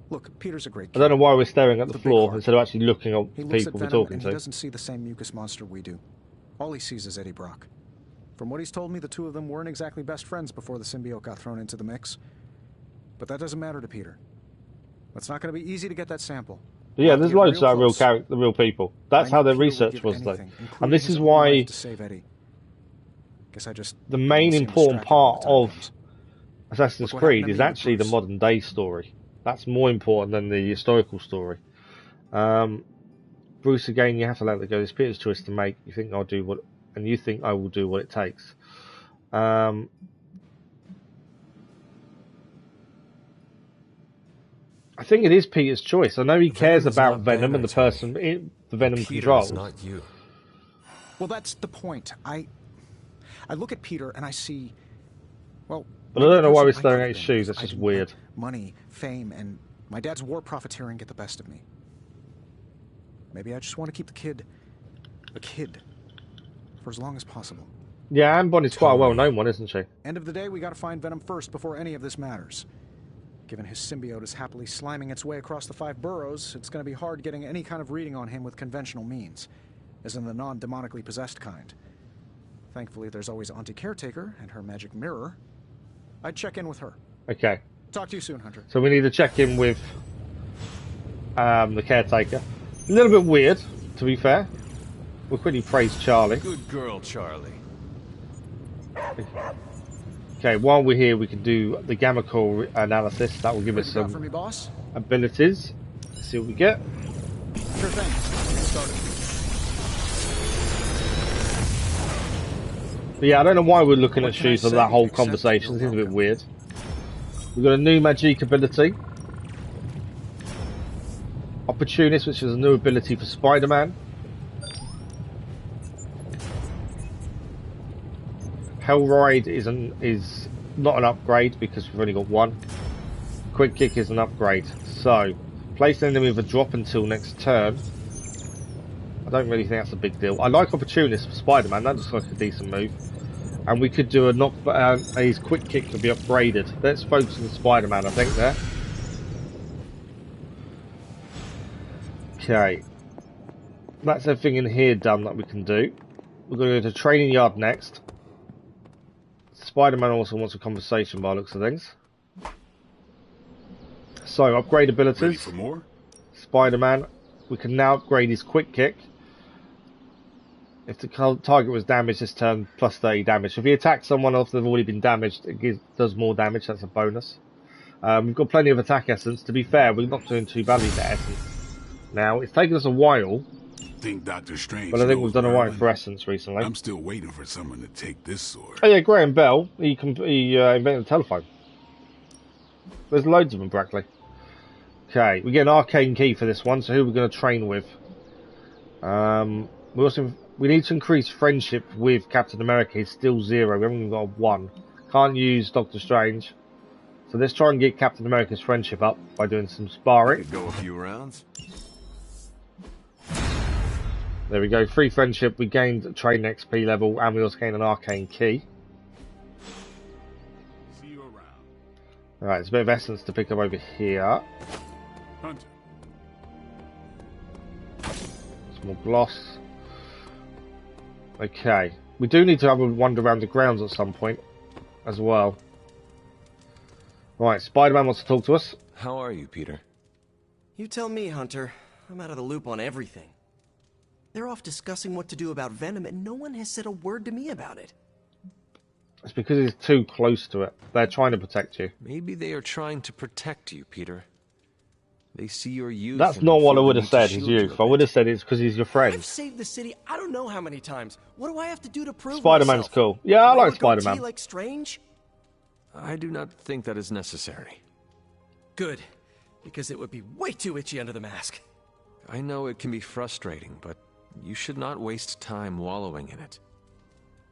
Look, Peter's a great kid. I don't know why we're staring at the floor instead of actually looking at he people we're talking to. He doesn't see the same mucus monster we do. All he sees is Eddie Brock. From what he's told me, the two of them weren't exactly best friends before the symbiote got thrown into the mix. But that doesn't matter to Peter. It's not going to be easy to get that sample. Yeah, there's loads of real people. That's how their research was, though. And this is why the main important part of Assassin's Creed is actually the modern day story. That's more important than the historical story. Bruce, again, you have to let it go. It's Peter's choice to make. You think I'll do what, and you think I will do what it takes. I think it is Peter's choice. I know he cares about Venom and the person the Venom controls. Not you. Well, that's the point. I look at Peter and I see, well... But I don't know why we're staring at his shoes. That's just weird. Money, fame, and my dad's war profiteering get the best of me. Maybe I just want to keep the kid a kid for as long as possible. Yeah, Anne Bonny's quite a well-known one, isn't she? End of the day, we got to find Venom first before any of this matters. Given his symbiote is happily sliming its way across the 5 boroughs, it's going to be hard getting any kind of reading on him with conventional means, as in the non-demonically possessed kind. Thankfully, there's always Auntie Caretaker and her magic mirror. I'd check in with her. Okay. Talk to you soon, Hunter. So we need to check in with the Caretaker. A little bit weird, to be fair. We'll quickly praise Charlie. Good girl, Charlie. Okay, while we're here, we can do the gamma core analysis. That will give us some abilities. Let's see what we get. Sure thing. Get started. But yeah, I don't know why we're looking at shoes for that whole conversation. It seems a bit weird. We've got a new magic ability. Opportunist, which is a new ability for Spider-Man. Hellride is not an upgrade because we've only got one. Quick Kick is an upgrade. So, place an enemy with a drop until next turn. I don't really think that's a big deal. I like Opportunist for Spider-Man. That looks like a decent move. And we could do a knock. His Quick Kick could be upgraded. Let's focus on Spider-Man, I think, there. Okay. That's everything in here done that we can do. We're going to go to Training Yard next. Spider-Man also wants a conversation by the looks of things. So, upgrade abilities. Ready for more? Spider-Man. We can now upgrade his Quick Kick. If the target was damaged this turn, plus 30 damage. So if he attacks someone else that's already been damaged, it does more damage. That's a bonus. We've got plenty of attack essence. To be fair, we're not doing too badly for essence. Now, it's taken us a while. Think Dr. Strange, but I think we've done alright for essence recently. I'm still waiting for someone to take this sword. Oh yeah, Graham Bell. He invented the telephone. There's loads of them, Brackley. Okay, we get an arcane key for this one. So who are we going to train with? We need to increase friendship with Captain America. He's still 0. We haven't even got a 1. Can't use Doctor Strange. So let's try and get Captain America's friendship up by doing some sparring. Go a few rounds. There we go. Free friendship. We gained a trade XP level, and we also gained an arcane key. See you around. Alright, there's a bit of essence to pick up over here. Hunter. Some more gloss. Okay. We do need to have a wander around the grounds at some point as well. Right, Spider-Man wants to talk to us. How are you, Peter? You tell me, Hunter. I'm out of the loop on everything. They're off discussing what to do about Venom, and no one has said a word to me about it. It's because he's too close to it. They're trying to protect you. Maybe they are trying to protect you, Peter. They see your youth. That's not what I would have said, his youth. I would have said it's because he's your friend. I've saved the city I don't know how many times. What do I have to do to prove Spider-Man's myself? cool. Yeah, I like Spider-Man. Like Strange? I do not think that is necessary. Good, because it would be way too itchy under the mask. I know it can be frustrating, but you should not waste time wallowing in it.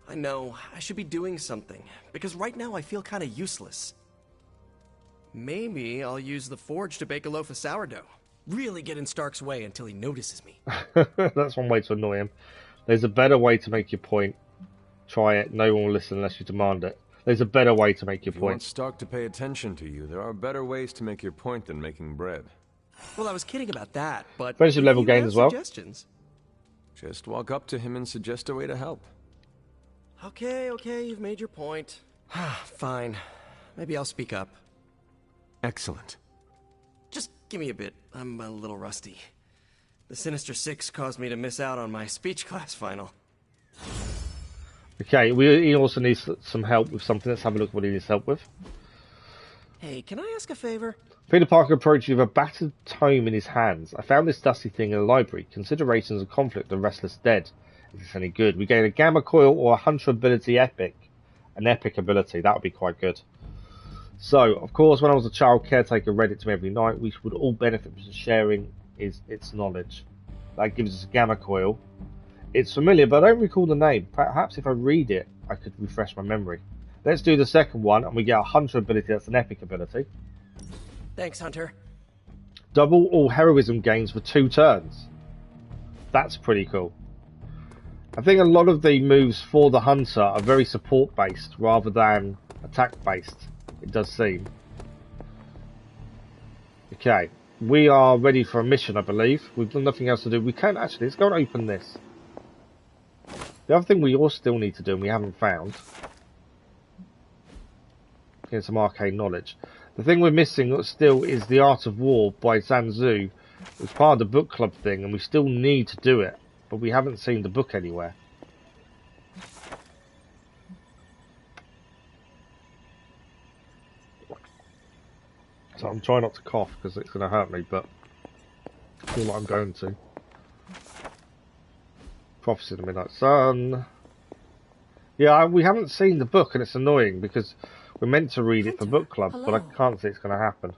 I know. I should be doing something, because right now I feel kind of useless. Maybe I'll use the forge to bake a loaf of sourdough. Really get in Stark's way until he notices me. That's one way to annoy him. There's a better way to make your point. Try it. No one will listen unless you demand it. There's a better way to make your If you point. want Stark to pay attention to you, there are better ways to make your point than making bread. Well, I was kidding about that, but... Friendship level you gain have as well. Suggestions. Just walk up to him and suggest a way to help. Okay, you've made your point. Fine. Maybe I'll speak up. Excellent. Just give me a bit. I'm a little rusty. The Sinister Six caused me to miss out on my speech class final. Okay, he also needs some help with something. Let's have a look at what he needs help with. Hey, can I ask a favor? Peter Parker approached you with a battered tome in his hands. I found this dusty thing in a library. Considerations of conflict and restless dead. Is this any good? We gain a gamma coil or a hunter ability epic. An epic ability. That would be quite good. So, of course, when I was a child, caretaker read it to me every night. We would all benefit from sharing its knowledge. That gives us a gamma coil. It's familiar, but I don't recall the name. Perhaps if I read it, I could refresh my memory. Let's do the second one, and we get a hunter ability. That's an epic ability. Thanks, Hunter. Double all heroism gains for 2 turns. That's pretty cool. I think a lot of the moves for the hunter are very support based rather than attack based. It does seem. Okay, we are ready for a mission, I believe. We've done nothing else to do. We can actually, let's go and open this. The other thing we all still need to do and we haven't found, get some arcane knowledge. The thing we're missing still is the Art of War by Zanzu. It's part of the book club thing and we still need to do it, but we haven't seen the book anywhere. So I'm trying not to cough because it's going to hurt me, but I feel like I'm going to. Prophecy of the Midnight Sun. Yeah, we haven't seen the book and it's annoying because we're meant to read it for book club, but I can't see it's going to happen.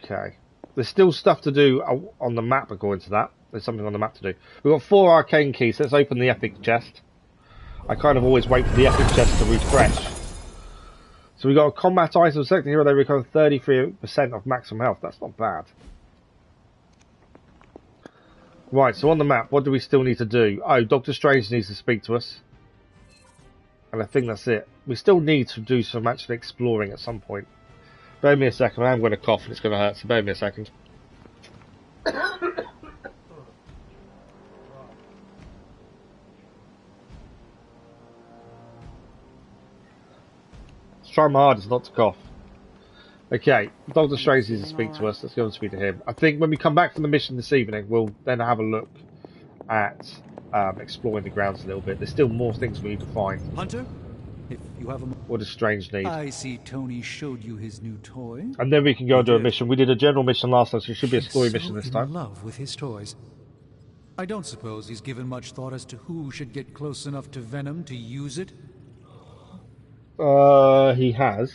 Okay. There's still stuff to do on the map according to that. There's something on the map to do. We've got 4 arcane keys, so let's open the epic chest. I kind of always wait for the epic chest to refresh. So we got a combat item. Select the hero, they recover 33% of maximum health. That's not bad. Right, so on the map, what do we still need to do? Oh, Doctor Strange needs to speak to us. And I think that's it. We still need to do some actual exploring at some point. Bear me a second, I am going to cough and it's going to hurt, so bear me a second. Try my hardest not to cough. Okay, Doctor Strange needs to speak to us. Let's go and speak to him. I think when we come back from the mission this evening, we'll then have a look at exploring the grounds a little bit. There's still more things we need to find. Hunter, if you have a... What does Strange need? I see Tony showed you his new toy. And then we can go and do a mission. We did a general mission last time, so it should be a story mission this time. In love with his toys. I don't suppose he's given much thought as to who should get close enough to Venom to use it. He has.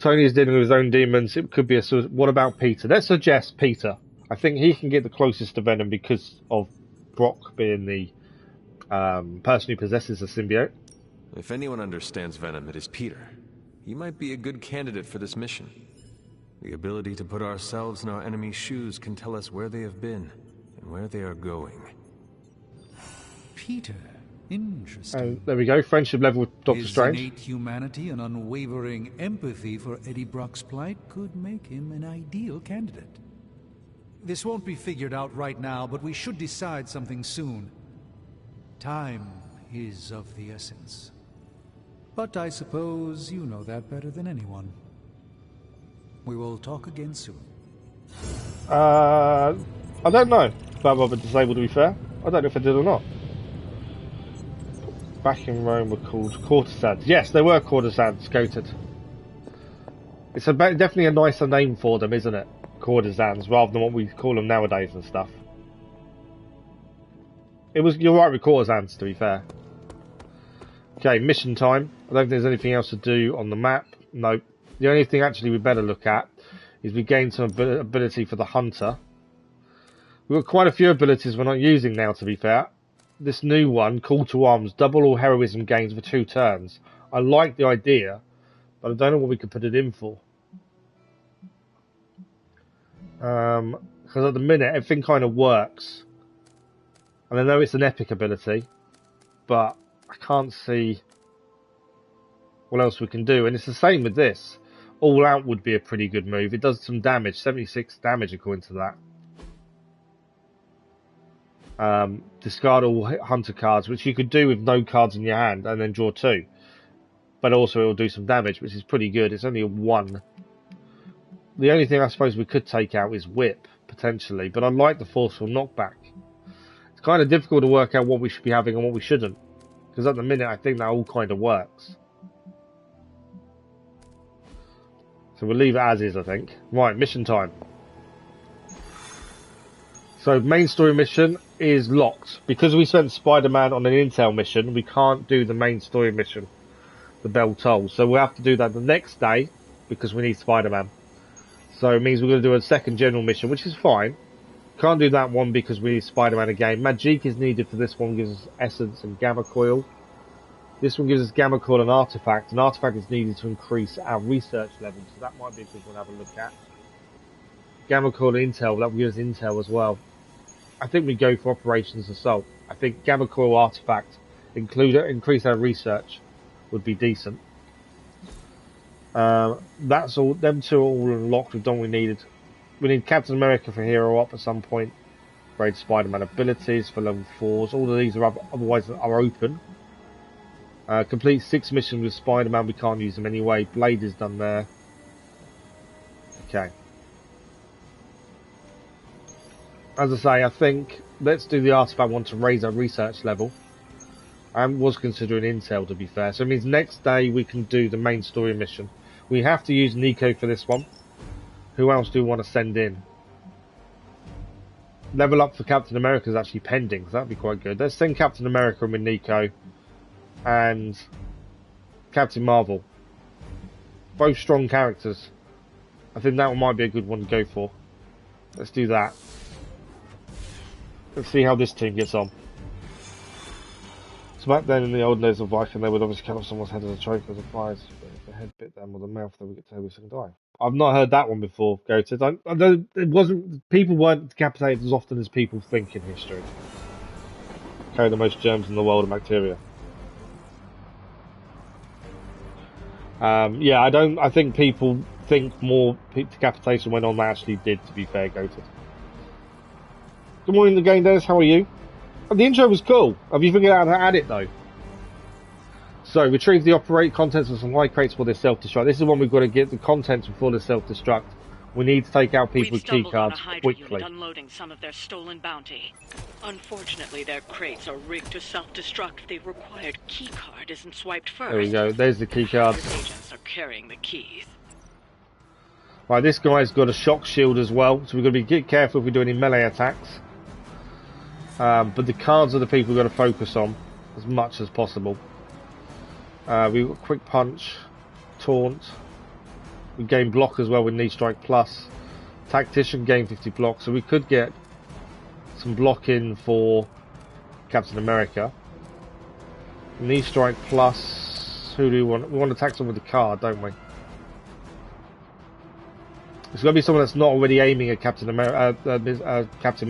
Tony is dealing with his own demons. It could be a... What about Peter? Let's suggest Peter. I think he can get the closest to Venom because of Brock being the person who possesses the symbiote. If anyone understands Venom, it is Peter. He might be a good candidate for this mission. The ability to put ourselves in our enemy's shoes can tell us where they have been and where they are going. Peter. Interesting. There we go. Friendship level with Doctor His Strange. innate humanity and unwavering empathy for Eddie Brock's plight could make him an ideal candidate. This won't be figured out right now, but we should decide something soon. Time is of the essence. But I suppose you know that better than anyone. We will talk again soon. I don't know about Robert Disabled, to be fair. I don't know if I did or not. Back in Rome were called courtesans. Yes, they were courtesans, goated. It's definitely a nicer name for them, isn't it? Courtesans, rather than what we call them nowadays and stuff. You're right with courtesans, to be fair. Okay, mission time. I don't think there's anything else to do on the map. Nope. The only thing actually we better look at is we gain some ability for the hunter. We've got quite a few abilities we're not using now, to be fair. this new one, Call to Arms, double all heroism gains for 2 turns. I like the idea, but I don't know what we could put it in for. Because at the minute, everything kind of works. And I know it's an epic ability, but I can't see what else we can do. And it's the same with this. All Out would be a pretty good move. It does some damage, 76 damage according to that. Discard all hunter cards, which you could do with no cards in your hand, and then draw 2. But also it will do some damage, which is pretty good. It's only a 1. The only thing I suppose we could take out is Whip, potentially. But I like the Forceful Knockback. It's kind of difficult to work out what we should be having and what we shouldn't. Because at the minute, I think that all kind of works. So we'll leave it as is, I think. Right, mission time. So main story mission is locked. Because we spent Spider-Man on an intel mission, we can't do the main story mission. The bell tolls. So we'll have to do that the next day, because we need Spider-Man. So it means we're going to do a second general mission, which is fine. Can't do that one because we need Spider-Man again. Magic is needed for this one, gives us Essence and Gamma Coil. This one gives us Gamma Coil and Artifact. An Artifact is needed to increase our research level, so that might be a good one to have a look at. Gamma Coil and Intel, that will give us Intel as well. I think we go for Operations Assault. I think Gamma Coil Artifact, increase our research, would be decent. That's all. Them two are all unlocked. We've done what we needed. We need Captain America for Hero Up at some point. Grade Spider-Man abilities for level 4s. All of these are otherwise are open. Complete 6 missions with Spider-Man. We can't use them anyway. Blade is done there. Okay. As I say, I think let's do the Artifact one to raise our research level. I was considering Intel, to be fair. So it means next day we can do the main story mission. We have to use Nico for this one. Who else do we want to send in? Level up for Captain America is actually pending, so that'd be quite good. Let's send Captain America with Nico and Captain Marvel. Both strong characters. I think that one might be a good one to go for. Let's do that. Let's see how this team gets on. So back then in the old days of Viking, they would obviously cut off someone's head as a trophy as a prize. But if the head bit them or the mouth, they would get to every single die. I've not heard that one before, Goated. I know it wasn't. People weren't decapitated as often as people think in history. Carry the most germs in the world of bacteria. Yeah, I think people think more decapitation went on than actually did. To be fair, Goated. Good morning again, Dennis. How are you? The intro was cool. Have you figured out how to add it though? So, retrieve the contents of some supply crates before they self-destruct. This is when we've got to get the contents before they self-destruct. We need to take out people with key cards quickly. Unloading some of their stolen bounty. Unfortunately, their crates are rigged to self-destruct. The required key card isn't swiped first. There we go. There's the key cards. Agents are carrying the keys. Right, this guy's got a shock shield as well, so we've got to be careful if we do any melee attacks. But the cards are the people we've got to focus on as much as possible. We've got Quick Punch, Taunt. We gain block as well with Knee Strike Plus. Tactician gain 50 block, so we could get some block in for Captain America. Knee Strike Plus. Who do we want? We want to attack someone with the card, don't we? It's got to be someone that's not already aiming at Captain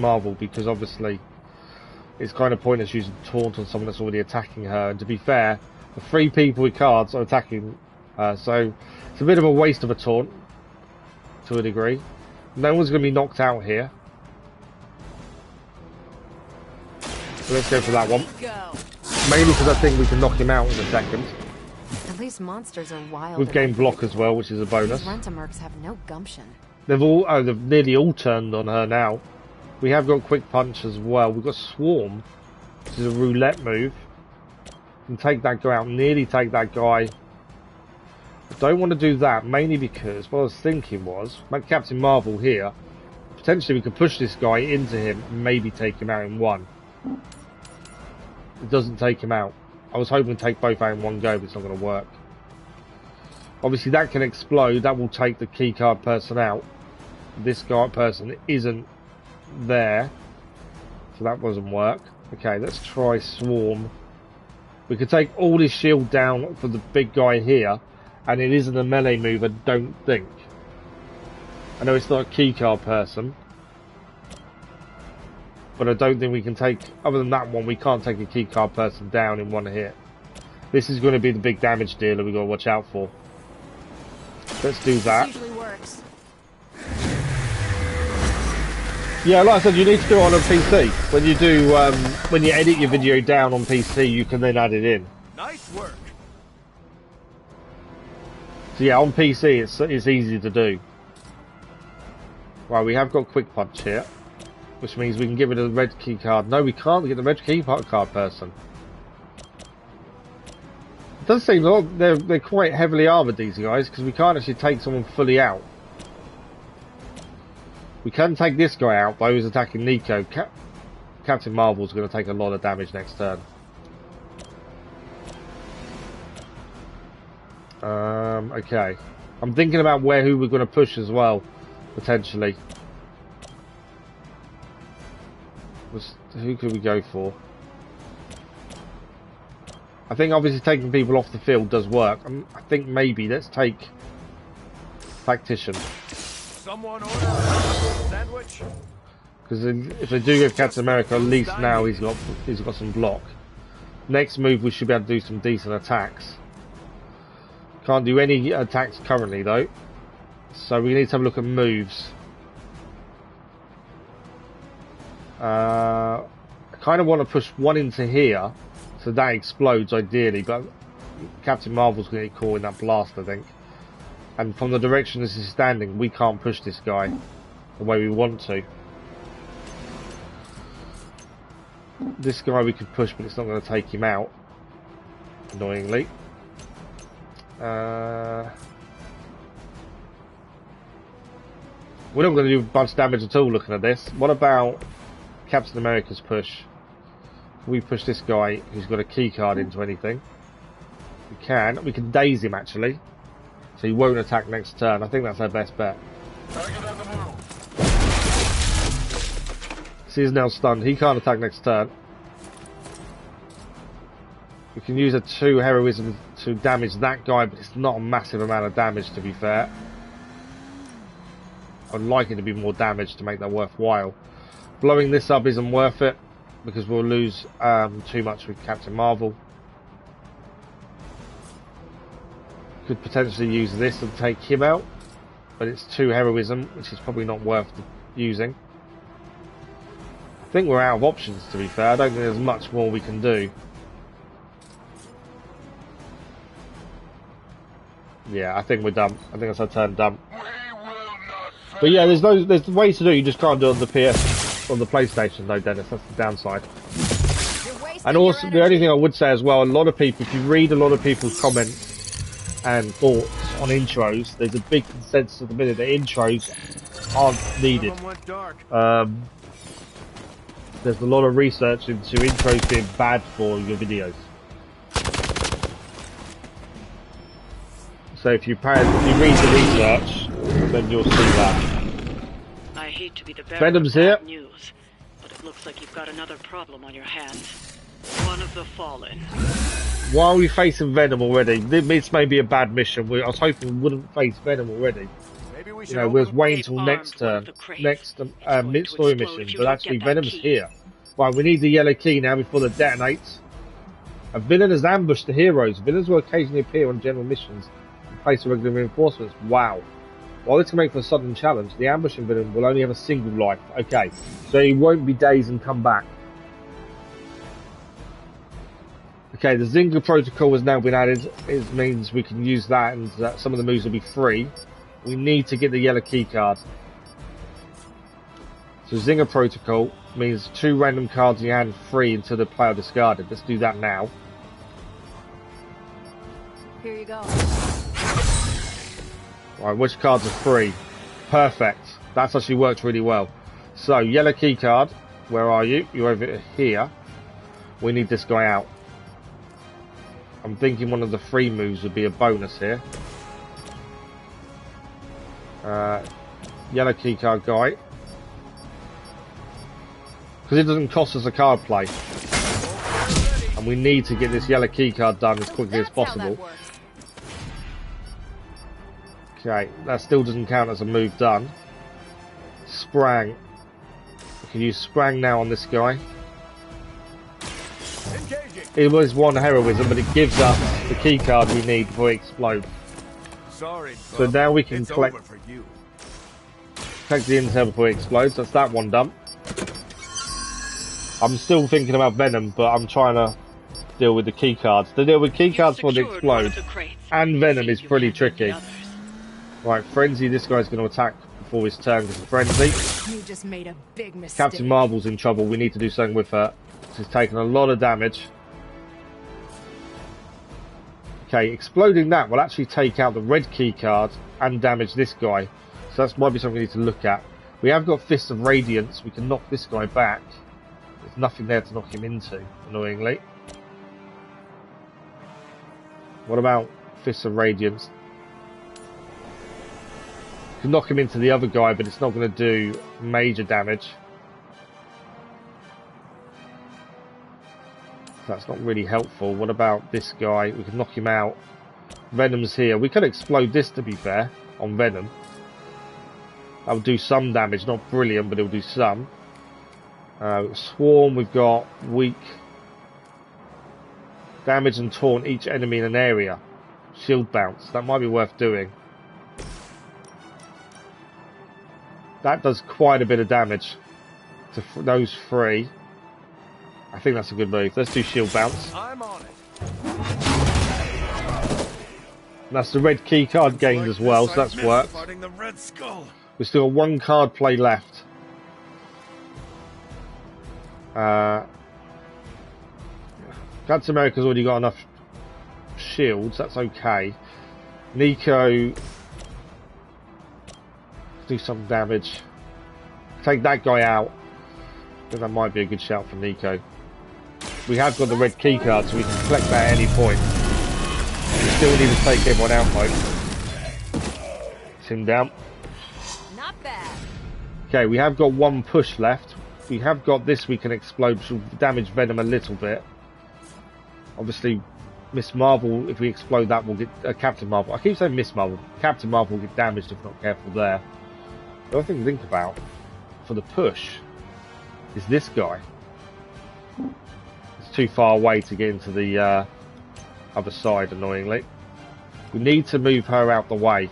Marvel, because obviously it's kind of pointless using Taunt on someone that's already attacking her. And to be fair, the 3 people with cards are attacking her, so it's a bit of a waste of a Taunt to a degree. No one's going to be knocked out here. So let's go for that one. Mainly because I think we can knock him out in a second. At least monsters are wild. We've gained block as well, which is a bonus. These Rent-A-Mercs have no gumption. They've nearly all turned on her now. We have got Quick Punch as well. We've got Swarm, which is a roulette move. And take that guy out, nearly take that guy. I don't want to do that, mainly because what I was thinking was, like Captain Marvel here, potentially we could push this guy into him and maybe take him out in one. It doesn't take him out. I was hoping to take both out in one go, but it's not going to work. Obviously that can explode, that will take the keycard person out. This guy person isn't there, so that doesn't work. Okay, let's try Swarm. We could take all his shield down for the big guy here, and it isn't a melee move, I don't think. I know it's not a keycard person, but I don't think we can take, other than that one, we can't take a keycard person down in one hit. This is going to be the big damage dealer we've got to watch out for. Let's do that. Usually works. Yeah, like I said, you need to do it on a PC. When you do, when you edit your video down on PC, you can then add it in. Nice work. So yeah, on PC, it's easy to do. Right, we have got quick punch here, which means we can give it a red key card. No, we can't get the red key card person. It does seem like they're quite heavily armored, these guys, because we can't actually take someone fully out. We can take this guy out by who's attacking Nico. Captain Marvel's going to take a lot of damage next turn. Okay. I'm thinking about who we're going to push as well, potentially. Who could we go for? I think obviously taking people off the field does work. I think maybe let's take Tactician. Someone order a sandwich. Because if they do give Captain America, at least now he's got some block. Next move we should be able to do some decent attacks. Can't do any attacks currently though, so we need to have a look at moves. I kind of want to push one into here, so that explodes ideally, but Captain Marvel's going to get caught in that blast, I think. And from the direction this is standing, we can't push this guy the way we want to. This guy we could push, but it's not going to take him out, annoyingly. We're not going to do much damage at all looking at this. What about Captain America's push? Can we push this guy who's got a key card into anything? We can. We can daze him actually, so he won't attack next turn. I think that's our best bet. See, he's now stunned. He can't attack next turn. We can use a 2 heroism to damage that guy, but it's not a massive amount of damage, to be fair. I'd like it to be more damage to make that worthwhile. Blowing this up isn't worth it, because we'll lose too much with Captain Marvel. Could potentially use this and take him out, but it's 2 heroism, which is probably not worth using. I think we're out of options, to be fair. I don't think there's much more we can do. Yeah, I think we're done. I think that's our turn done. But yeah, there's ways to do it. You just can't do it on the PS, on the PlayStation, though, Dennis. That's the downside. And also, the only thing I would say as well, a lot of people, if you read a lot of people's comments and thoughts on intros, there's a big consensus at the minute that intros aren't needed. There's a lot of research into intros being bad for your videos. So if you read the research, then you'll see that. I hate to be the bearer Venom's of here. bad news, but it looks like you've got another problem on your hands. One of the Fallen. Why are we facing Venom already? This may be a bad mission. I was hoping we wouldn't face Venom already. We was waiting till next turn, next mid-story mission, but actually Venom's here. Right, we need the yellow key now before it detonates. A villain has ambushed the heroes. Villains will occasionally appear on general missions in place of regular reinforcements. Wow. While this can make for a sudden challenge, the ambushing villain will only have a single life. Okay, so he won't be dazed and come back. Okay, the Zinger protocol has now been added. It means we can use that, and some of the moves will be free. We need to get the yellow key card. So Zinger protocol means 2 random cards in your hand free until the player discarded. Let's do that now. Here you go. Right, which cards are free? Perfect. That's actually worked really well. So, yellow key card. Where are you? You're over here. We need this guy out. I'm thinking one of the free moves would be a bonus here. Yellow key card guy. Because it doesn't cost us a card play. and we need to get this yellow keycard done as quickly as possible. Okay, that still doesn't count as a move done. Sprang. We can use Sprang now on this guy. It was one heroism, but it gives us the keycard we need before it explodes. Sorry, so now we can collect the intel before it explodes. That's that one done. I'm still thinking about Venom, but I'm trying to deal with the keycards. To deal with keycards before they explode and Venom is pretty tricky. Right, Frenzy, this guy's going to attack before his turn because of Frenzy. You just made a big mistake. Captain Marvel's in trouble. We need to do something with her. She's taken a lot of damage. Okay, exploding that will actually take out the red keycard and damage this guy. So that might be something we need to look at. We have got Fists of Radiance. We can knock this guy back. There's nothing there to knock him into, annoyingly. What about Fists of Radiance? We can knock him into the other guy, but it's not going to do major damage. That's not really helpful. What about this guy? We can knock him out. Venom's here. We could explode this, to be fair, on Venom. That will do some damage. Not brilliant, but it will do some. Swarm, we've got weak. Damage and taunt each enemy in an area. Shield bounce. That might be worth doing. That does quite a bit of damage to those three. I think that's a good move. Let's do shield bounce. I'm on it. And that's the red key card gained as well, so that's worked. We've still got one card play left. Captain America's already got enough shields, that's okay. Nico, do some damage. Take that guy out. I think that might be a good shout for Nico. We have got the red key card, so we can collect that at any point. We still need to take everyone out, though. It's him down. Not bad. Okay, we have got one push left. We have got this we can explode, which will damage Venom a little bit. Obviously, Miss Marvel, if we explode that, we'll get Captain Marvel. I keep saying Miss Marvel. Captain Marvel will get damaged if not careful there. The other thing to think about for the push is this guy. It's too far away to get into the other side, annoyingly. We need to move her out the way.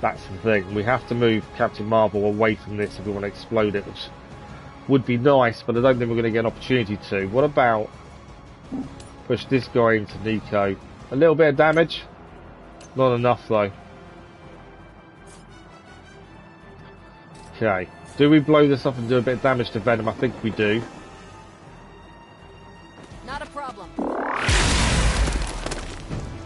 That's the thing. We have to move Captain Marvel away from this if we want to explode it, which would be nice, but I don't think we're going to get an opportunity to. What about push this guy into Nico? A little bit of damage? Not enough, though. Okay. Do we blow this up and do a bit of damage to Venom? I think we do. Not a problem.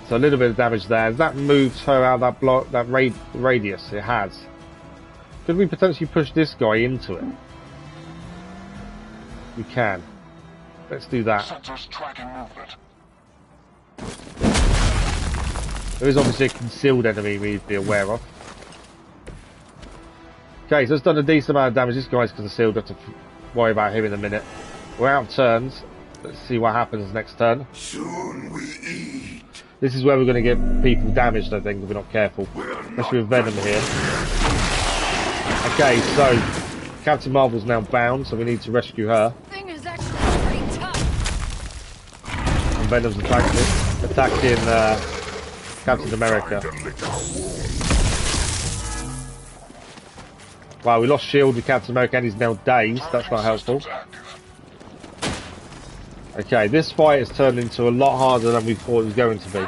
So a little bit of damage there. That moves her out that block, that radius. It has. Could we potentially push this guy into it? We can. Let's do that. There is obviously a concealed enemy we need to be aware of. Okay, so it's done a decent amount of damage. This guy's concealed. Have to worry about him in a minute. We're out of turns. Let's see what happens next turn. Soon we eat. This is where we're going to get people damaged, I think, if we're not careful. Especially with Venom here. Okay, so Captain Marvel's now bound, so we need to rescue her. Thing is actually pretty tough. And Venom's attacking Captain America. Wow, we lost shield with Captain America and he's now dazed. That's not helpful. Okay, this fight has turned into a lot harder than we thought it was going to be.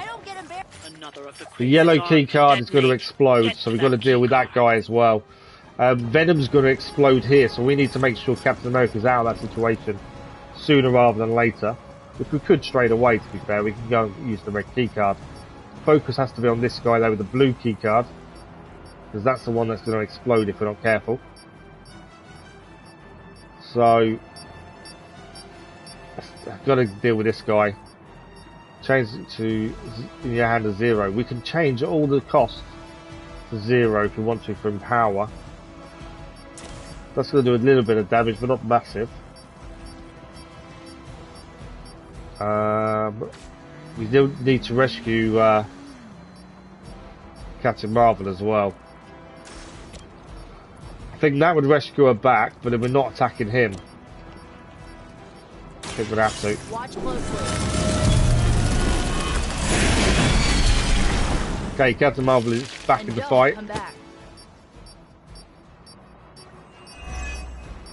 The yellow key card is going to explode, so we've got to deal with that guy as well. Venom's going to explode here, so we need to make sure Captain America's out of that situation sooner rather than later. Which we could straight away, to be fair. We can go and use the red key card. Focus has to be on this guy there with the blue key card, because that's the one that's going to explode if we're not careful. So I've got to deal with this guy. Change it to in your hand to 0. We can change all the costs to 0 if we want to for Empower. That's going to do a little bit of damage, but not massive. We still need to rescue Captain Marvel as well. I think that would rescue her back, but then we're not attacking him. I think we'd have to. Watch closely. Okay, Captain Marvel is back in the fight. Come back.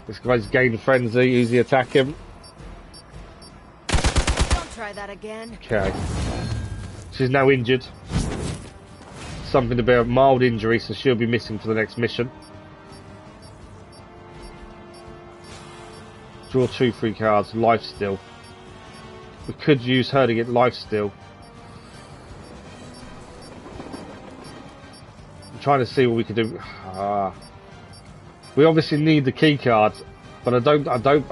This guy's gained frenzy. Easy attack him. Don't try that again. Okay. She's now injured. Something to be a mild injury, so she'll be missing for the next mission. Draw 2 free cards. Life steal. We could use her to get life steal. I'm trying to see what we could do. We obviously need the key cards, but I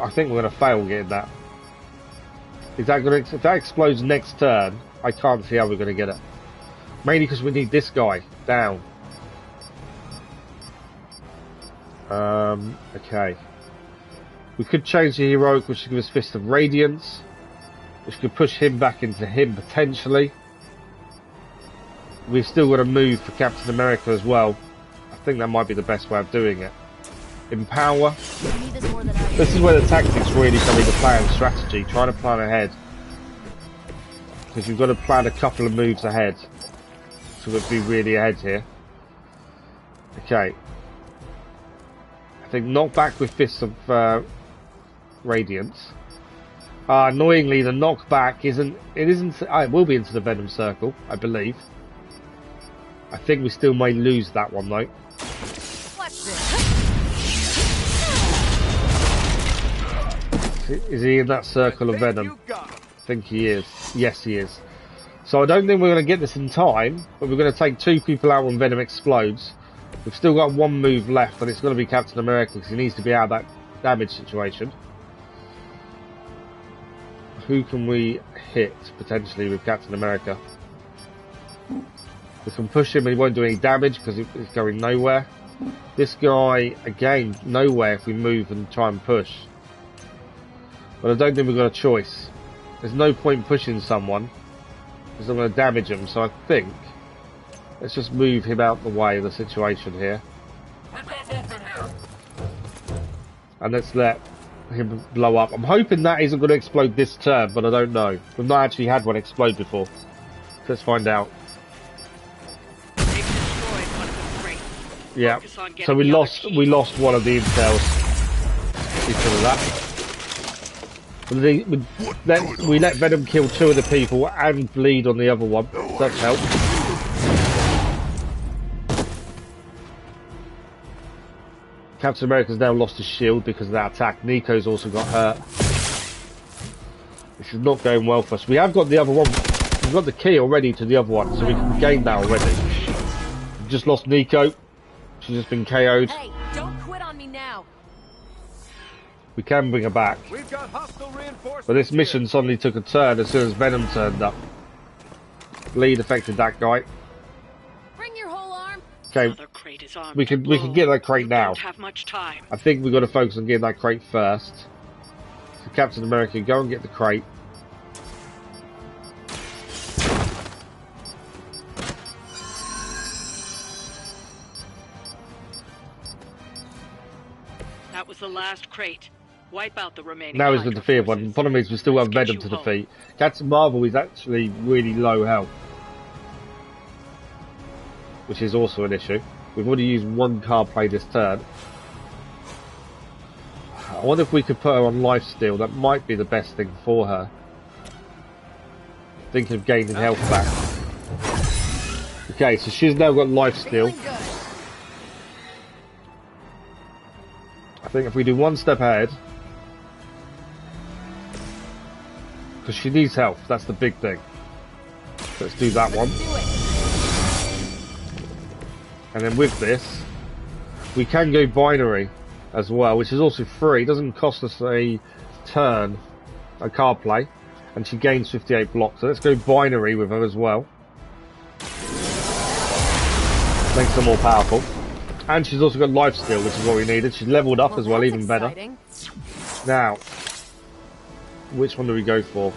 think we're gonna fail getting that. Is that gonna, if that explodes next turn, I can't see how we're gonna get it. Mainly because we need this guy down. Okay. We could change the heroic, which would give us Fist of Radiance, which could push him back into him potentially. We've still got to move for Captain America as well. I think that might be the best way of doing it. Empower. This is where the tactics really come into play and strategy. Try to plan ahead. Because you've got to plan a couple of moves ahead. So we'll be really ahead here. Okay. I think knock back with Fist of Radiance. Annoyingly, the knockback isn't. It will be into the Venom Circle, I believe. I think we still may lose that one though. Is he in that circle of Venom? I think he is. Yes, he is. So I don't think we're going to get this in time, but we're going to take 2 people out when Venom explodes. We've still got 1 move left, and it's going to be Captain America because he needs to be out of that damage situation. Who can we hit potentially with Captain America? We can push him and he won't do any damage because he's going nowhere. This guy, again, nowhere if we move and try and push. But I don't think we've got a choice. There's no point pushing someone because I'm going to damage him, so I think let's just move him out the way of the situation here. And let's let him blow up. I'm hoping that isn't going to explode this turn, but I don't know. We've not actually had one explode before. Let's find out. Yeah. So we lost one of the intels because of that. We let Venom kill 2 of the people and bleed on the other one. That's helped. Captain America's now lost his shield because of that attack. Nico's also got hurt. This is not going well for us. We have got the other one. We've got the key already to the other one, so we can gain that already. We've just lost Nico. She's just been KO'd. Hey, don't quit on me now. We can bring her back. But this mission suddenly took a turn as soon as Venom turned up. Bleed affected that guy. Bring your whole arm. Okay, we can get that crate now. I think we've got to focus on getting that crate first. So Captain America, go and get the crate. That was the last crate. Wipe out the remaining. Now is the defeated one. The problem is we still have Venom to defeat. Captain Marvel is actually really low health, which is also an issue. We've already used 1 card play this turn. I wonder if we could put her on lifesteal. That might be the best thing for her. Thinking of gaining health back. Okay, so she's now got lifesteal. I think if we do 1 step ahead, because she needs health, that's the big thing. Let's do that one. And then with this, we can go binary as well, which is also free. It doesn't cost us a turn, a card play, and she gains 58 blocks. So let's go binary with her as well. Makes her more powerful. And she's also got lifesteal, which is what we needed. She's leveled up as well, even better. Now, which one do we go for?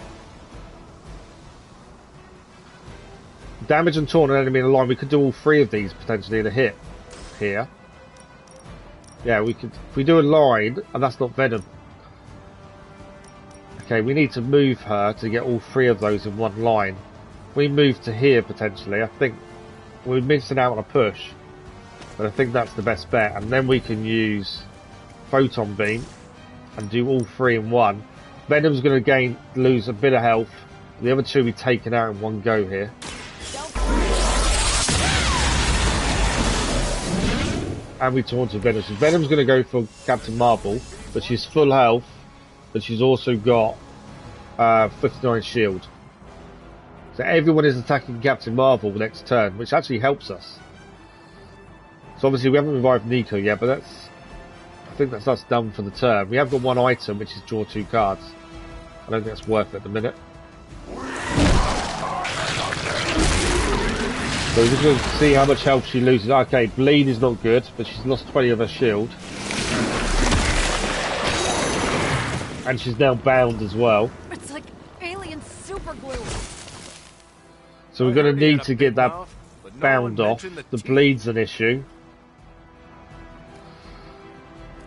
damage and taunt an enemy in a line. We could do all three of these potentially in a hit here. Yeah, we could. If we do a line, and that's not Venom. Okay, we need to move her to get all three of those in one line. If we move to here potentially, I think we're missing out on a push, but I think that's the best bet. And then we can use Photon Beam and do all three in one. Venom's going to lose a bit of health. The other two we taken out in one go here. And we taunted Venom. So Venom's going to go for Captain Marvel, but she's full health, but she's also got 59 shield. So everyone is attacking Captain Marvel next turn, which actually helps us. So obviously we haven't revived Nico yet, but I think that's us done for the turn. We have got one item, which is draw 2 cards. I don't think that's worth it at the minute. So we're just going to see how much health she loses. Okay, bleed is not good, but she's lost 20 of her shield. And she's now bound as well. It's like alien super glue. So we're going to need to get that bound off. The bleed's an issue.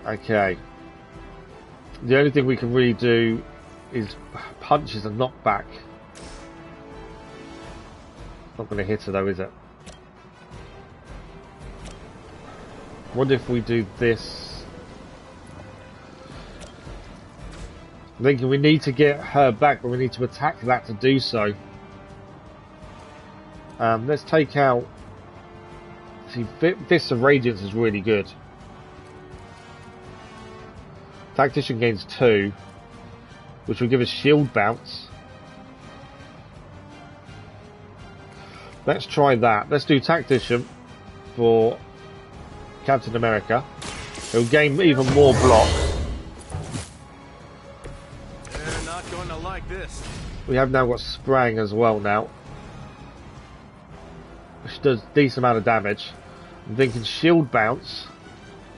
Okay. The only thing we can really do is punches and knockback. Not going to hit her though, is it? What if we do this? I'm thinking we need to get her back, but we need to attack that to do so. Let's take out... See, Fists of Radiance is really good. Tactician gains 2, which will give us shield bounce. Let's try that. Let's do Tactician for Captain America. It'll gain even more block. They're not going to like this. We have now got Sprang as well now, which does a decent amount of damage. I'm thinking shield bounce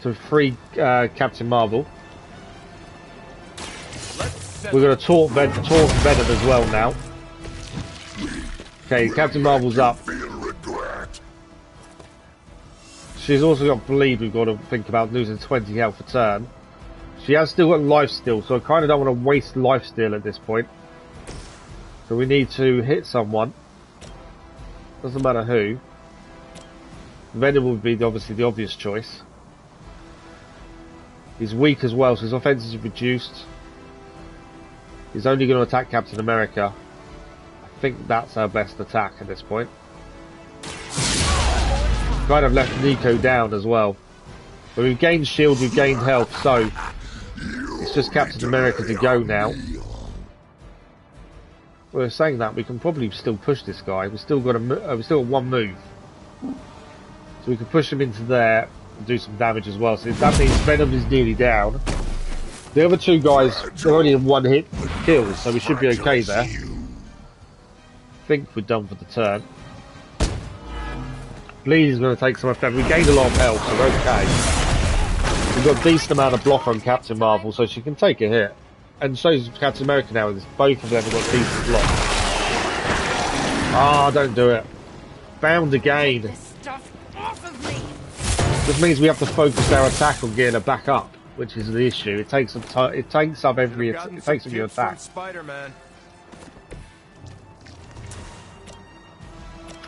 to free Captain Marvel. We're going to taunt Venom as well now. Okay, Captain Marvel's up. She's also got bleed. We've got to think about losing 20 health a turn. She has still got life steal, so I kind of don't want to waste life steal at this point. So we need to hit someone. Doesn't matter who. Venom would be obviously the obvious choice. He's weak as well, so his offense is reduced. He's only going to attack Captain America. I think that's our best attack at this point. Kind of left Nico down as well. But we've gained shield, we've gained health, so it's just Captain America to go now. We're saying that we can probably still push this guy. We've still got one move, so we can push him into there and do some damage as well. So that means Venom is nearly down. The other two guys are only in one hit kills, so we should be okay there. I think we're done for the turn. Bleed is going to take some effect. We gained a lot of health, so we're okay. We've got a decent amount of block on Captain Marvel, so she can take a hit. And so is Captain America now. Both of them have got decent block. Ah, don't do it. Bound again. This means we have to focus our attack on getting her back up, which is the issue. It takes up every attack.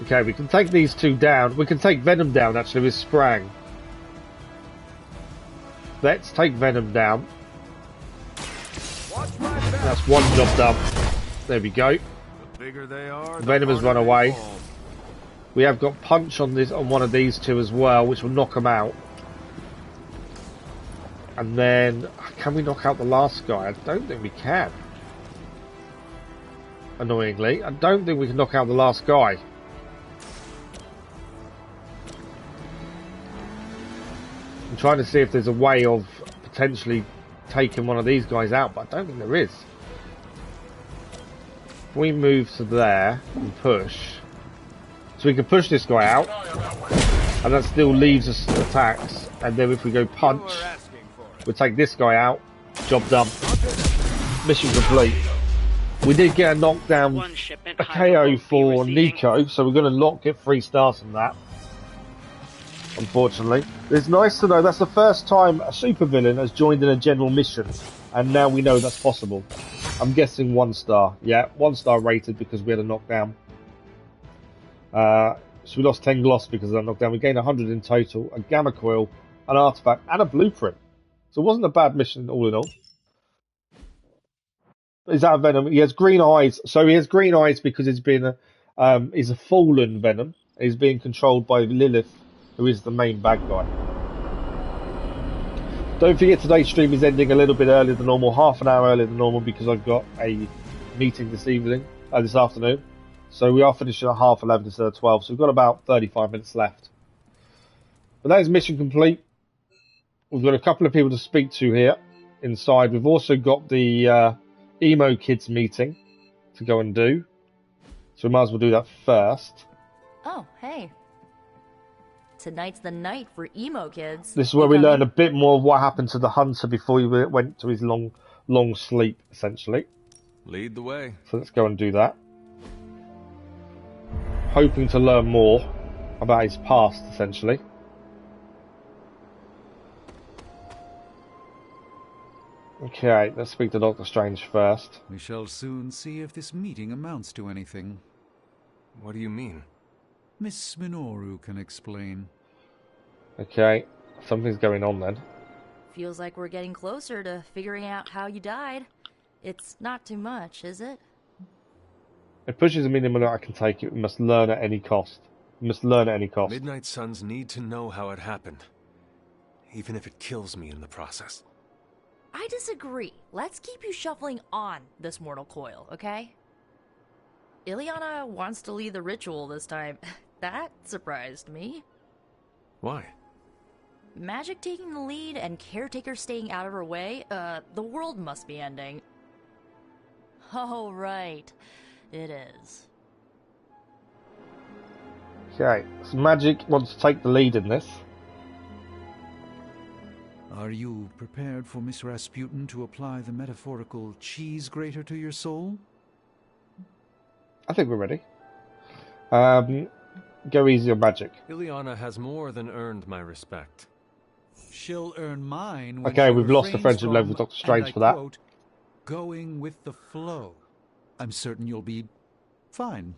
Okay, we can take these two down. We can take Venom down actually with Sprang. Let's take Venom down. That's one job done. There we go. Venom has run away. We have got punch on one of these two as well, which will knock them out. And then, can we knock out the last guy? I don't think we can. Annoyingly, I don't think we can knock out the last guy. I'm trying to see if there's a way of potentially taking one of these guys out, but I don't think there is. If we move to there and push, so we can push this guy out, and that still leaves us attacks. And then if we go punch, we'll take this guy out. Job done. Mission complete. We did get a knockdown, One shipment a KO for Nico, so we're going to not get 3 stars from that. Unfortunately. It's nice to know that's the first time a supervillain has joined in a general mission, and now we know that's possible. I'm guessing 1 star. Yeah, 1 star rated because we had a knockdown. So we lost 10 gloss because of that knockdown. We gained 100 in total, a gamma coil, an artifact, and a blueprint. So it wasn't a bad mission all in all. Is that a Venom? He has green eyes. So he has green eyes because he's been he's a fallen Venom. He's being controlled by Lilith, who is the main bad guy. Don't forget today's stream is ending a little bit earlier than normal, half an hour earlier than normal, because I've got a meeting this afternoon. So we are finishing at 11:30 instead of 12. So we've got about 35 minutes left. But that is mission complete. We've got a couple of people to speak to here inside. We've also got the emo kids meeting to go and do. So we might as well do that first. Oh, hey. Tonight's the night for emo kids. This is where we learn a bit more of what happened to the hunter before he went to his long sleep, essentially. Lead the way. So let's go and do that. Hoping to learn more about his past, essentially. Okay, let's speak to Dr. Strange first. We shall soon see if this meeting amounts to anything. What do you mean? Miss Minoru can explain. Okay, something's going on then. Feels like we're getting closer to figuring out how you died. It's not too much, is it? It pushes the minimum that I can take it. We must learn at any cost. We must learn at any cost. Midnight Suns need to know how it happened. Even if it kills me in the process. I disagree. Let's keep you shuffling on this mortal coil, okay? Ileana wants to lead the ritual this time. That surprised me. Why? Magic taking the lead and Caretaker staying out of her way? The world must be ending. Oh, right. It is. Okay, so Magic wants to take the lead in this. Are you prepared for Miss Rasputin to apply the metaphorical cheese grater to your soul? I think we're ready. Go easy on Magic. Ileana has more than earned my respect. She'll earn mine when okay, she we've lost the refrains friendship from, level with Dr. Strange and I for that. quote, going with the flow. I'm certain you'll be fine.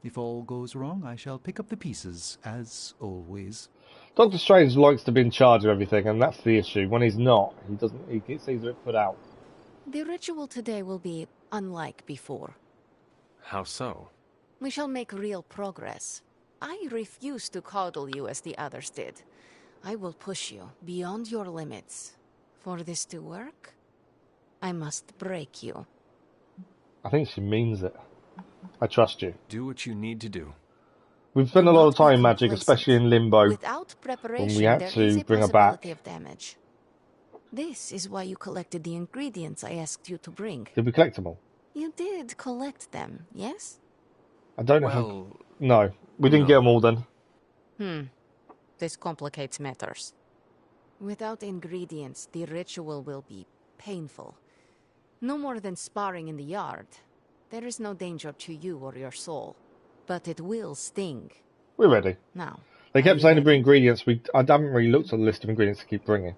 If all goes wrong, I shall pick up the pieces, as always. Dr. Strange likes to be in charge of everything, and that's the issue. When he's not, he doesn't. He gets a bit put out. The ritual today will be unlike before. How so? We shall make real progress. I refuse to coddle you as the others did. I will push you beyond your limits. For this to work, I must break you. I think she means it. I trust you. Do what you need to do. We've spent a lot of time in Magic, especially in Limbo, Without preparation, when we had to bring her back. of damage. This is why you collected the ingredients I asked you to bring. Did we collect them all? You did collect them, yes? I don't know. No, we didn't get them all then. This complicates matters. Without ingredients, the ritual will be painful. No more than sparring in the yard. There is no danger to you or your soul. But it will sting. We're ready. Now. They kept saying to bring ingredients. I haven't really looked at the list of ingredients to keep bringing.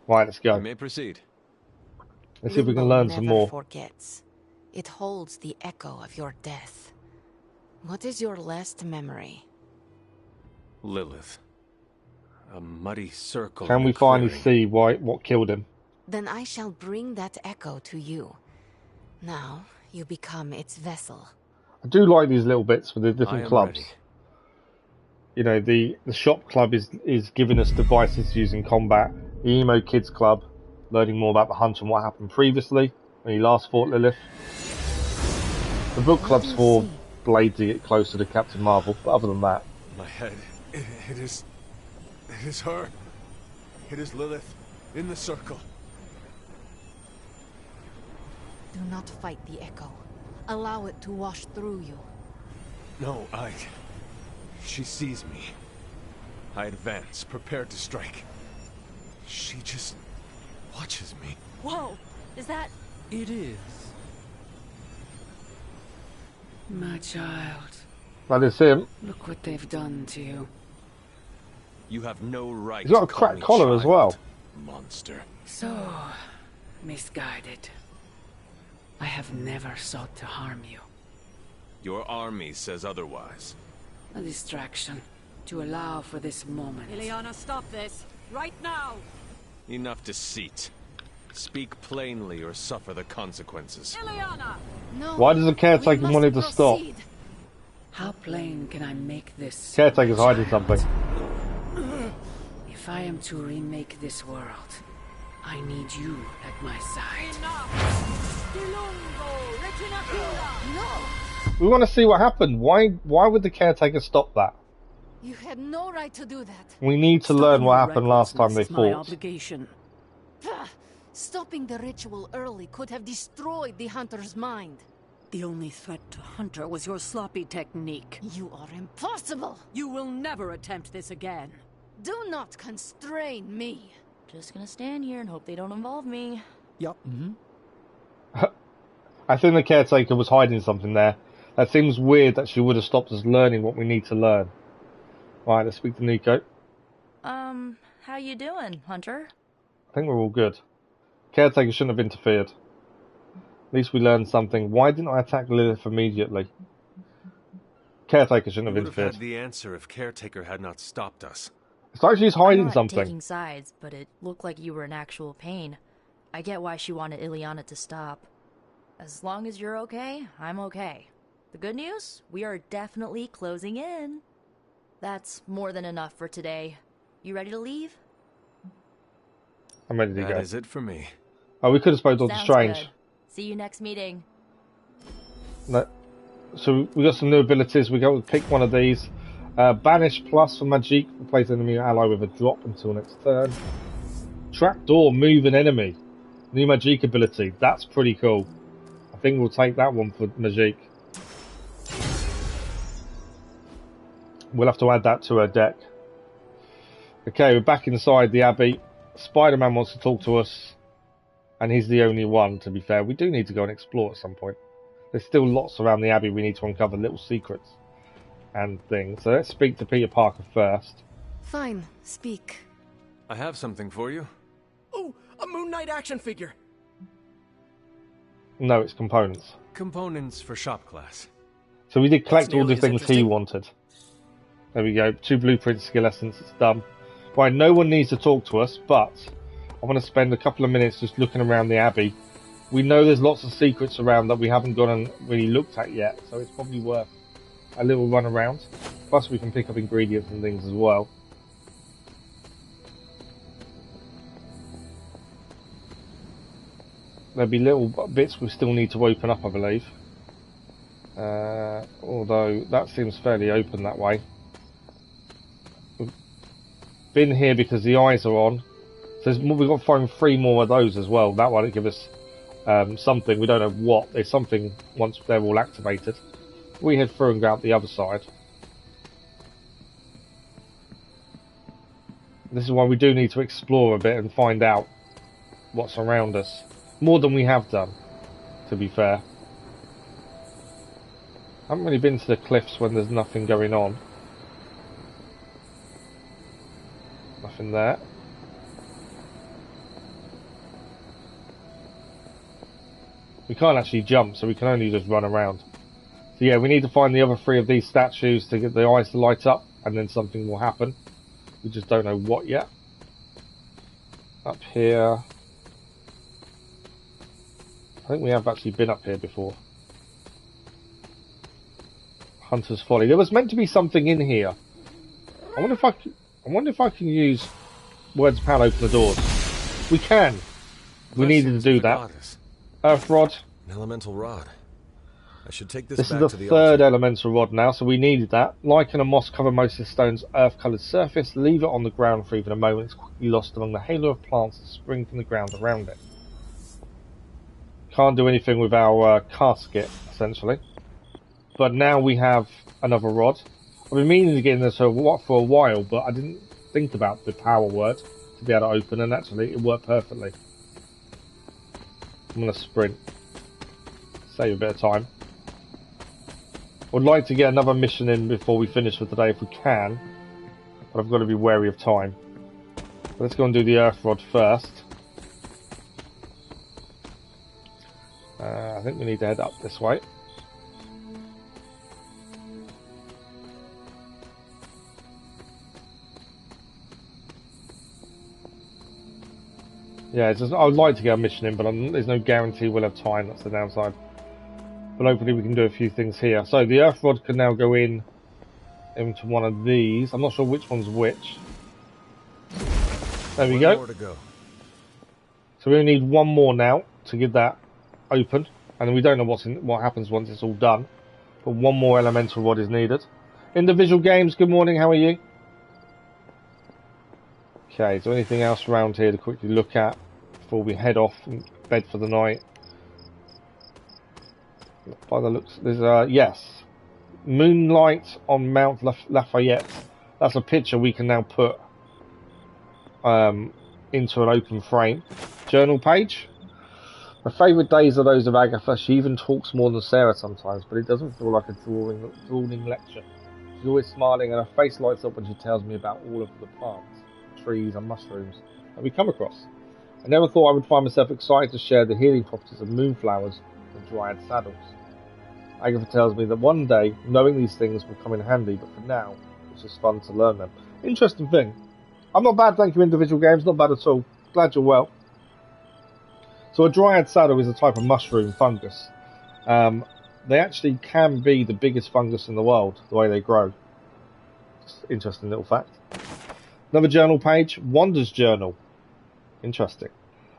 Right, let's go. You may proceed. Let's see if we can learn some more. Forgets. It holds the echo of your death. What is your last memory? Lilith. A muddy circle. Can we finally see what killed him? Then I shall bring that echo to you. Now, you become its vessel. I do like these little bits with the different clubs. Ready. You know, the shop club is giving us devices to use in combat. The emo kids club, learning more about the hunt and what happened previously when he last fought Lilith. The book club's for Blade to get closer to Captain Marvel, but other than that, my head. It is her. It is Lilith in the circle. Do not fight the echo. Allow it to wash through you. No, she sees me. I advance, prepared to strike. She just watches me. Whoa! Is that... It is. My child. That is him. Look what they've done to you. You have no right. He's got a to call cracked me collar child, as well. Monster. So misguided. I have never sought to harm you. Your army says otherwise. A distraction to allow for this moment. Ileana, stop this right now. Enough deceit. Speak plainly or suffer the consequences. Ileana! No. Why does the caretaker want it to stop? How plain can I make this? Caretaker's hiding something. If I am to remake this world, I need you at my side. No! We want to see what happened. Why would the caretaker stop that? You had no right to do that. We need to learn what happened last time they My fought. obligation. Stopping the ritual early could have destroyed the hunter's mind. The only threat to Hunter was your sloppy technique. You are impossible! You will never attempt this again. Do not constrain me. Just gonna stand here and hope they don't involve me. Yup. I think the caretaker was hiding something there. That seems weird that she would have stopped us learning what we need to learn. Right, let's speak to Nico. How you doing, Hunter? I think we're all good. Caretaker shouldn't have interfered. At least we learned something. Why didn't I attack Lilith immediately? Caretaker shouldn't have We would have interfered. had the answer if Caretaker had not stopped us. It's like she's hiding I'm not something. taking sides, but it looked like you were in actual pain. I get why she wanted Ileana to stop. As long as you're okay, I'm okay. The good news? We are definitely closing in. That's more than enough for today. You ready to leave? I'm ready to go. That is it for me. Oh, we could have spoke Doctor Sounds Strange. good. See you next meeting. No. So we got some new abilities. We got to pick one of these. Banish plus for Magic. Replace enemy ally with a drop until next turn. Trapdoor, move an enemy. New Magic ability. That's pretty cool. I think we'll take that one for Magic. We'll have to add that to our deck. Okay, we're back inside the Abbey. Spider-Man wants to talk to us. And he's the only one, to be fair. We do need to go and explore at some point. There's still lots around the Abbey we need to uncover, little secrets and things. So let's speak to Peter Parker first. Fine, speak. I have something for you. Oh, a Moon Knight action figure! No, it's components. Components for shop class. So we did collect That's all the nearly as things he interesting. wanted. There we go. 2 blueprints, skill essence, it's done. Right, no one needs to talk to us, but I want to spend a couple of minutes just looking around the Abbey. We know there's lots of secrets around that we haven't gone and really looked at yet, so it's probably worth a little run around. Plus we can pick up ingredients and things as well. There'll be little bits we still need to open up, I believe. Although that seems fairly open that way. We've been here because the eyes are on. So we've got to find 3 more of those as well. That one will give us something. We don't know what. There's something once they're all activated. We head through and go out the other side. This is why we do need to explore a bit and find out what's around us. More than we have done, to be fair. I haven't really been to the cliffs when there's nothing going on. Nothing there. We can't actually jump, so we can only just run around. So yeah, we need to find the other 3 of these statues to get the eyes to light up, and then something will happen. We just don't know what yet. Up here. I think we have actually been up here before. Hunter's Folly. There was meant to be something in here. I wonder if I can use words of power to open the doors. We can. We needed to do that. Earth rod. An elemental rod. I should take this This back is to the the 3rd altar. elemental rod now, so we needed that. Lichen and moss cover most of the stone's earth-coloured surface. Leave it on the ground for even a moment. It's quickly lost among the halo of plants that spring from the ground around it. Can't do anything with our casket, essentially. But now we have another rod. I've been meaning to get in this for a while, but I didn't think about the power word to be able to open, and actually it worked perfectly. I'm going to sprint. Save a bit of time. Would like to get another mission in before we finish for today if we can, but I've got to be wary of time. Let's go and do the earth rod first. I think we need to head up this way. Yeah, it's just, I would like to get a mission in, but there's no guarantee we'll have time. That's the downside. But hopefully we can do a few things here. So the earth rod can now go into one of these. I'm not sure which one's which. There we go. More to go. So we only need one more now to get that open, and we don't know what happens once it's all done. But one more elemental rod is needed. Individual Games, good morning. How are you? Okay, is there anything else around here to quickly look at before we head off and bed for the night? By the looks, there's yes, Moonlight on Mount Lafayette. That's a picture we can now put into an open frame. Journal page. My favourite days are those of Agatha. She even talks more than Sarah sometimes, but it doesn't feel like a drooling lecture. She's always smiling, and her face lights up when she tells me about all of the plants, trees, and mushrooms that we come across. I never thought I would find myself excited to share the healing properties of moonflowers and dryad saddles. Agatha tells me that one day, knowing these things will come in handy, but for now, it's just fun to learn them. Interesting thing. I'm not bad, thank you, Individual Games, not bad at all. Glad you're well. So a dryad saddle is a type of mushroom fungus. They actually can be the biggest fungus in the world, the way they grow. Just interesting little fact. Another journal page, Wanda's Journal. Interesting.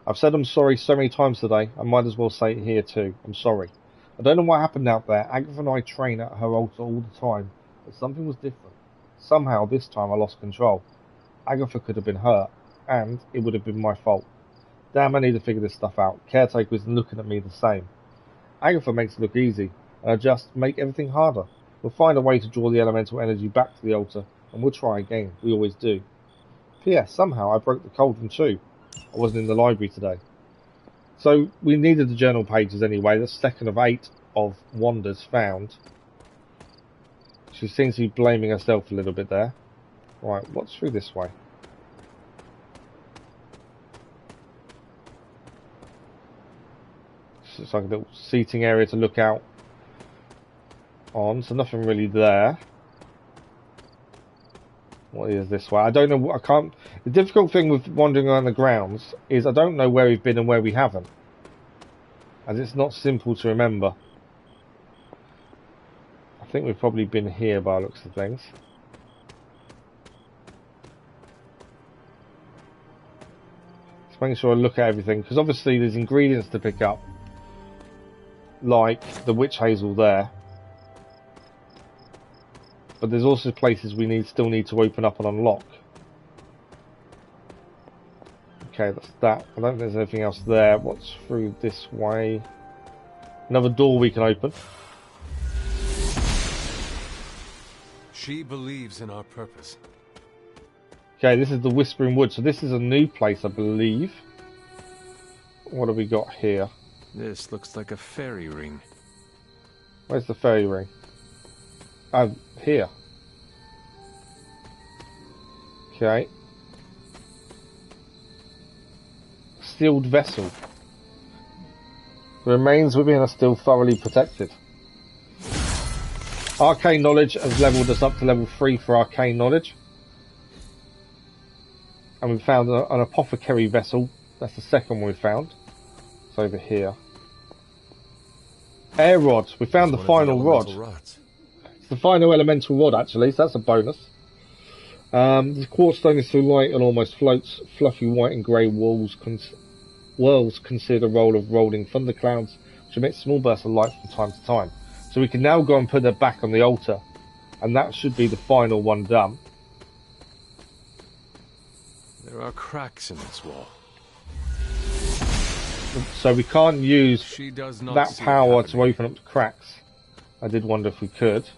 I've said I'm sorry so many times today, I might as well say it here too. I'm sorry. I don't know what happened out there. Agatha and I train at her altar all the time, but something was different. Somehow this time I lost control. Agatha could have been hurt, and it would have been my fault. Damn, I need to figure this stuff out. Caretaker isn't looking at me the same. Agatha makes it look easy, and I just make everything harder. We'll find a way to draw the elemental energy back to the altar, and we'll try again. We always do. P.S. Somehow I broke the cauldron too. I wasn't in the library today. So we needed the journal pages anyway. That's second of 8 of Wanda's found. She seems to be blaming herself a little bit there. Right, what's through this way? It's like a little seating area to look out on, so nothing really there. What is this way? I don't know. I can't. The difficult thing with wandering around the grounds is I don't know where we've been and where we haven't, as it's not simple to remember. I think we've probably been here by the looks of things. Just making sure I look at everything, because obviously there's ingredients to pick up, like the witch hazel there. But there's also places we still need to open up and unlock. Okay, that's that. I don't think there's anything else there. What's through this way? Another door we can open. She believes in our purpose. Okay, this is the Whispering Wood. So this is a new place, I believe. What have we got here? This looks like a fairy ring. Where's the fairy ring? Oh, here. Okay. Sealed vessel. The remains within are still thoroughly protected. Arcane knowledge has leveled us up to level 3 for arcane knowledge. And we found an apothecary vessel. That's the second one we found. It's over here. Air rod. We found the final rod. It's the final elemental rod, actually, so that's a bonus. The quartz stone is so light and almost floats. Fluffy white and grey whirls consider the role of rolling thunderclouds, which emit small bursts of light from time to time. So we can now go and put that back on the altar, and that should be the final one done. There are cracks in this wall. So we can't use that power to open up the cracks. I did wonder if we could.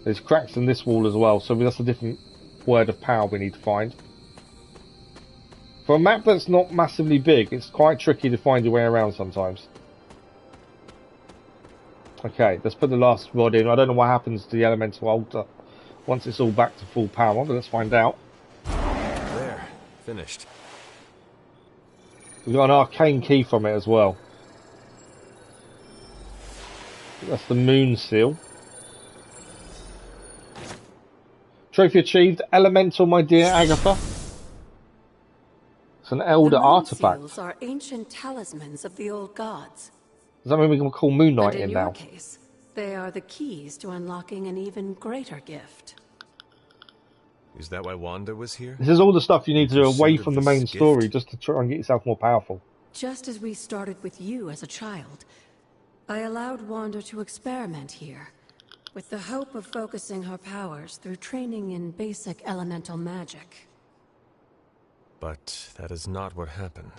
There's cracks in this wall as well, so that's a different word of power we need to find. For a map that's not massively big, it's quite tricky to find your way around sometimes. Okay, let's put the last rod in. I don't know what happens to the elemental altar once it's all back to full power, but let's find out. There, finished. We've got an arcane key from it as well. That's the moon seal. Trophy achieved. Elemental, my dear Agatha. It's an elder artifact. Seals are ancient talismans of the old gods. Does that mean we can call Moon Knight in now? In your case, they are the keys to unlocking an even greater gift. Is that why Wanda was here? This is all the stuff you need to do away from the main story just to try and get yourself more powerful. Just as we started with you as a child, I allowed Wanda to experiment here, with the hope of focusing her powers through training in basic elemental magic. But that is not what happened.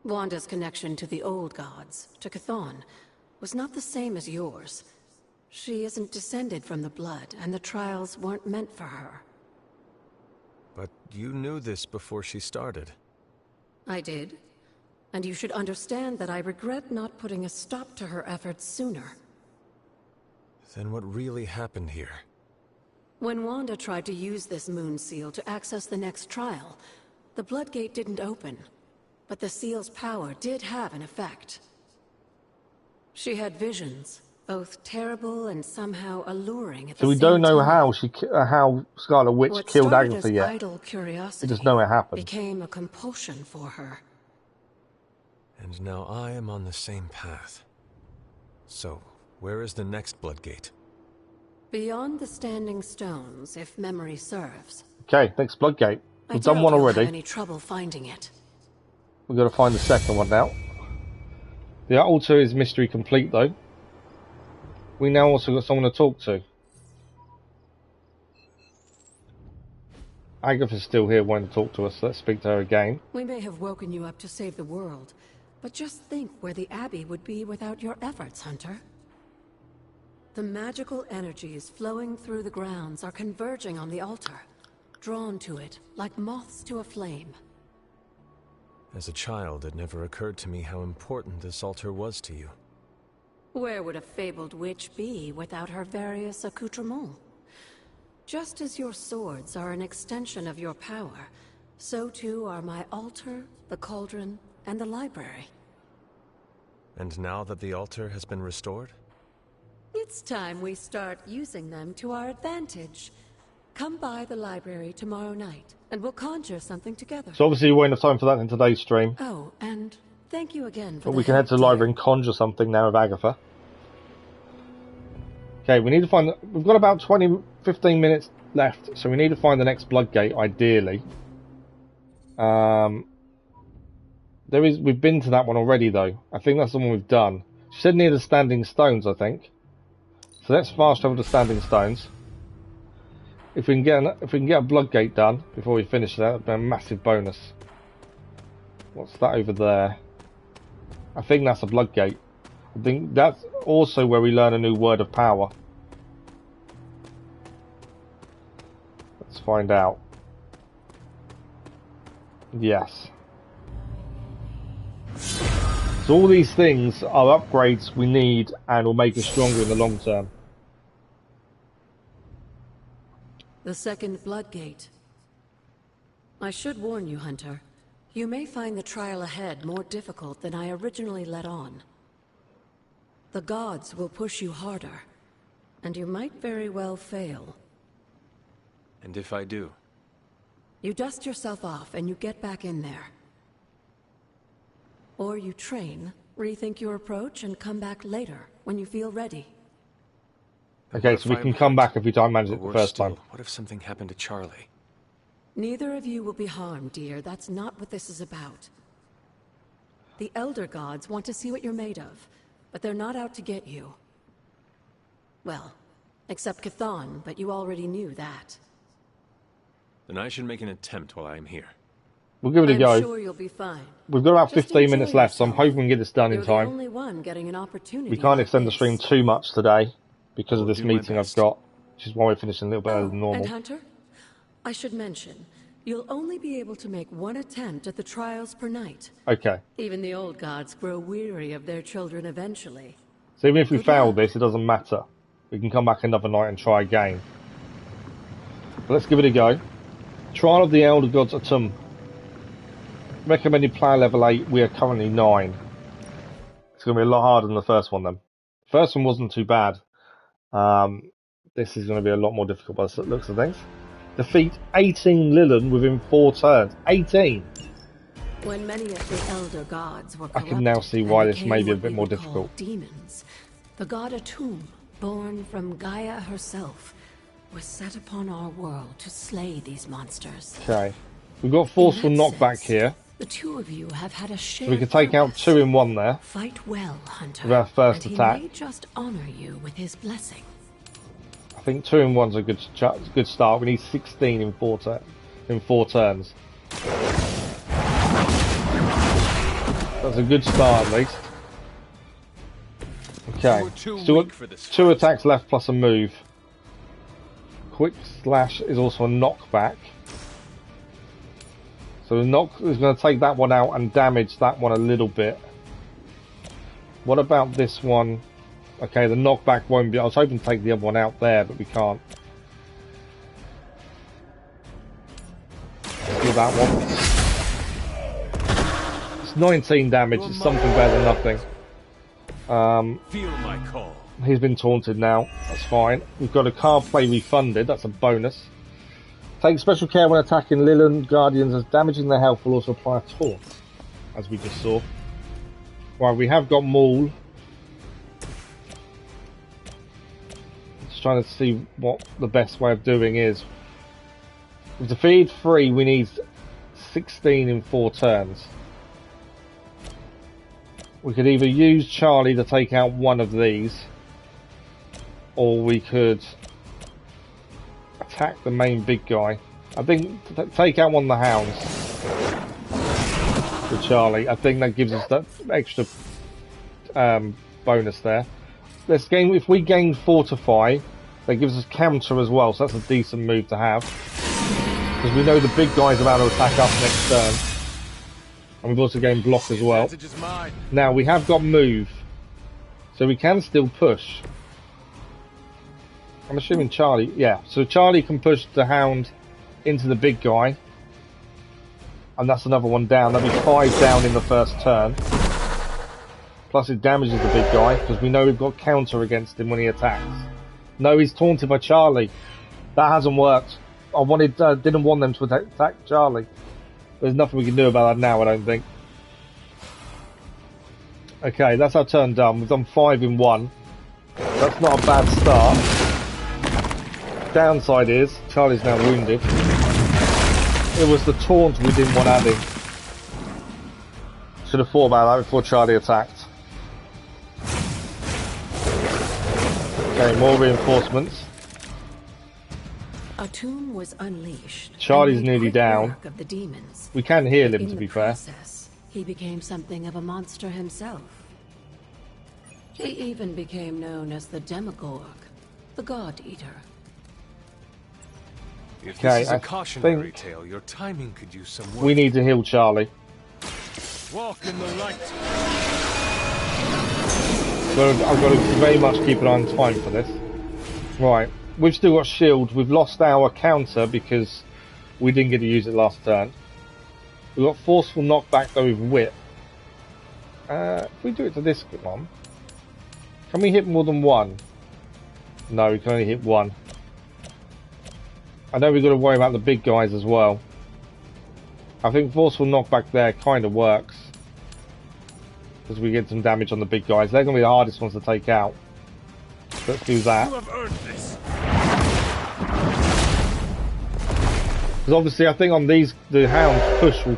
Wanda's connection to the old gods, to Chthon, was not the same as yours. She isn't descended from the blood, and the trials weren't meant for her. But you knew this before she started. I did. And you should understand that I regret not putting a stop to her efforts sooner. Then what really happened here? When Wanda tried to use this moon seal to access the next trial, the Bloodgate didn't open. But the seal's power did have an effect. She had visions, both terrible and somehow alluring at the same time. So we don't know how Scarlet Witch killed Agatha yet. Idle curiosity We just know it happened. Became a compulsion for her. And now I am on the same path. So, where is the next Bloodgate? Beyond the Standing Stones, if memory serves. Okay, next Bloodgate. We've done one already. I don't have any trouble finding it. We've got to find the second one now. The altar is mystery complete though. We now also got someone to talk to. Agatha's still here wanting to talk to us. Let's speak to her again. We may have woken you up to save the world, but just think where the Abbey would be without your efforts, Hunter. The magical energies flowing through the grounds are converging on the altar, drawn to it like moths to a flame. As a child, it never occurred to me how important this altar was to you. Where would a fabled witch be without her various accoutrements? Just as your swords are an extension of your power, so too are my altar, the cauldron, and the library. And now that the altar has been restored? It's time we start using them to our advantage. Come by the library tomorrow night, and we'll conjure something together. So obviously we won't have time for that in today's stream. Oh, and thank you again for But we can head to the library and conjure something now with Agatha. Okay, we need to find... We've got about 15 minutes left, so we need to find the next Bloodgate, ideally. We've been to that one already, though. I think that's the one we've done. She said near the Standing Stones, I think. So let's fast travel to Standing Stones. If we can get a Bloodgate done before we finish that, that'd be a massive bonus. What's that over there? I think that's a Bloodgate. I think that's also where we learn a new word of power. Let's find out. Yes. So all these things are upgrades we need and will make us stronger in the long term. The second Bloodgate. I should warn you, Hunter. You may find the trial ahead more difficult than I originally let on. The gods will push you harder, and you might very well fail. And if I do? You dust yourself off and you get back in there. Or you train, rethink your approach, and come back later, when you feel ready. Okay, so we can come back if we don't manage it the first time. What if something happened to Charlie? Neither of you will be harmed, dear. That's not what this is about. The Elder Gods want to see what you're made of, but they're not out to get you. Well, except Chthon, but you already knew that. Then I should make an attempt while I am here. We'll give it a go. I'm sure you'll be fine. We've got about 15 minutes left, so I'm hoping we can get this done in You're time. the only one getting an opportunity. We can't extend the stream too much today because of this meeting I've got, which is why we're finishing a little bit earlier than normal. And Hunter, I should mention, you'll only be able to make one attempt at the trials per night. Okay. Even the old gods grow weary of their children eventually. Is So even if we fail this, it doesn't matter. We can come back another night and try again. But let's give it a go. Trial of the Elder Gods Atum. Recommended player level 8. We are currently 9. It's going to be a lot harder than the first one then. First one wasn't too bad. This is going to be a lot more difficult by the looks of things. Defeat 18 Lilin within 4 turns. 18! When many of the elder gods were I can now see why this may be a bit more difficult. Demons, the god Atum, born from Gaia herself, was set upon our world to slay these monsters. Okay. We've got forceful knockback here. The two of you have had a shared So we can take out 2 in 1 there. Fight well, Hunter. With our first and attack. He may just honor you with his blessing. I think 2 in 1's a good start. We need 16 in 4 turns. That's a good start at least. Okay. Still got 2 attacks left plus a move. Quick slash is also a knockback. So the knock is going to take that one out and damage that one a little bit. What about this one? Okay, the knockback won't be... I was hoping to take the other one out there, but we can't. Let's do that one. It's 19 damage. It's something better than nothing. Feel my call. He's been taunted now. That's fine. We've got a card play refunded. That's a bonus. Take special care when attacking Lilin Guardians, as damaging their health will also apply a taunt, as we just saw. Right, we have got Maul. Just trying to see what the best way of doing is. We've defeated 3, we need 16 in 4 turns. We could either use Charlie to take out one of these, or we could attack the main big guy. I think take out one of the hounds with Charlie. I think that gives us that extra bonus there. Let's gain, if we gain Fortify, that gives us counter as well, so that's a decent move to have. Because we know the big guy's about to attack us next turn. And we've also gained block as well. Now we have got move, so we can still push. I'm assuming Charlie, yeah. So Charlie can push the hound into the big guy. And that's another one down. That'll be 5 down in the first turn. Plus it damages the big guy, because we know we've got counter against him when he attacks. No, he's taunted by Charlie. That hasn't worked. I didn't want them to attack Charlie. There's nothing we can do about that now, I don't think. Okay, that's our turn done. We've done 5 in 1. That's not a bad start. Downside is, Charlie's now wounded. It was the taunt we didn't want adding. Should have thought about that before Charlie attacked. Okay, more reinforcements. Atum was unleashed. Charlie's nearly down. Of the demons. We can heal him, to be fair. He became something of a monster himself. He even became known as the Demogorg, the God Eater. If this is a cautionary tale, your timing could use some work. We need to heal Charlie. Walk in the light. So I've got to very much keep an eye on time for this. Right, we've still got shield. We've lost our counter because we didn't get to use it last turn. We've got forceful knockback though with whip. If we do it to this one, can we hit more than one? No, we can only hit one. I know we've got to worry about the big guys as well. I think forceful knockback there kind of works. Because we get some damage on the big guys. They're going to be the hardest ones to take out. Let's do that. You have earned this. Because obviously I think on these, the hound's push will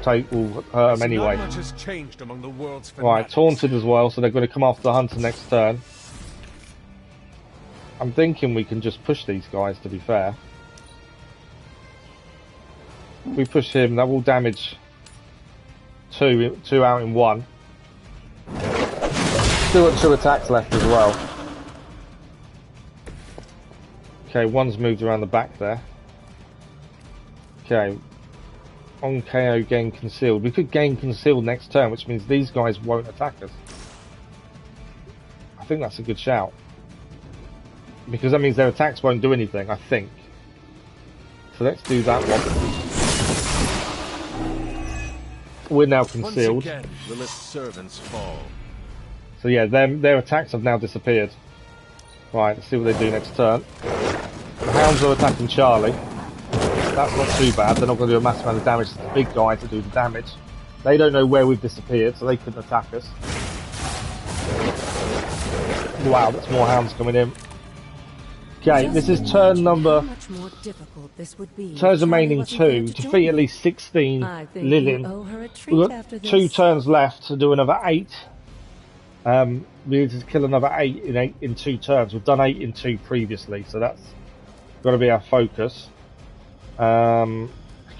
hurt them anyway. Not much has changed among the world's right, taunted as well, so they're going to come after the hunter next turn. I'm thinking we can just push these guys, to be fair. If we push him, that will damage two out in one. Still got 2 attacks left as well. Okay, one's moved around the back there. Okay. On KO, gain concealed. We could gain concealed next turn, which means these guys won't attack us. I think that's a good shout. Because that means their attacks won't do anything, I think. So let's do that one. We're now concealed. Once again, Lilith's servants fall. So yeah, their attacks have now disappeared. Right, let's see what they do next turn. The hounds are attacking Charlie. That's not too bad. They're not going to do a massive amount of damage to the big guy to do the damage. They don't know where we've disappeared, so they couldn't attack us. Wow, that's more hounds coming in. Okay, this is turn number... Turns remaining 2. Defeat at least 16 Lilin. We've got 2 turns left to do another 8. We need to kill another 8 in 2 turns. We've done 8 in 2 previously, so that's got to be our focus. Kind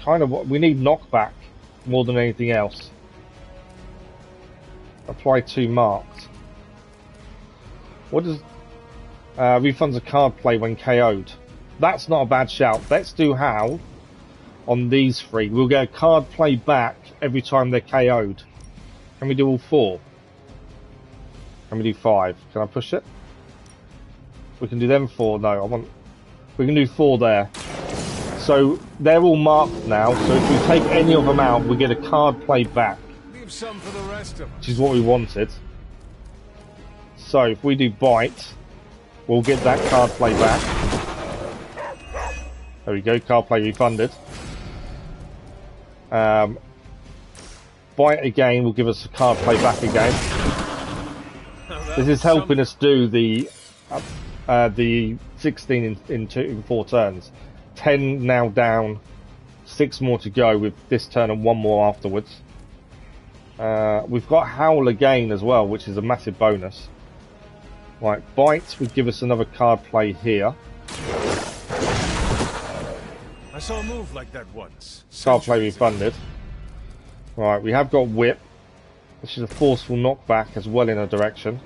of what we need knockback more than anything else. Apply 2 marks. What does refunds a card play when KO'd? That's not a bad shout. Let's do Howl on these 3. We'll get a card play back every time they're KO'd. Can we do all 4? Can we do 5? Can I push it? We can do them 4. No, we can do 4 there. So they're all marked now. So if we take any of them out, we get a card play back. Leave some for the rest of us. Which is what we wanted. So if we do bite, we'll get that card play back. There we go, card play refunded. Bite again will give us a card play back again. This is helping us do the 16 in 4 turns. 10 now down, 6 more to go with this turn and 1 more afterwards. We've got Howl again as well, which is a massive bonus. Right, Bite would give us another card play here. I saw a move like that once. Card play refunded. Right, we have got Whip, which is a forceful knockback as well in a direction.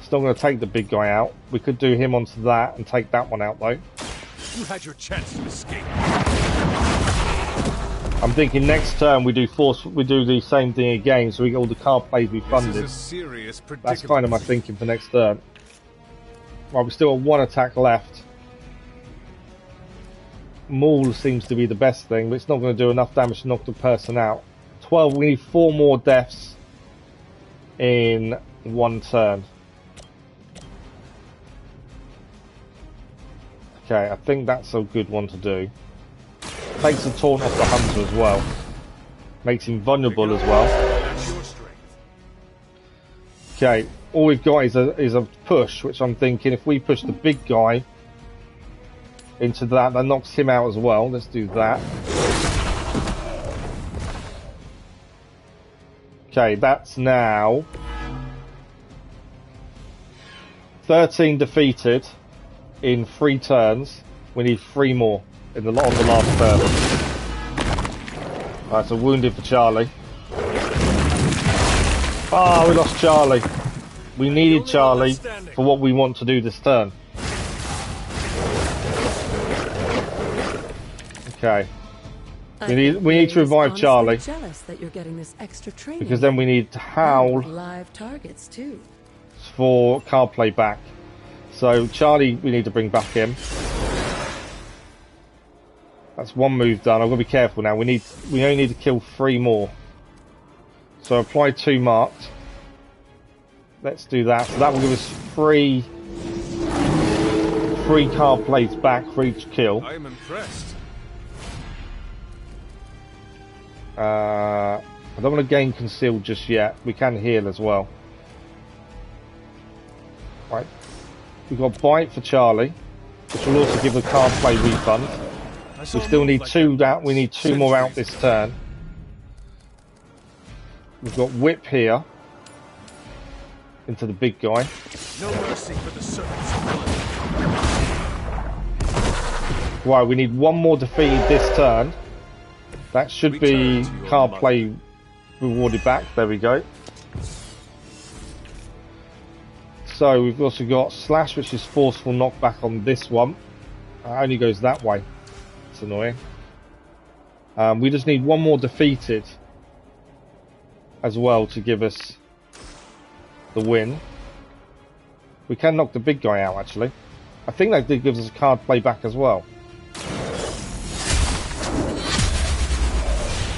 Still going to take the big guy out. We could do him onto that and take that one out though. You had your chance to escape. I'm thinking next turn we do the same thing again, so we get all the card plays refunded. That's kind of my thinking for next turn. Right, we still have 1 attack left. Maul seems to be the best thing, but it's not going to do enough damage to knock the person out. 12. We need 4 more deaths in 1 turn. Okay, I think that's a good one to do. Takes the taunt off the hunter as well. Makes him vulnerable as well. Okay, all we've got is a push, which I'm thinking if we push the big guy into that knocks him out as well. Let's do that. Okay, that's now 13 defeated in 3 turns. We need 3 more on the last turn. Right, so wounded for Charlie. Ah, we lost Charlie. We needed Charlie for what we want to do this turn. Okay. We need to revive Charlie. Jealous that you're getting this extra training. Because then we need to Howl live targets too. For card play back. So Charlie we need to bring back in. That's 1 move done. I've got to be careful now. We only need to kill 3 more. So apply 2 marked. Let's do that. So that will give us 3 card plays back for each kill. I am impressed. I don't want to gain concealed just yet. We can heal as well. Right. We've got Bite for Charlie, which will also give a card play refund. We still need 2 out. We need 2 more out this turn. We've got Whip here into the big guy. No mercy for the servants. Right, we need 1 more defeated this turn. That should be card play rewarded back. There we go. So we've also got Slash, which is forceful knockback on this one. It only goes that way. It's annoying. We just need 1 more defeated as well to give us the win. We can knock the big guy out, actually. I think that did give us a card play back as well.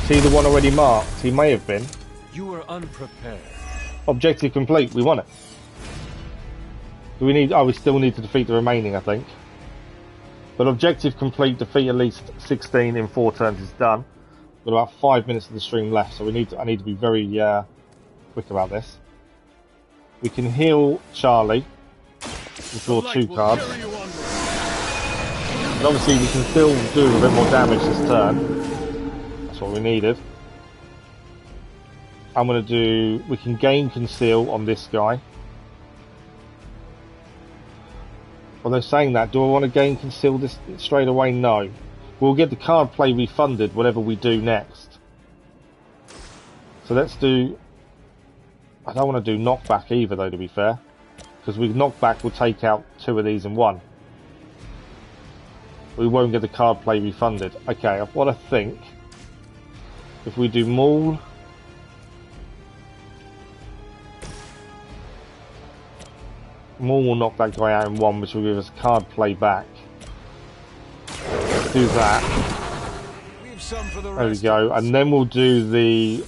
See the one already marked? He may have been. You were unprepared. Objective complete. We won it. Do we need... Oh, we still need to defeat the remaining, I think. But objective complete, defeat at least 16 in 4 turns is done. We've got about 5 minutes of the stream left, so I need to be very quick about this. We can heal Charlie. We draw 2 cards. And obviously we can still do a bit more damage this turn. That's what we needed. I'm going to do... We can gain conceal on this guy. Although saying that, do I want to gain conceal this straight away? No. We'll get the card play refunded whatever we do next. So let's do... I don't want to do knockback either though, to be fair. Because with knockback we'll take out 2 of these in 1. We won't get the card play refunded. Okay, what I think... If we do Maul... Maul will knock that guy out in 1, which will give us card play back. Let's do that. There we go. And then we'll do the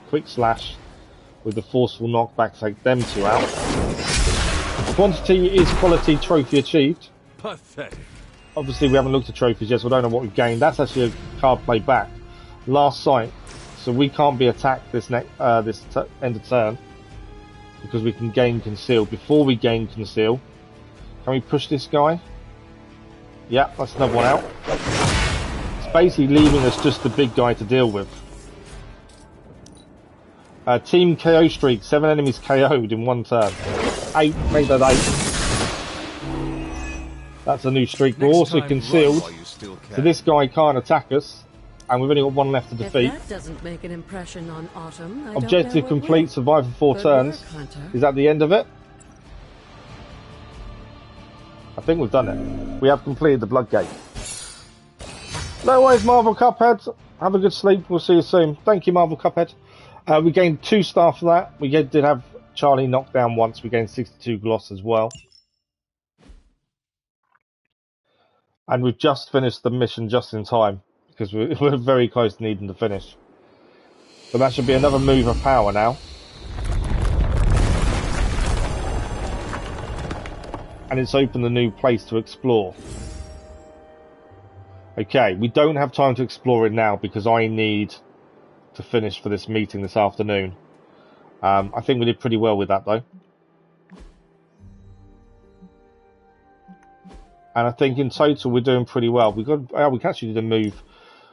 quick slash with the forceful knockback to take them 2 out. Quantity is quality, trophy achieved. Pathetic. Obviously we haven't looked at trophies yet, so I don't know what we've gained. That's actually a card play back. Last sight. So we can't be attacked this end of turn. Because we can gain conceal. Before we gain conceal, can we push this guy? Yeah, that's another one out. It's basically leaving us just the big guy to deal with. Team KO streak, 7 enemies KO'd in 1 turn. 8, make that 8. That's a new streak. We're also concealed, so this guy can't attack us. And we've only got 1 left to defeat. If that doesn't make an impression on Autumn, I Objective complete, survive for 4 turns. Is that the end of it? I think we've done it. We have completed the Blood Gate. No worries, Marvel Cuphead. Have a good sleep. We'll see you soon. Thank you, Marvel Cuphead. We gained 2 star for that. We did have Charlie knocked down once. We gained 62 gloss as well. And we've just finished the mission just in time. Because we're very close to needing to finish. But that should be another move of power now. And it's opened a new place to explore. Okay, we don't have time to explore it now because I need to finish for this meeting this afternoon. I think we did pretty well with that though. And I think in total we're doing pretty well. We can actually do the move.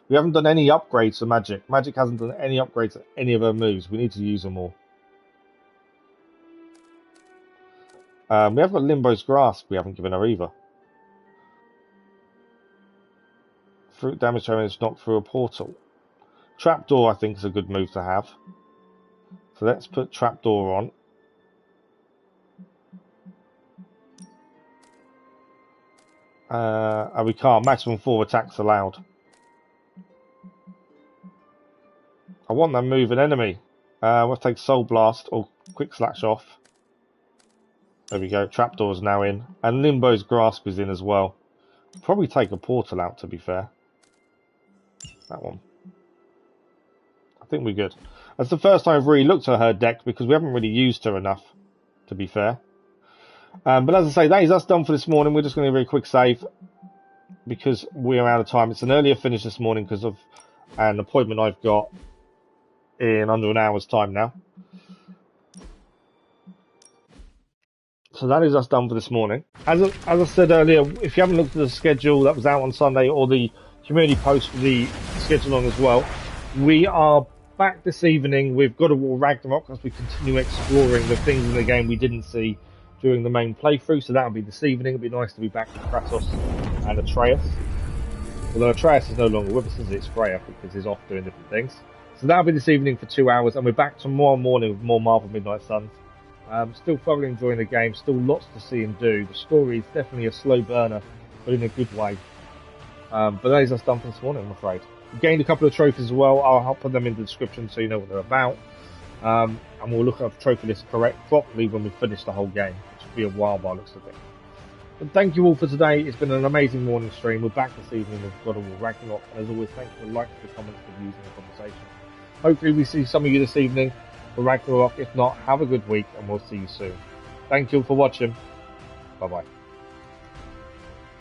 We haven't done any upgrades to Magic. Magic hasn't done any upgrades to any of her moves. We need to use them all. We have got Limbo's Grasp. We haven't given her either. Fruit damage is knocked through a portal. Trapdoor, I think, is a good move to have. So let's put Trapdoor on. And we can't. Maximum 4 attacks allowed. I want that move an enemy. We'll take Soul Blast or Quick Slash off. There we go. Trapdoor's now in. And Limbo's Grasp is in as well. Probably take a portal out, to be fair. That one. I think we're good. That's the first time I've really looked at her deck because we haven't really used her enough, to be fair. But as I say, that is us done for this morning. We're just going to do a quick save because we're out of time. It's an earlier finish this morning because of an appointment I've got in under an hour's time now. So that is us done for this morning. As I said earlier, if you haven't looked at the schedule that was out on Sunday or the community post for the schedule on as well, we are back this evening with God of War Ragnarok as we continue exploring the things in the game we didn't see during the main playthrough. So that'll be this evening. It'll be nice to be back with Kratos and Atreus. Although Atreus is no longer with us, is it? It's Freya because he's off doing different things. So that'll be this evening for 2 hours, and we're back tomorrow morning with more Marvel Midnight Suns. Still thoroughly enjoying the game, still lots to see and do. The story is definitely a slow burner, but in a good way. But that is us done for this morning, I'm afraid. We gained a couple of trophies as well. I'll put them in the description so you know what they're about. and we'll look at the trophy list properly when we finish the whole game, which will be a while by the looks of it. But thank you all for today. It's been an amazing morning stream. We're back this evening with God of War Ragnarok. And as always, thank you for the likes, the comments, the views, and the conversation. Hopefully we see some of you this evening for Ragnarok. If not, have a good week, and we'll see you soon. Thank you all for watching. Bye-bye.